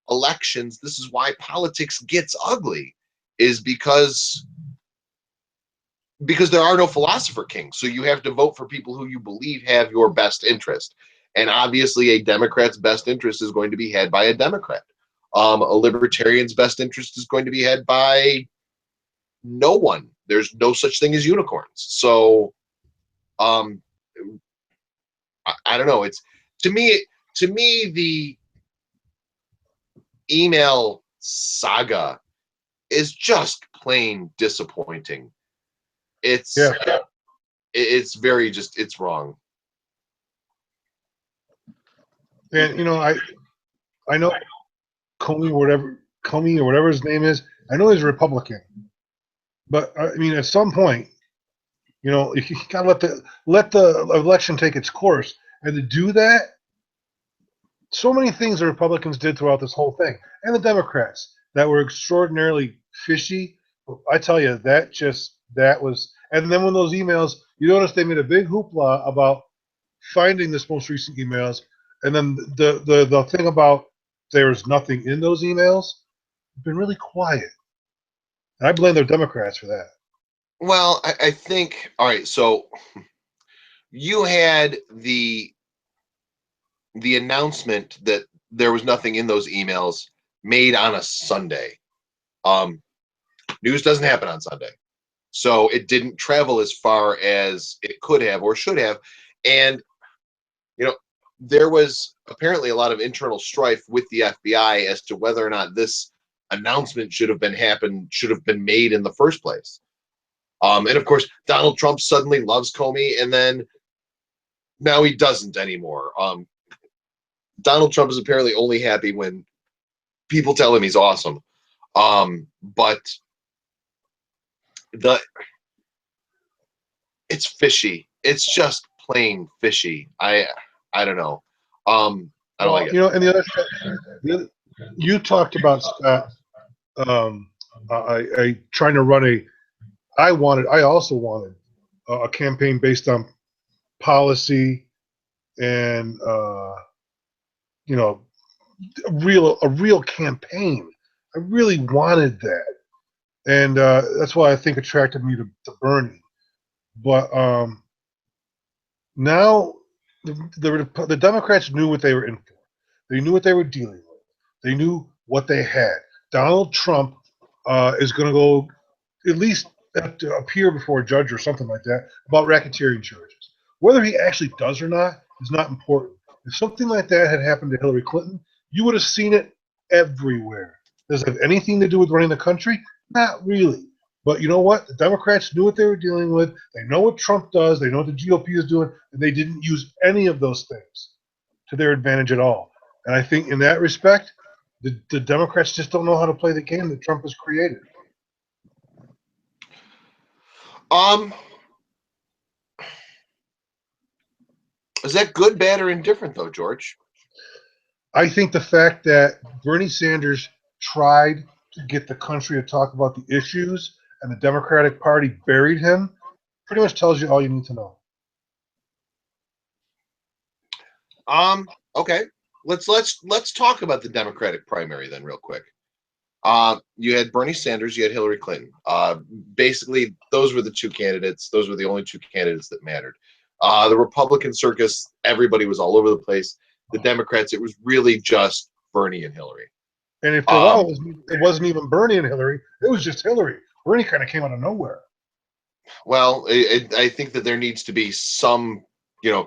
S1: elections, this is why politics gets ugly, is because there are no philosopher kings. So you have to vote for people who you believe have your best interest. And obviously a Democrat's best interest is going to be had by a Democrat. A libertarian's best interest is going to be had by no one. There's no such thing as unicorns. So I don't know. It's to me the email saga is just plain disappointing. It's very just, it's wrong.
S3: And I know Comey or whatever his name is. I know he's a Republican, but I mean, at some point, you gotta let the election take its course, and to do that, so many things the Republicans did throughout this whole thing, and the Democrats that were extraordinarily fishy. I tell you, that was. And then when those emails, you notice they made a big hoopla about finding this most recent emails, and then the thing about there's nothing in those emails, been really quiet. And I blame the Democrats for that.
S1: Well, I think, all right, so you had the announcement that there was nothing in those emails made on a Sunday. News doesn't happen on Sunday. So it didn't travel as far as it could have or should have. And, there was apparently a lot of internal strife with the FBI as to whether or not this announcement should have been made in the first place. And of course, Donald Trump suddenly loves Comey, and then now he doesn't anymore. Donald Trump is apparently only happy when people tell him he's awesome. But it's fishy. It's just plain fishy. I don't know. I don't like it.
S3: And the other, you talked about Scott. I trying to run I also wanted a campaign based on policy and a real campaign. I really wanted that, and that's why I think attracted me to Bernie. But now the Democrats knew what they were in for. They knew what they were dealing with. They knew what they had. Donald Trump is going to go at least appear before a judge or something like that about racketeering charges. Whether he actually does or not is not important. If something like that had happened to Hillary Clinton, you would have seen it everywhere. Does it have anything to do with running the country? Not really. But you know what? The Democrats knew what they were dealing with. They know what Trump does. They know what the GOP is doing, and they didn't use any of those things to their advantage at all. And I think in that respect, the Democrats just don't know how to play the game that Trump has created.
S1: Is that good, bad, or indifferent, though, George?
S3: I think the fact that Bernie Sanders tried to get the country to talk about the issues and the Democratic Party buried him pretty much tells you all you need to know.
S1: Okay. Let's talk about the Democratic primary then, real quick. You had Bernie Sanders, you had Hillary Clinton. Basically, those were the two candidates. Those were the only two candidates that mattered. The Republican circus, everybody was all over the place. The Democrats, it was really just Bernie and Hillary.
S3: And for a while, it wasn't even Bernie and Hillary. It was just Hillary. Bernie kind of came out of nowhere.
S1: Well, I think that there needs to be some,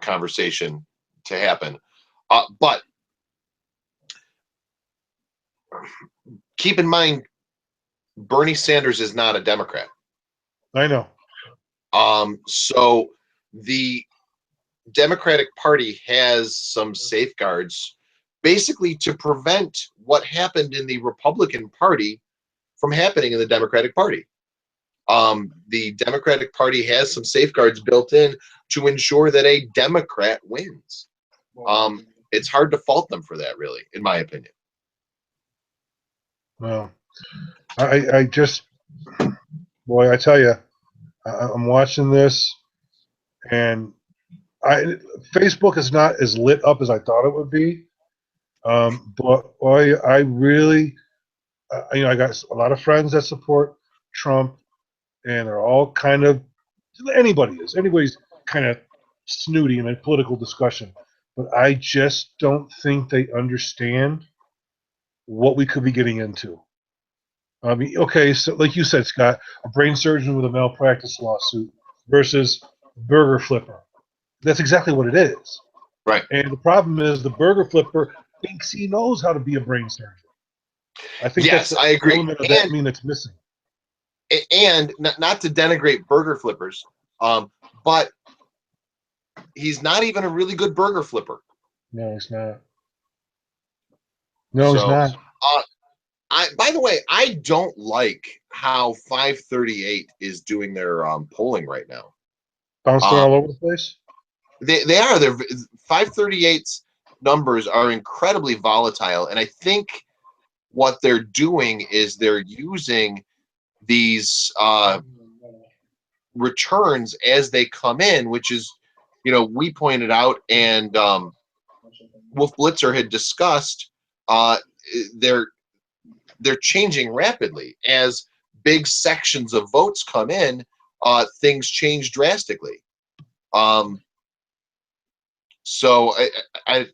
S1: conversation to happen. But keep in mind, Bernie Sanders is not a Democrat.
S3: I know.
S1: So the Democratic Party has some safeguards basically to prevent what happened in the Republican Party from happening in the Democratic Party. The Democratic Party has some safeguards built in to ensure that a Democrat wins. It's hard to fault them for that, really, in my opinion.
S3: Well, I just, boy, I tell you, I'm watching this, and Facebook is not as lit up as I thought it would be. But boy, I really, I got a lot of friends that support Trump, and they're all kind of, anybody's kind of snooty in a political discussion. But I just don't think they understand what we could be getting into. I mean, okay, so like you said, Scott, a brain surgeon with a malpractice lawsuit versus burger flipper. That's exactly what it is.
S1: Right.
S3: And the problem is the burger flipper thinks he knows how to be a brain surgeon. I think
S1: Yes,
S3: that's
S1: I agree.
S3: element of that that's missing.
S1: And not to denigrate burger flippers, but he's not even a really good burger flipper.
S3: No, he's not. No, he's not.
S1: By the way, I don't like how 538 is doing their polling right now.
S3: Bouncing all over the place?
S1: They are. Their 538's numbers are incredibly volatile, and I think what they're doing is they're using these returns as they come in, which is, we pointed out, and Wolf Blitzer had discussed, they're changing rapidly. As big sections of votes come in, things change drastically. So I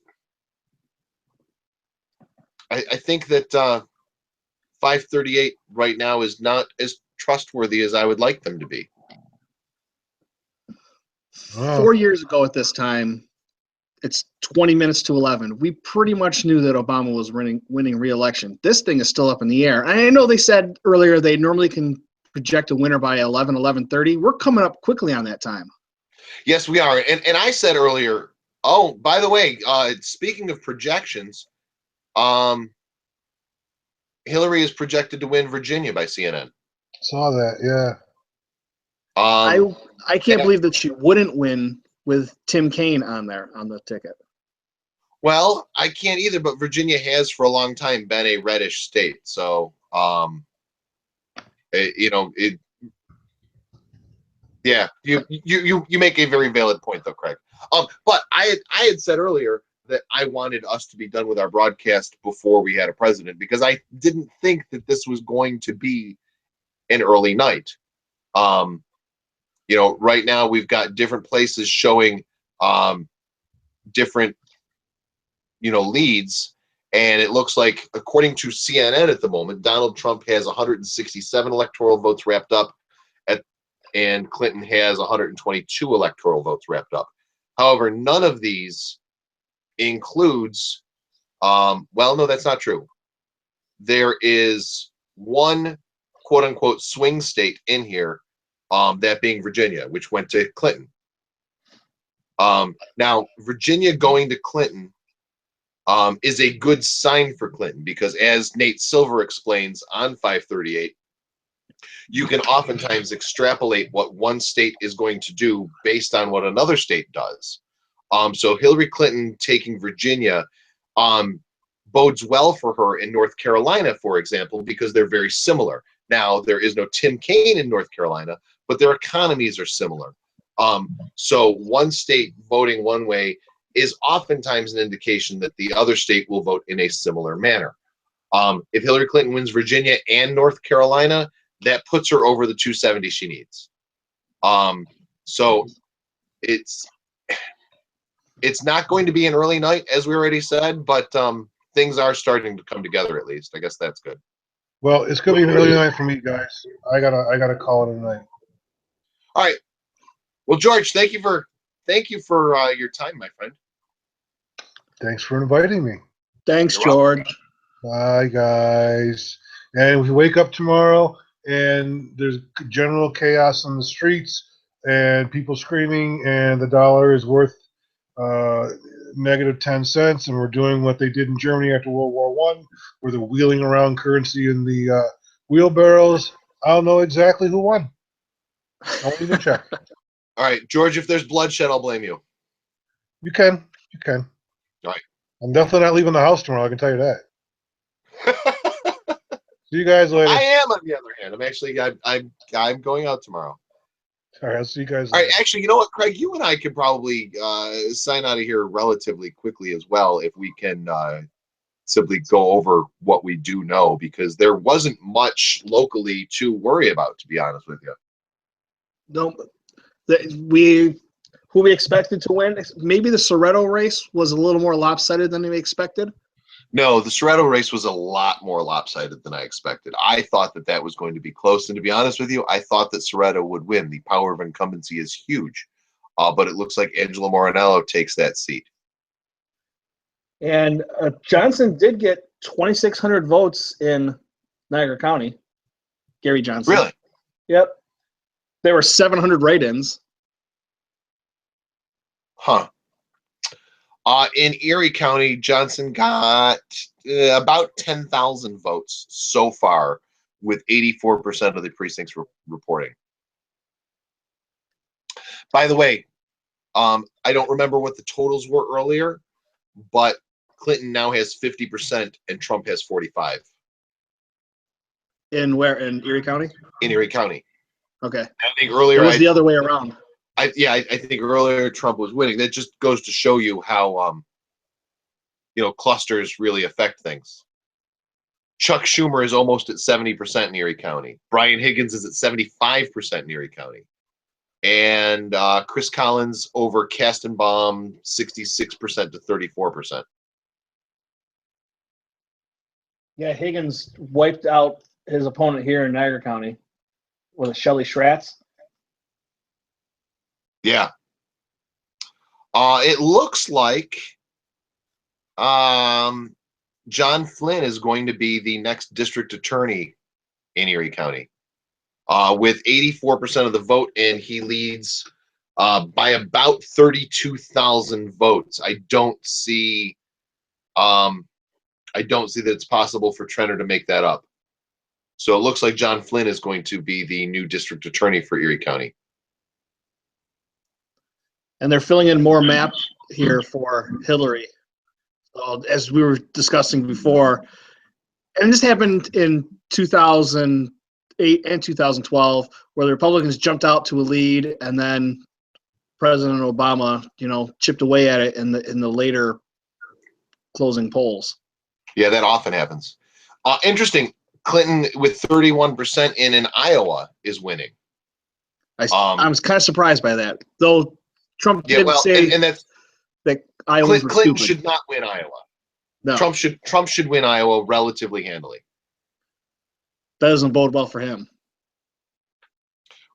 S1: think that 538 right now is not as trustworthy as I would like them to be.
S2: 4 years ago at this time, it's 20 minutes to 11. We pretty much knew that Obama was winning re-election. This thing is still up in the air. I know they said earlier they normally can project a winner by 11:30. We're coming up quickly on that time.
S1: Yes, we are. And I said earlier, oh, by the way, speaking of projections, Hillary is projected to win Virginia by CNN.
S3: Saw that, yeah.
S2: I can't believe that she wouldn't win with Tim Kaine on there on the ticket.
S1: Well, I can't either, but Virginia has for a long time been a reddish state. So, yeah, you make a very valid point though, Craig. But I had said earlier that I wanted us to be done with our broadcast before we had a president, because I didn't think that this was going to be an early night. Right now we've got different places showing different leads, and it looks like, according to CNN at the moment, Donald Trump has 167 electoral votes wrapped up, and Clinton has 122 electoral votes wrapped up. However, none of these includes, well, no, that's not true. there is one quote unquote swing state in here, that being Virginia, which went to Clinton. Now, Virginia going to Clinton is a good sign for Clinton because, as Nate Silver explains on 538, you can oftentimes extrapolate what one state is going to do based on what another state does. So Hillary Clinton taking Virginia bodes well for her in North Carolina, for example, because they're very similar. Now, there is no Tim Kaine in North Carolina, but their economies are similar. So one state voting one way is oftentimes an indication that the other state will vote in a similar manner. If Hillary Clinton wins Virginia and North Carolina, that puts her over the 270 she needs. So it's not going to be an early night, as we already said, but things are starting to come together at least. I guess that's good.
S3: Well, it's gonna be an early night for me, guys. I gotta call it a night.
S1: All right. Well, George, thank you for your time, my friend.
S3: Thanks for inviting me.
S2: Thanks,
S1: You're welcome.
S2: George.
S3: Bye, guys. And if we wake up tomorrow and there's general chaos on the streets and people screaming and the dollar is worth negative 10 cents and we're doing what they did in Germany after World War I, where they're wheeling around currency in the wheelbarrows, I'll know exactly who won. I won't even check.
S1: All right, George, if there's bloodshed, I'll blame you.
S3: You can.
S1: All right.
S3: I'm definitely not leaving the house tomorrow, I can tell you that. See you guys later.
S1: I am, on the other hand. I'm actually, I'm going out tomorrow.
S3: All right, I'll see you guys
S1: All
S3: later.
S1: right, actually, you know what, Craig? You and I could probably sign out of here relatively quickly as well if we can simply go over what we do know, because there wasn't much locally to worry about, to be honest with you.
S2: No, who we expected to win. Maybe the Soretto race was a little more lopsided than we expected.
S1: No, the Soretto race was a lot more lopsided than I expected. I thought that was going to be close, and to be honest with you, I thought that Soretto would win. The power of incumbency is huge, but it looks like Angela Morinello takes that seat.
S2: And Johnson did get 2,600 votes in Niagara County. Gary Johnson.
S1: Really?
S2: Yep. There were 700 write-ins.
S1: Huh. In Erie County, Johnson got about 10,000 votes so far, with 84% of the precincts reporting. By the way, I don't remember what the totals were earlier, but Clinton now has 50% and Trump has 45%.
S2: In where? In Erie County?
S1: In Erie County.
S2: Okay.
S1: I think earlier
S2: It was the other way around.
S1: I think earlier Trump was winning. That just goes to show you how clusters really affect things. Chuck Schumer is almost at 70% in Erie County. Brian Higgins is at 75% in Erie County. And Chris Collins over Kastenbaum, 66% to 34%.
S2: Yeah, Higgins wiped out his opponent here in Niagara County with Shelley Schratz.
S1: Yeah. It looks like John Flynn is going to be the next district attorney in Erie County. With 84% of the vote in, he leads by about 32,000 votes. I don't see that it's possible for Trenner to make that up. So it looks like John Flynn is going to be the new district attorney for Erie County.
S2: And they're filling in more map here for Hillary, as we were discussing before. And this happened in 2008 and 2012, where the Republicans jumped out to a lead, and then President Obama, chipped away at it in the later closing polls.
S1: Yeah, that often happens. Interesting. Clinton with 31% in Iowa is winning.
S2: I was kind of surprised by that, though. Trump did say
S1: and that's
S2: that Iowans were
S1: Clinton
S2: stupid.
S1: should not win Iowa.
S2: No,
S1: Trump should win Iowa relatively handily.
S2: that doesn't bode well for him.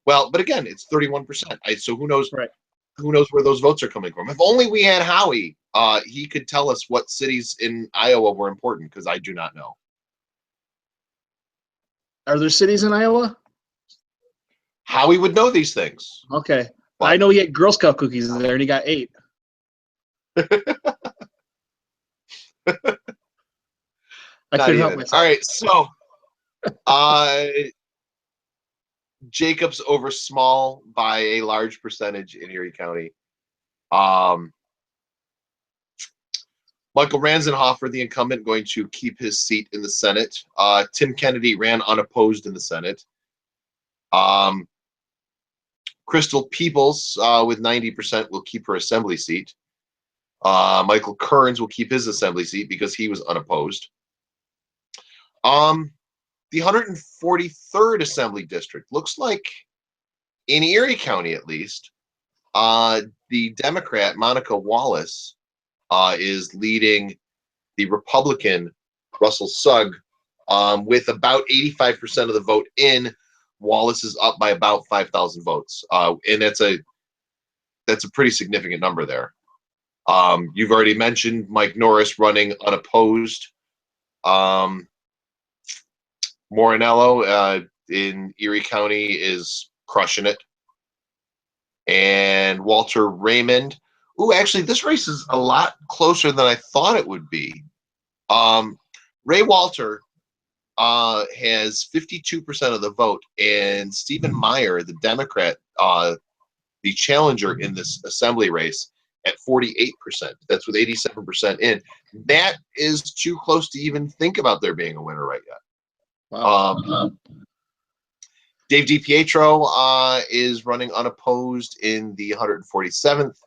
S1: Well, but again, it's 31%. So who knows?
S2: Right.
S1: Who knows where those votes are coming from? If only we had Howie, he could tell us what cities in Iowa were important, because I do not know.
S2: Are there cities in Iowa?
S1: Howie would know these things.
S2: Okay.
S1: But-
S2: I know he had Girl Scout cookies there, and he got 8. I
S1: Not
S2: couldn't help
S1: even.
S2: myself.
S1: All right, so Jacobs over Small by a large percentage in Erie County. Michael Ranzenhofer, the incumbent, going to keep his seat in the Senate. Tim Kennedy ran unopposed in the Senate. Crystal Peoples with 90% will keep her assembly seat. Michael Kearns will keep his assembly seat because he was unopposed. The 143rd Assembly District looks like, in Erie County at least, the Democrat Monica Wallace is leading the Republican Russell Sugg with about 85% of the vote in. Wallace is up by about 5,000 votes, and that's a pretty significant number there. You've already mentioned Mike Norris running unopposed. Morinello in Erie County is crushing it. And Walter Raymond. Ooh, actually, this race is a lot closer than I thought it would be. Ray Walter has 52% of the vote, and Stephen Meyer, the Democrat, the challenger in this assembly race, at 48%. That's with 87% in. That is too close to even think about there being a winner right yet.
S2: Wow.
S1: Dave DiPietro is running unopposed in the 147th,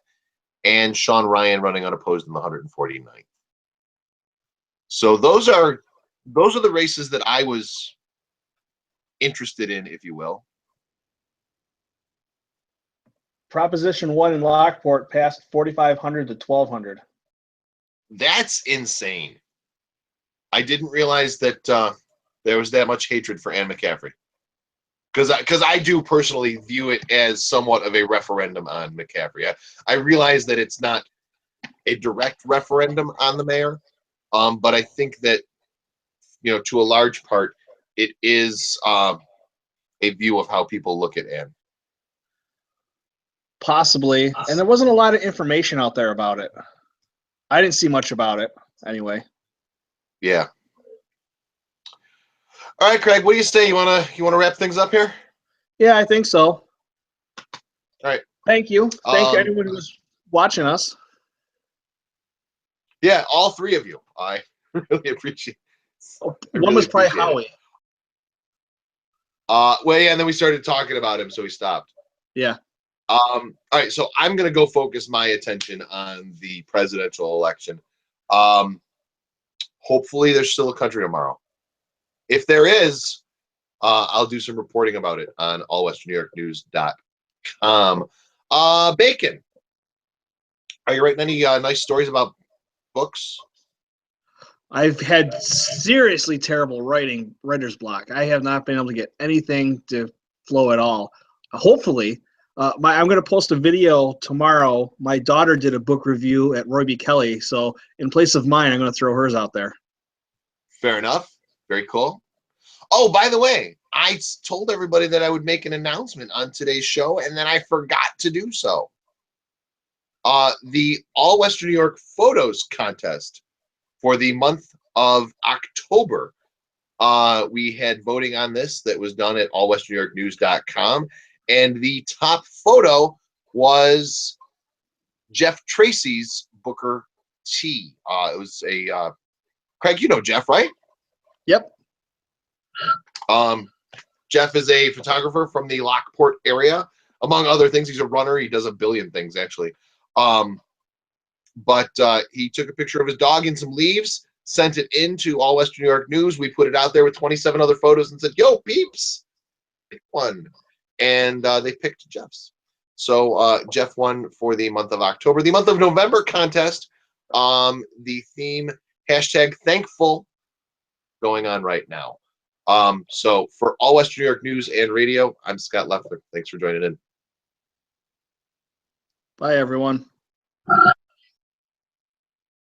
S1: and Sean Ryan running unopposed in the 149th. So those are the races that I was interested in, if you will.
S2: Proposition 1 in Lockport passed 4,500 to 1,200.
S1: That's insane. I didn't realize that there was that much hatred for Ann McCaffrey. Because I do personally view it as somewhat of a referendum on McCaffrey. I realize that it's not a direct referendum on the mayor, but I think that, to a large part, it is a view of how people look at Ann.
S2: Possibly. And there wasn't a lot of information out there about it. I didn't see much about it anyway.
S1: Yeah. All right, Craig, what do you say? You wanna wrap things up here?
S2: Yeah, I think so.
S1: All right.
S2: Thank you. Thank you anyone who was watching us.
S1: Yeah, all three of you. I really appreciate it.
S2: One was probably Howie.
S1: Well, yeah, and then we started talking about him, so he stopped.
S2: Yeah.
S1: All right, so I'm gonna go focus my attention on the presidential election. Hopefully there's still a country tomorrow. If there is, I'll do some reporting about it on allwesternnewyorknews.com. Bacon, are you writing any nice stories about books?
S2: I've had seriously terrible writer's block. I have not been able to get anything to flow at all. Hopefully, I'm going to post a video tomorrow. My daughter did a book review at Roy B. Kelly, so in place of mine, I'm going to throw hers out there.
S1: Fair enough. Very cool. Oh, by the way, I told everybody that I would make an announcement on today's show, and then I forgot to do so. The All Western New York Photos Contest for the month of October. We had voting on this that was done at allwesternnewyorknews.com, and the top photo was Jeff Tracy's Booker T. It was a Craig, you know Jeff, right?
S2: Yep.
S1: Jeff is a photographer from the Lockport area. Among other things, he's a runner. He does a billion things, actually. But he took a picture of his dog in some leaves, sent it into All Western New York News. We put it out there with 27 other photos and said, yo, peeps, pick one. And they picked Jeff's. So Jeff won for the month of October. The month of November contest, the theme, #thankful, going on right now. So for All Western New York News and Radio, I'm Scott Leffler. Thanks for joining in.
S2: Bye, everyone.